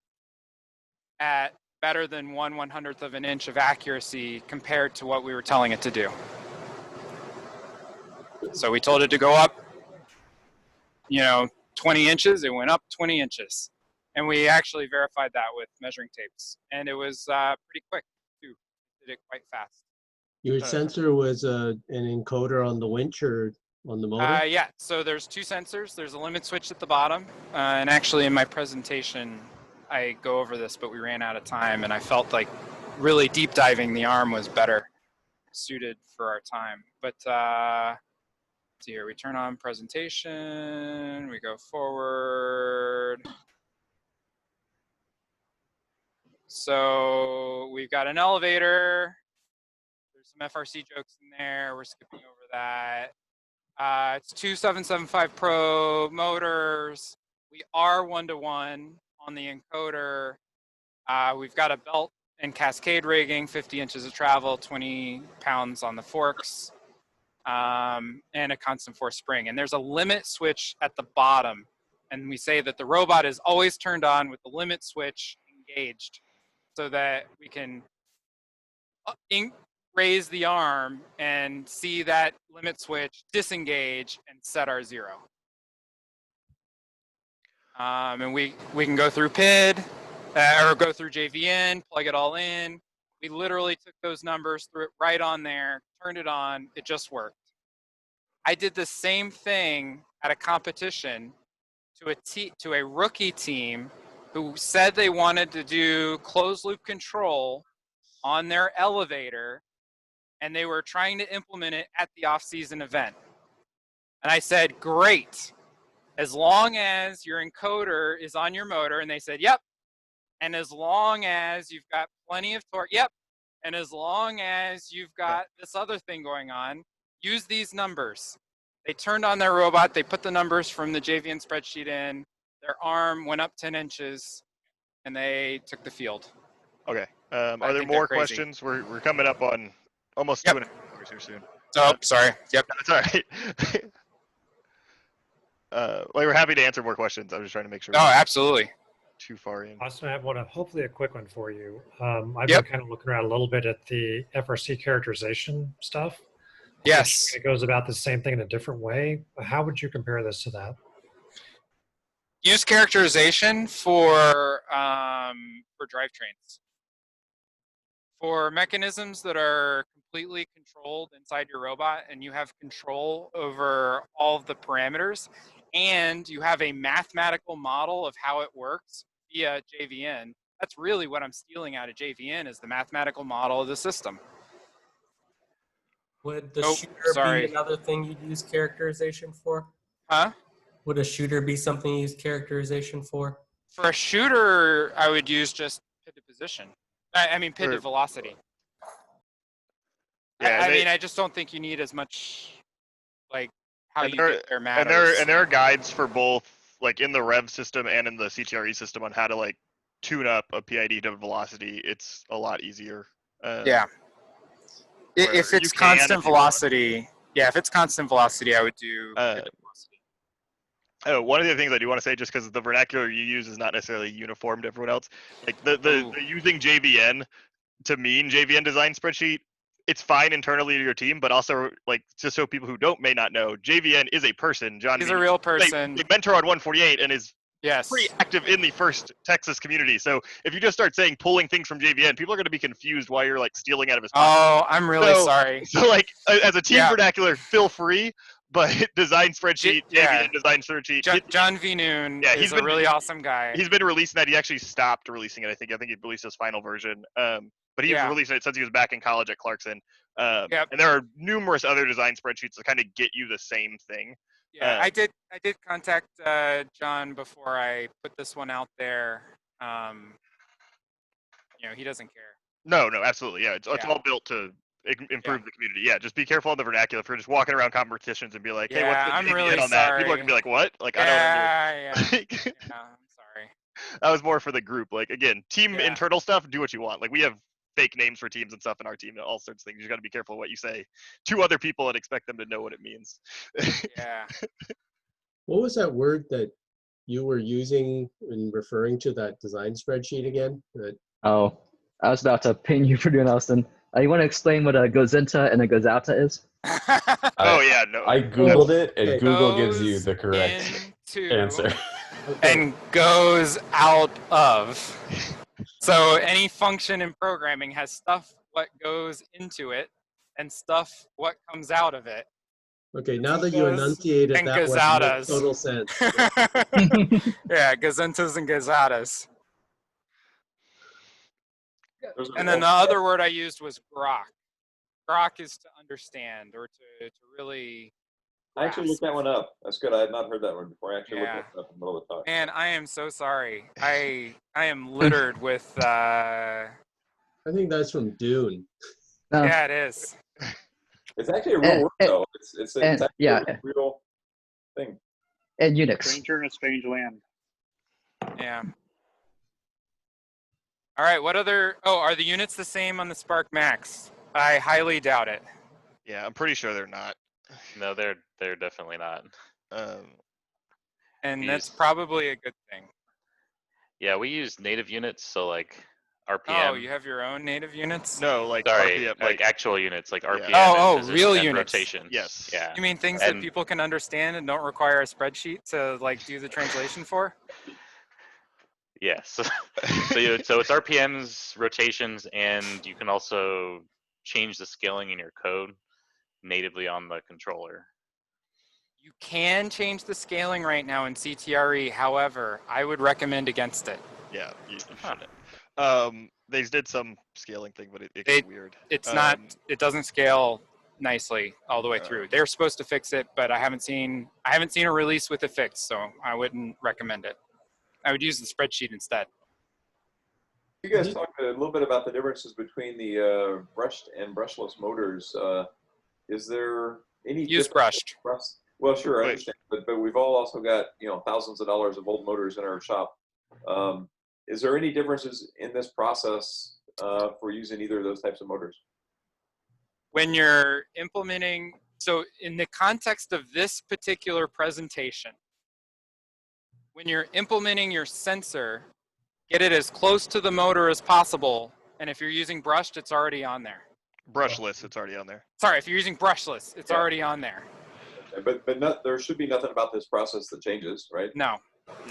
at better than 1/100th of an inch of accuracy compared to what we were telling it to do. So we told it to go up, 20 inches, it went up 20 inches. And we actually verified that with measuring tapes. And it was pretty quick, too. Did it quite fast. Your sensor was an encoder on the winch or on the motor? Yeah, so there's two sensors. There's a limit switch at the bottom. And actually in my presentation, I go over this, but we ran out of time. And I felt like really deep diving the arm was better suited for our time. But let's see here, we turn on presentation, we go forward. So we've got an elevator. There's some FRC jokes in there. We're skipping over that. It's two 775 Pro motors. We are 1-to-1 on the encoder. We've got a belt and cascade rigging, 50 inches of travel, 20 pounds on the forks, and a constant force spring. And there's a limit switch at the bottom. And we say that the robot is always turned on with the limit switch engaged so that we can raise the arm and see that limit switch disengage and set our 0. And we can go through PID or go through JVN, plug it all in. We literally took those numbers, threw it right on there, turned it on, it just worked. I did the same thing at a competition to a rookie team who said they wanted to do closed loop control on their elevator, and they were trying to implement it at the off-season event. And I said, great, as long as your encoder is on your motor, and they said, yep. And as long as you've got plenty of torque, yep. And as long as you've got this other thing going on, use these numbers. They turned on their robot, they put the numbers from the JVN spreadsheet in, their arm went up 10 inches, and they took the field. Okay. Are there more questions? We're coming up on almost 2.5 hours here soon. Oh, sorry. Yep. That's all right. Well, we're happy to answer more questions. I was just trying to make sure. Oh, absolutely. Too far in. Austin, I have hopefully a quick one for you. I've been kind of looking around a little bit at the FRC characterization stuff. Yes. It goes about the same thing in a different way. How would you compare this to that? Use characterization for drivetrains. For mechanisms that are completely controlled inside your robot and you have control over all of the parameters and you have a mathematical model of how it works via JVN, that's really what I'm stealing out of JVN is the mathematical model of the system. Would the shooter be another thing you'd use characterization for? Huh? Would a shooter be something you use characterization for? For a shooter, I would use just PID to position. I mean, PID to velocity. Yeah, I mean, I just don't think you need as much, like, how you get there matters. And there are guides for both, like, in the Rev system and in the CTRE system on how to, like, tune up a PID to velocity. It's a lot easier. Yeah. If it's constant velocity, if it's constant velocity, I would do PID to velocity. Oh, one of the things I do want to say, just because the vernacular you use is not necessarily uniform to everyone else, like the using JVN to mean JVN design spreadsheet, it's fine internally to your team, but also, like, just so people who may not know, JVN is a person. John, he's a real person. A mentor on 148 and is Yes. pretty active in the first Texas community. So if you just start saying pulling things from JVN, people are going to be confused why you're, like, stealing out of his pocket. Oh, I'm really sorry. So, like, as a team vernacular, feel free. But design spreadsheet, JVN design spreadsheet. John V. Noon is a really awesome guy. He's been releasing that. He actually stopped releasing it. I think he released his final version. But he was releasing it since he was back in college at Clarkson. And there are numerous other design spreadsheets that kind of get you the same thing. Yeah, I did contact John before I put this one out there. You know, he doesn't care. No, absolutely. Yeah, it's all built to improve the community. Yeah, just be careful on the vernacular. If you're just walking around competitions and be like, hey, what's the I'm JVN really on that? People are gonna be like, what? Like, I don't understand. I'm sorry. That was more for the group. Like, again, team internal stuff, do what you want. Like, we have fake names for teams and stuff in our team, all sorts of things. You got to be careful what you say to other people and expect them to know what it means. Yeah. What was that word that you were using in referring to that design spreadsheet again? Oh, I was about to ping you for doing that, Austin. You want to explain what a goes into and a goes out to is? I Googled it, and Google gives you the correct answer. And goes out of. So any function in programming has stuff what goes into it and stuff what comes out of it. Okay, now that you enunciated that makes total sense. Yeah, gazentas and gazatas. And then the other word I used was grok. Grok is to understand or to really grasp. I actually looked that one up. That's good. I had not heard that one before. I actually looked that up in the middle of the talk. Man, I am so sorry. I am littered with I think that's from Dune. Yeah, it is. It's actually a real word though. It's actually a real thing. And Unix. Stranger in a strange land. Yeah. All right, what other... Oh, are the units the same on the Spark Max? I highly doubt it. Yeah, I'm pretty sure they're not. No, they're definitely not. And that's probably a good thing. Yeah, we use native units, so like RPM. Oh, you have your own native units? No, like sorry, RPM, like actual units, like RPM. Oh, and real and units. Rotation. Yes. Yeah. You mean things that people can understand and don't require a spreadsheet to like do the translation for? Yes. So it's RPMs, rotations, and you can also change the scaling in your code natively on the controller. You can change the scaling right now in CTRE. However, I would recommend against it. Yeah, you shouldn't. They did some scaling thing, but it gets weird. It's not. It doesn't scale nicely all the way through. They're supposed to fix it, but I haven't seen a release with it fixed, so I wouldn't recommend it. I would use the spreadsheet instead. You guys talked a little bit about the differences between the brushed and brushless motors. Is there any use brushed? Well, sure, I understand, but we've all also got thousands of dollars of old motors in our shop. Is there any differences in this process for using either of those types of motors? When you're implementing, so in the context of this particular presentation, when you're implementing your sensor, get it as close to the motor as possible. And if you're using brushed, it's already on there. Brushless, it's already on there. Sorry, if you're using brushless, it's already on there. Okay, but there should be nothing about this process that changes, right? No.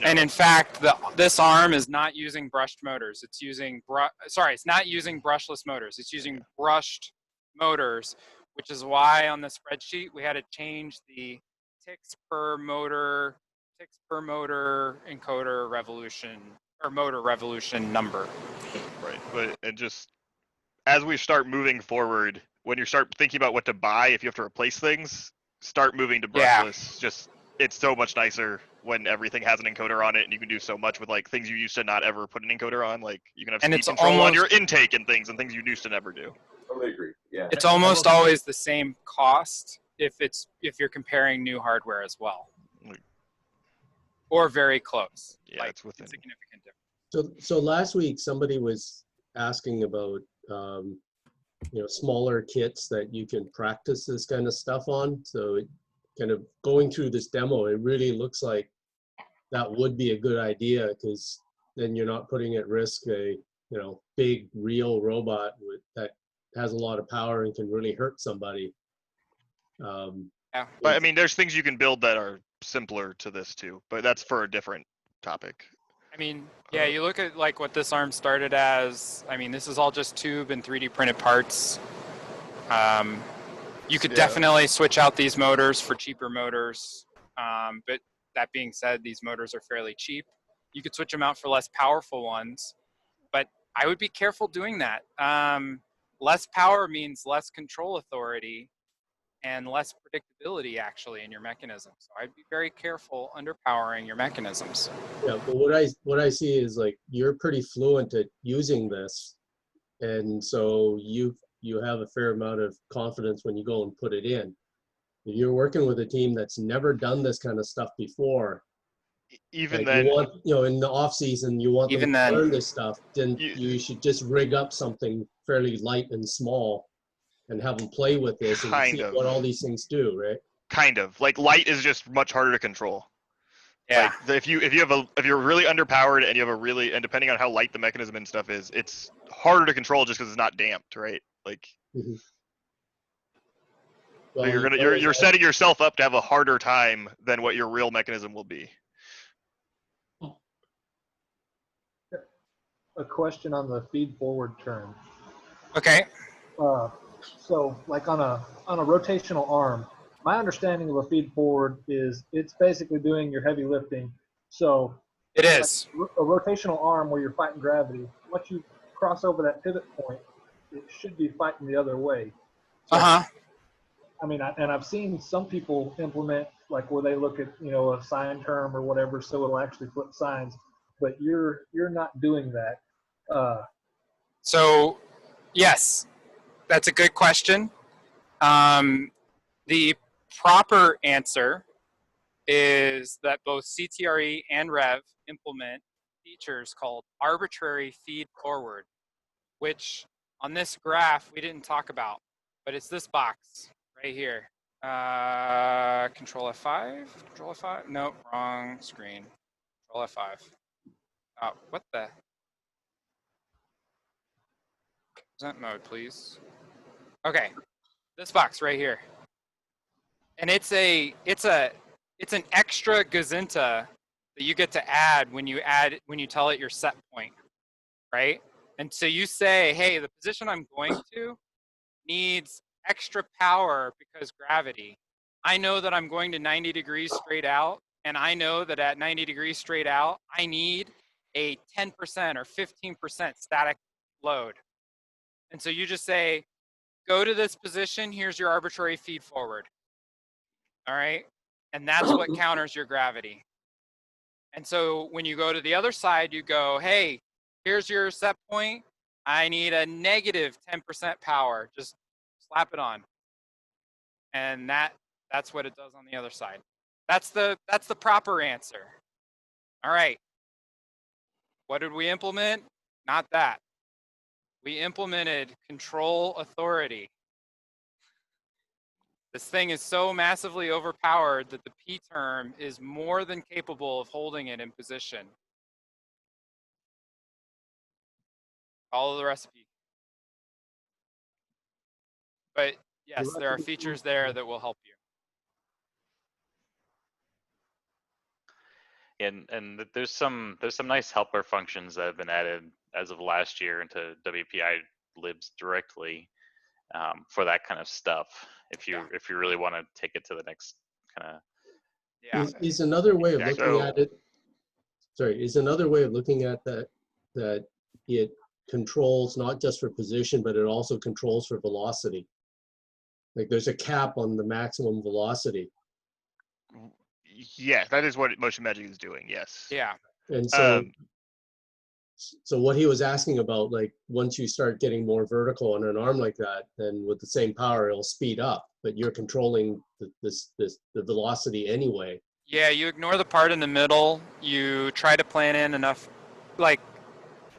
And in fact, this arm is not using brushed motors. It's using it's not using brushless motors. It's using brushed motors, which is why on the spreadsheet we had to change the ticks per motor encoder revolution or motor revolution number. Right, but and just as we start moving forward, when you start thinking about what to buy, if you have to replace things, start moving to brushless. Just it's so much nicer when everything has an encoder on it, and you can do so much with like things you used to not ever put an encoder on. Like you can have speed control on your intake and things you used to never do. Totally agree. Yeah. It's almost always the same cost if you're comparing new hardware as well, or very close. Yeah, it's within significant difference. So last week somebody was asking about smaller kits that you can practice this kind of stuff on. So kind of going through this demo, it really looks like that would be a good idea, because then you're not putting at risk a big real robot that has a lot of power and can really hurt somebody. Yeah, but I mean, there's things you can build that are simpler to this too, but that's for a different topic. I mean, yeah, you look at like what this arm started as. I mean, this is all just tube and 3D printed parts. You could definitely switch out these motors for cheaper motors. But that being said, these motors are fairly cheap. You could switch them out for less powerful ones, but I would be careful doing that. Less power means less control authority and less predictability actually in your mechanism. So I'd be very careful underpowering your mechanisms. Yeah, but what I see is like you're pretty fluent at using this, and so you have a fair amount of confidence when you go and put it in. If you're working with a team that's never done this kind of stuff before, even then, you want, in the off season, you want them to learn this stuff, then you should just rig up something fairly light and small and have them play with this and see what all these things do, right? Kind of. Like light is just much harder to control. Yeah. Like if you're really underpowered and you have and depending on how light the mechanism and stuff is, it's harder to control just because it's not damped, right? Like well, so you're setting yourself up to have a harder time than what your real mechanism will be. A question on the feed forward term. Okay. So like on a rotational arm, my understanding of a feed forward is it's basically doing your heavy lifting. So it is like a rotational arm where you're fighting gravity. Once you cross over that pivot point, it should be fighting the other way. So, I mean, I've seen some people implement like where they look at a sine term or whatever, so it'll actually flip sines. But you're not doing that. So yes, that's a good question. The proper answer is that both CTRE and Rev implement features called arbitrary feed forward, which on this graph we didn't talk about, but it's this box right here. Control F5, Control F5, nope, wrong screen. Control F5. Oh, what the? Present mode, please. Okay, this box right here. And it's an extra gazinta that you get to add when you tell it your set point, right? And so you say, hey, the position I'm going to needs extra power because gravity. I know that I'm going to 90 degrees straight out, and I know that at 90 degrees straight out, I need a 10% or 15% static load. And so you just say, go to this position, here's your arbitrary feed forward. All right? And that's what counters your gravity. And so when you go to the other side, you go, hey, here's your set point. I need a negative 10% power. Just slap it on. And that's what it does on the other side. That's the proper answer. All right. What did we implement? Not that. We implemented control authority. This thing is so massively overpowered that the P term is more than capable of holding it in position. Follow the recipe. But yes, there are features there that will help you. And there's some nice helper functions that have been added as of last year into WPI libs directly for that kind of stuff. If you really want to take it to the next kind of is another way of looking at it. Sorry, is another way of looking at that it controls not just for position, but it also controls for velocity. Like there's a cap on the maximum velocity. Yeah, that is what motion magic is doing. Yes. Yeah. And so, so what he was asking about, like once you start getting more vertical on an arm like that, then with the same power, it'll speed up. But you're controlling the velocity anyway. Yeah, you ignore the part in the middle. You try to plan in enough. Like,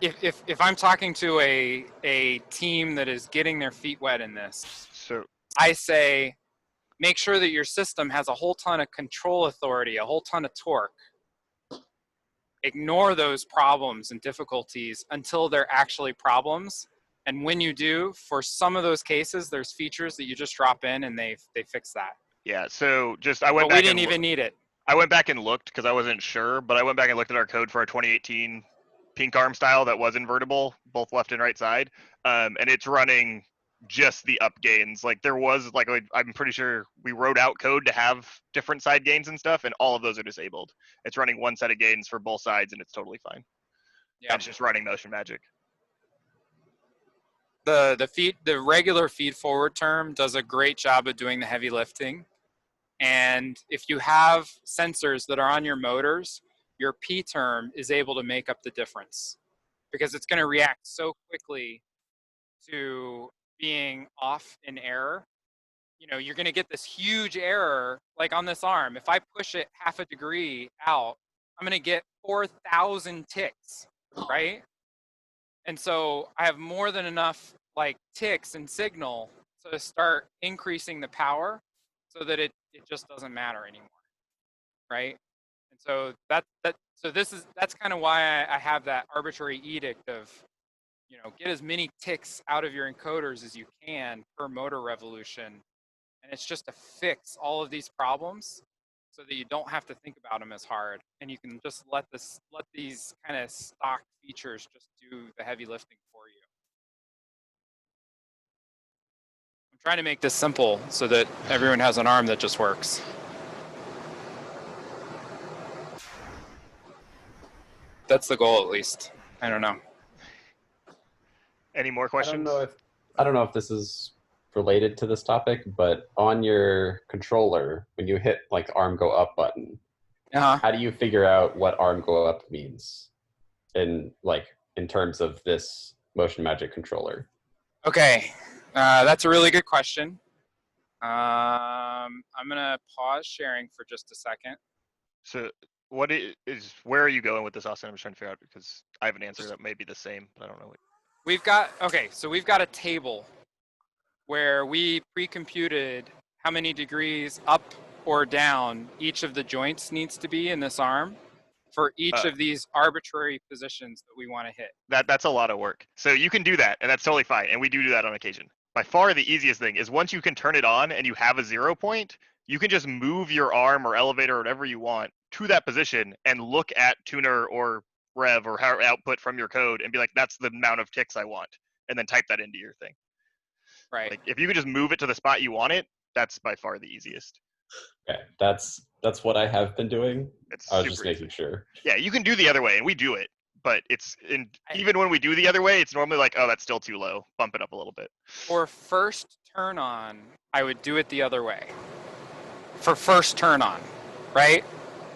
if I'm talking to a team that is getting their feet wet in this, so I say, make sure that your system has a whole ton of control authority, a whole ton of torque. Ignore those problems and difficulties until they're actually problems. And when you do, for some of those cases, there's features that you just drop in and they fix that. Yeah, so I went back. But we didn't even need it. I went back and looked because I wasn't sure, but I went back and looked at our code for our 2018 pink arm style that was invertible, both left and right side, and it's running just the up gains. Like there was I'm pretty sure we wrote out code to have different side gains and stuff, and all of those are disabled. It's running one set of gains for both sides, and it's totally fine. Yeah, it's just running motion magic. The regular feed forward term does a great job of doing the heavy lifting. And if you have sensors that are on your motors, your P term is able to make up the difference because it's going to react so quickly to being off in error. You know, you're going to get this huge error like on this arm. If I push it half a degree out, I'm going to get 4,000 ticks, right? And so I have more than enough like ticks and signal to start increasing the power so that it just doesn't matter anymore, right? And so that's kind of why I have that arbitrary edict of, you know, get as many ticks out of your encoders as you can per motor revolution. And it's just to fix all of these problems so that you don't have to think about them as hard. And you can just let these kind of stock features just do the heavy lifting for you. I'm trying to make this simple so that everyone has an arm that just works. That's the goal, at least. I don't know. Any more questions? I don't know if this is related to this topic, but on your controller, when you hit like arm go up button, how do you figure out what arm go up means in terms of this motion magic controller? Okay, that's a really good question. I'm gonna pause sharing for just a second. So where are you going with this, Austin? I'm just trying to figure out because I have an answer that may be the same, but I don't know. We've got a table where we pre-computed how many degrees up or down each of the joints needs to be in this arm for each of these arbitrary positions that we want to hit. That's a lot of work. So you can do that, and that's totally fine, and we do that on occasion. By far the easiest thing is once you can turn it on and you have a 0 point, you can just move your arm or elevator or whatever you want to that position and look at tuner or rev or output from your code and be like, that's the amount of ticks I want, and then type that into your thing. Right. Like if you could just move it to the spot you want it, that's by far the easiest. Okay, that's what I have been doing. I was just making sure. Yeah, you can do the other way, and we do it, but even when we do the other way, it's normally like, oh, that's still too low. Bump it up a little bit. For first turn on, I would do it the other way. For first turn on, right?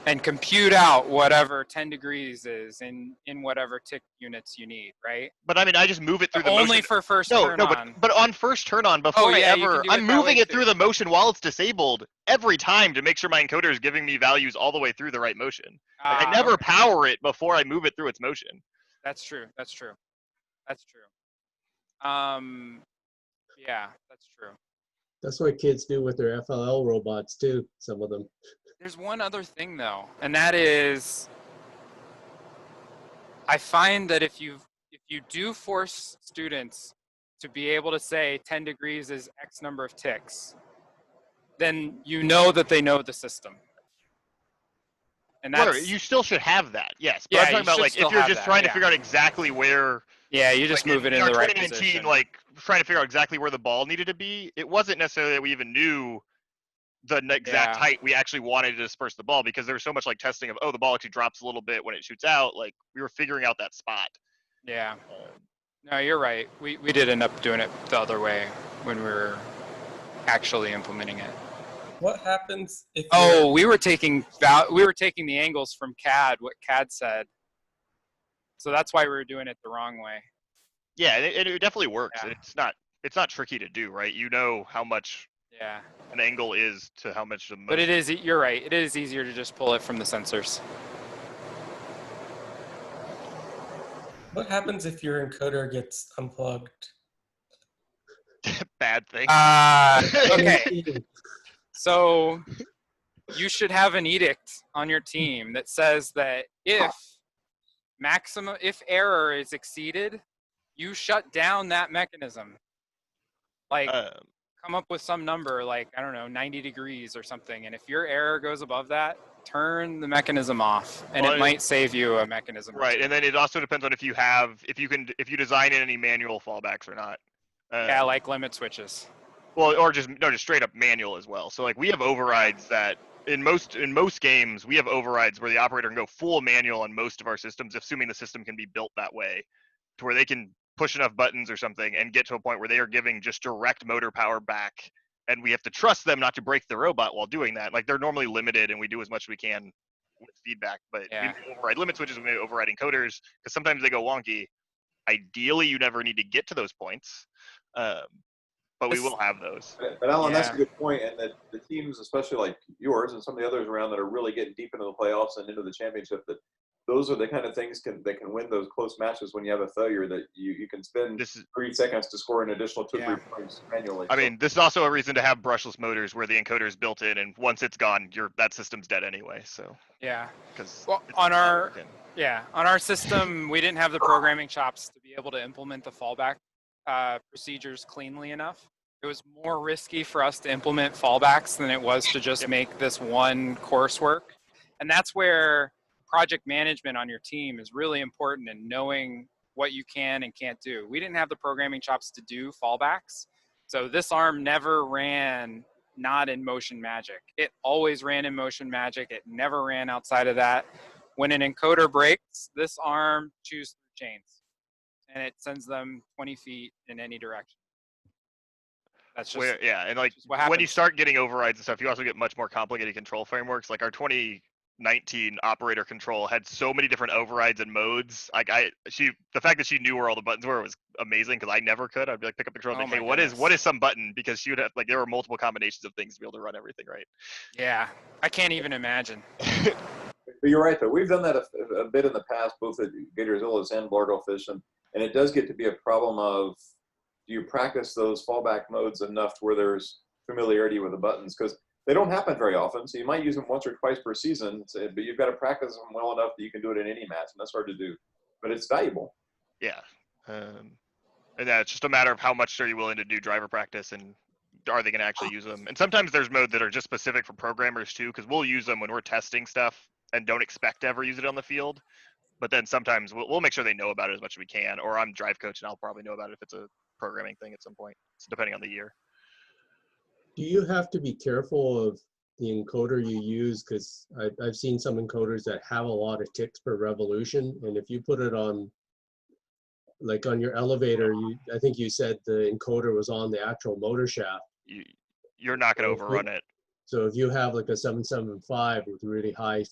And compute out whatever 10 degrees is in whatever tick units you need, right? But I mean, I just move it through the motion. Only for first turn on. But on first turn on, before I'm moving it through the motion while it's disabled every time to make sure my encoder is giving me values all the way through the right motion. Like, I never power it before I move it through its motion. That's true. That's true. That's true. Yeah, that's true. That's what kids do with their FLL robots too, some of them. There's one other thing though, and that is, I find that if you do force students to be able to say 10 degrees is X number of ticks, then you know that they know the system. And that's, you still should have that, yes. But I'm talking about like if you're just trying to figure out exactly where. Yeah, you just move it in the right position. 2019, like trying to figure out exactly where the ball needed to be. It wasn't necessarily that we even knew the exact height we actually wanted to disperse the ball, because there was so much like testing of, oh, the ball actually drops a little bit when it shoots out. Like we were figuring out that spot. Yeah. No, you're right. We did end up doing it the other way when we were actually implementing it. What happens if? Oh, we were taking the angles from CAD. What CAD said. So that's why we were doing it the wrong way. Yeah, it definitely works. Yeah. It's not tricky to do, right? You know how much an angle is to how much the motion. But it is, you're right, it is easier to just pull it from the sensors. What happens if your encoder gets unplugged? Bad thing. Okay. So you should have an edict on your team that says that if error is exceeded, you shut down that mechanism. Like, come up with some number, like, I don't know, 90 degrees or something. And if your error goes above that, turn the mechanism off, and it might save you a mechanism. Right, and then it also depends on if you design in any manual fallbacks or not. Yeah, like limit switches. Well, or just straight up manual as well. So like we have overrides that in most games we have overrides where the operator can go full manual on most of our systems, assuming the system can be built that way, to where they can push enough buttons or something and get to a point where they are giving just direct motor power back, and we have to trust them not to break the robot while doing that. Like they're normally limited, and we do as much as we can with feedback, but we may override limit switches, we may override encoders, because sometimes they go wonky. Ideally, you never need to get to those points, but we will have those. But Alan, that's a good point, and that the teams, especially like yours and some of the others around that are really getting deep into the playoffs and into the championship, that those are the kind of things that can win those close matches when you have a failure, that you can spend 3 seconds to score an additional 2 or 3 points manually. I mean, this is also a reason to have brushless motors where the encoder is built in, and once it's gone, that system's dead anyway. So because on our system, we didn't have the programming chops to be able to implement the fallback procedures cleanly enough. It was more risky for us to implement fallbacks than it was to just make this one course work, and that's where project management on your team is really important, and knowing what you can and can't do. We didn't have the programming chops to do fallbacks, so this arm never ran not in motion magic. It always ran in motion magic. It never ran outside of that. When an encoder breaks, this arm chews through chains, and it sends them 20 feet in any direction. That's just and like when you start getting overrides and stuff, you also get much more complicated control frameworks. Like our 2019 operator control had so many different overrides and modes. Like the fact that she knew where all the buttons were was amazing, because I never could. I'd be like, pick up the control and say, hey, what is some button? Because she would have, like, there were multiple combinations of things to be able to run everything right. Yeah, I can't even imagine. But you're right, though. We've done that a bit in the past, both at Gatorzillas and Blarglefish, and it does get to be a problem of, do you practice those fallback modes enough to where there's familiarity with the buttons? Because they don't happen very often, so you might use them once or twice per season, but you've got to practice them well enough that you can do it in any match, and that's hard to do. But it's valuable. Yeah. And it's just a matter of how much are you willing to do driver practice, and are they going to actually use them? And sometimes there's modes that are just specific for programmers too, because we'll use them when we're testing stuff and don't expect to ever use it on the field. But then sometimes we'll make sure they know about it as much as we can, or I'm drive coach and I'll probably know about it if it's a programming thing at some point, depending on the year. Do you have to be careful of the encoder you use, because I've seen some encoders that have a lot of ticks per revolution, and if you put it on, like on your elevator, I think you said the encoder was on the actual motor shaft. You're not going to overrun it. So if you have like a 775 with really high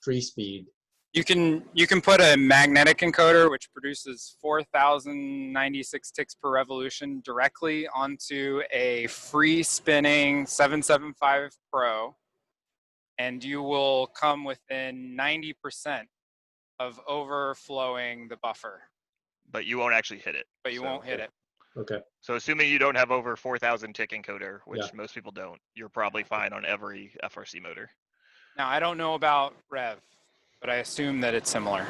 free speed, you can put a magnetic encoder which produces 4,096 ticks per revolution directly onto a free spinning 775 Pro, and you will come within 90% of overflowing the buffer. But you won't actually hit it. But you won't hit it. Okay. So assuming you don't have over 4,000 tick encoder, which most people don't, you're probably fine on every FRC motor. Now, I don't know about Rev, but I assume that it's similar.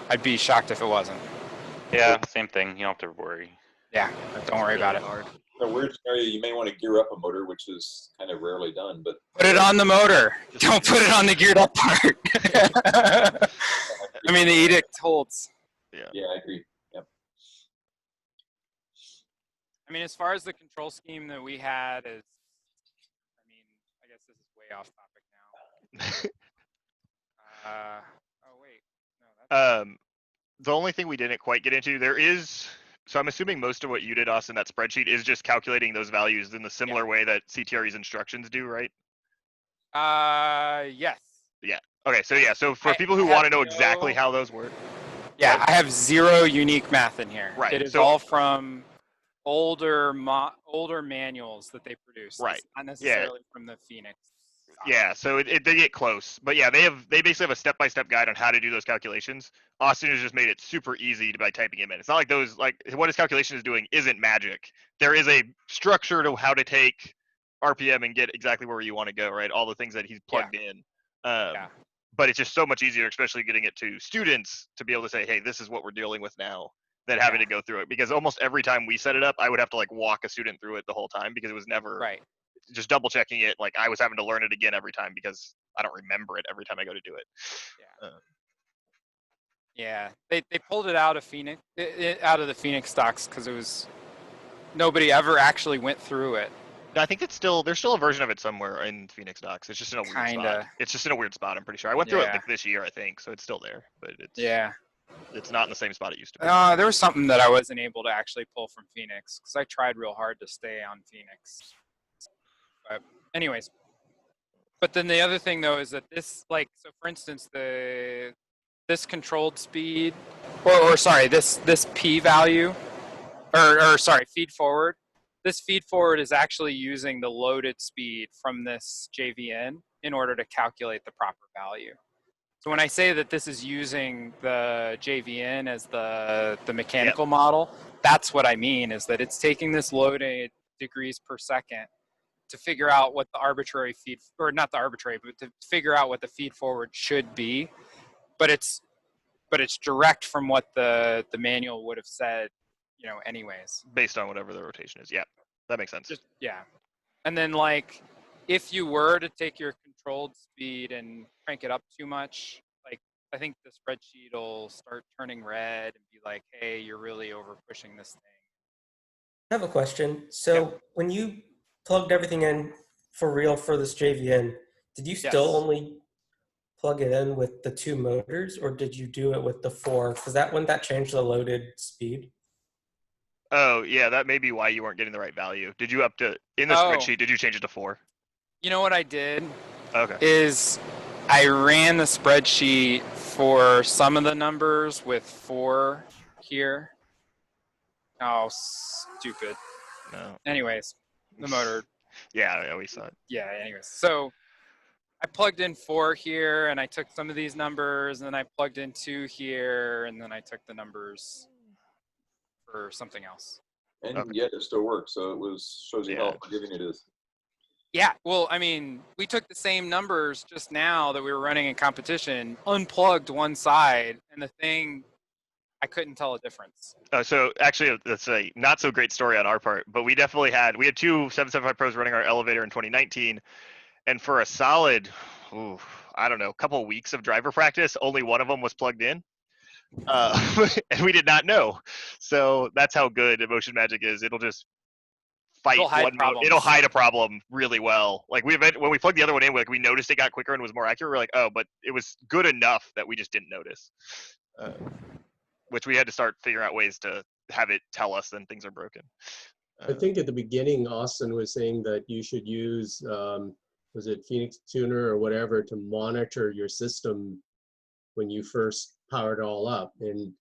I'd be shocked if it wasn't. Yeah, same thing. You don't have to worry. Yeah, don't worry about it. In a weird scenario, you may want to gear up a motor, which is kind of rarely done. But put it on the motor. Don't put it on the geared up part. I mean, the edict holds. Yeah, I agree. Yep. I mean, as far as the control scheme that we had is, I mean, I guess this is way off topic now. Oh wait, no. The only thing we didn't quite get into, there is, so I'm assuming most of what you did, Austin, that spreadsheet is just calculating those values in the similar way that CTRE's instructions do, right? Yes. Yeah. Okay, so yeah, so for people who want to know exactly how those work. Yeah, I have zero unique math in here. Right. It is all from older manuals that they produce. Right. It's not necessarily from the Phoenix. Yeah, so they get close, but yeah, they basically have a step-by-step guide on how to do those calculations. Austin has just made it super easy by typing them in. It's not like what his calculation is doing isn't magic. There is a structure to how to take RPM and get exactly where you want to go, right? All the things that he's plugged in. But it's just so much easier, especially getting it to students, to be able to say, hey, this is what we're dealing with now, than having to go through it. Because almost every time we set it up, I would have to like walk a student through it the whole time because it was never just double checking it. Like I was having to learn it again every time because I don't remember it every time I go to do it. Yeah, they pulled it out of Phoenix, out of the Phoenix stocks because it was nobody ever actually went through it. I think there's still a version of it somewhere in Phoenix docs. It's just in a weird spot. It's just in a weird spot. I'm pretty sure. I went through it like this year, I think, so it's still there, but it's not in the same spot it used to be. There was something that I wasn't able to actually pull from Phoenix because I tried real hard to stay on Phoenix. But anyways, but then the other thing though is that this, like, so for instance, this controlled speed, or sorry, this P value, or sorry, feed forward. This feed forward is actually using the loaded speed from this JVN in order to calculate the proper value. So when I say that this is using the JVN as the mechanical model, that's what I mean, is that it's taking this loaded degrees per second to figure out what the arbitrary feed, or not the arbitrary, but to figure out what the feed forward should be. But it's direct from what the manual would have said, you know, anyways. Based on whatever the rotation is. Yeah, that makes sense. And then, like, if you were to take your controlled speed and crank it up too much, like, I think the spreadsheet will start turning red and be like, hey, you're really over pushing this thing. I have a question. So when you plugged everything in for real for this JVN, did you still only plug it in with the 2 motors, or did you do it with the 4? Because wouldn't that change the loaded speed? Oh, yeah, that may be why you weren't getting the right value. Did you in the spreadsheet, did you change it to 4? You know what I did? Okay. Is I ran the spreadsheet for some of the numbers with 4 here. Oh, stupid. No. Anyways, the motor. Yeah, we saw it. Yeah, anyways. So I plugged in 4 here, and I took some of these numbers, and then I plugged in 2 here, and then I took the numbers for something else. And yet it still works, so it shows you how forgiving it is. Yeah, well, I mean, we took the same numbers just now that we were running in competition, unplugged one side, and the thing, I couldn't tell a difference. So actually, that's a not so great story on our part, but we had 2 775 Pros running our elevator in 2019, and for a solid, I don't know, couple of weeks of driver practice, only one of them was plugged in. And we did not know. So that's how good Motion Magic is. It'll just fight one mode. It'll hide a problem really well. Like when we plugged the other one in, like we noticed it got quicker and was more accurate. We're like, oh, but it was good enough that we just didn't notice. Which we had to start figuring out ways to have it tell us then things are broken. I think at the beginning, Austin was saying that you should use, was it Phoenix Tuner or whatever, to monitor your system when you first powered it all up. And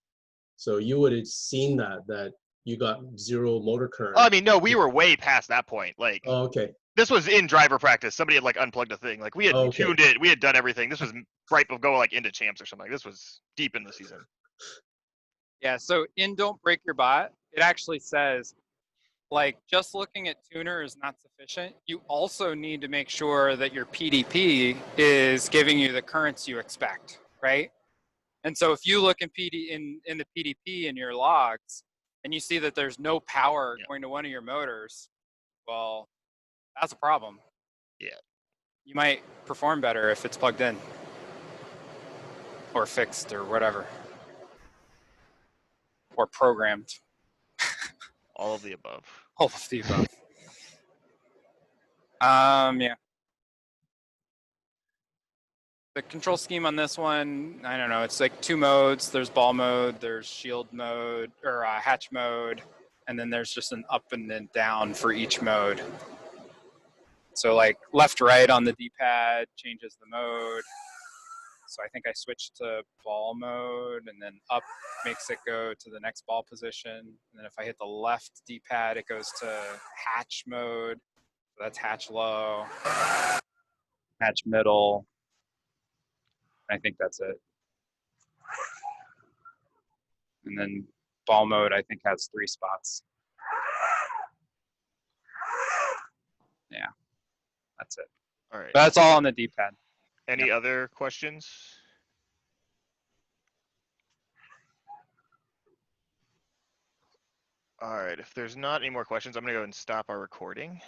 so you would have seen that you got 0 motor current. Oh, I mean, no, we were way past that point. Like, oh, okay. This was in driver practice. Somebody had like unplugged a thing. Like we had tuned it. We had done everything. This was right before going like into champs or something. This was deep in the season. Yeah. So in Don't Break Your Bot, it actually says, like, just looking at tuner is not sufficient. You also need to make sure that your PDP is giving you the currents you expect, right? And so if you look in the PDP in your logs and you see that there's no power going to one of your motors, well, that's a problem. Yeah. You might perform better if it's plugged in or fixed or whatever. Or programmed. All of the above. All of the above. Yeah. The control scheme on this one, I don't know. It's like 2 modes. There's ball mode, there's shield mode, or hatch mode, and then there's just an up and then down for each mode. So like left, right on the D-pad changes the mode. So I think I switched to ball mode, and then up makes it go to the next ball position. And then if I hit the left D-pad, it goes to hatch mode. So that's hatch low, hatch middle. I think that's it. And then ball mode, I think, has 3 spots. Yeah, that's it. All right. But that's all on the D-pad. Any other questions? All right, if there's not any more questions, I'm gonna go and stop our recording.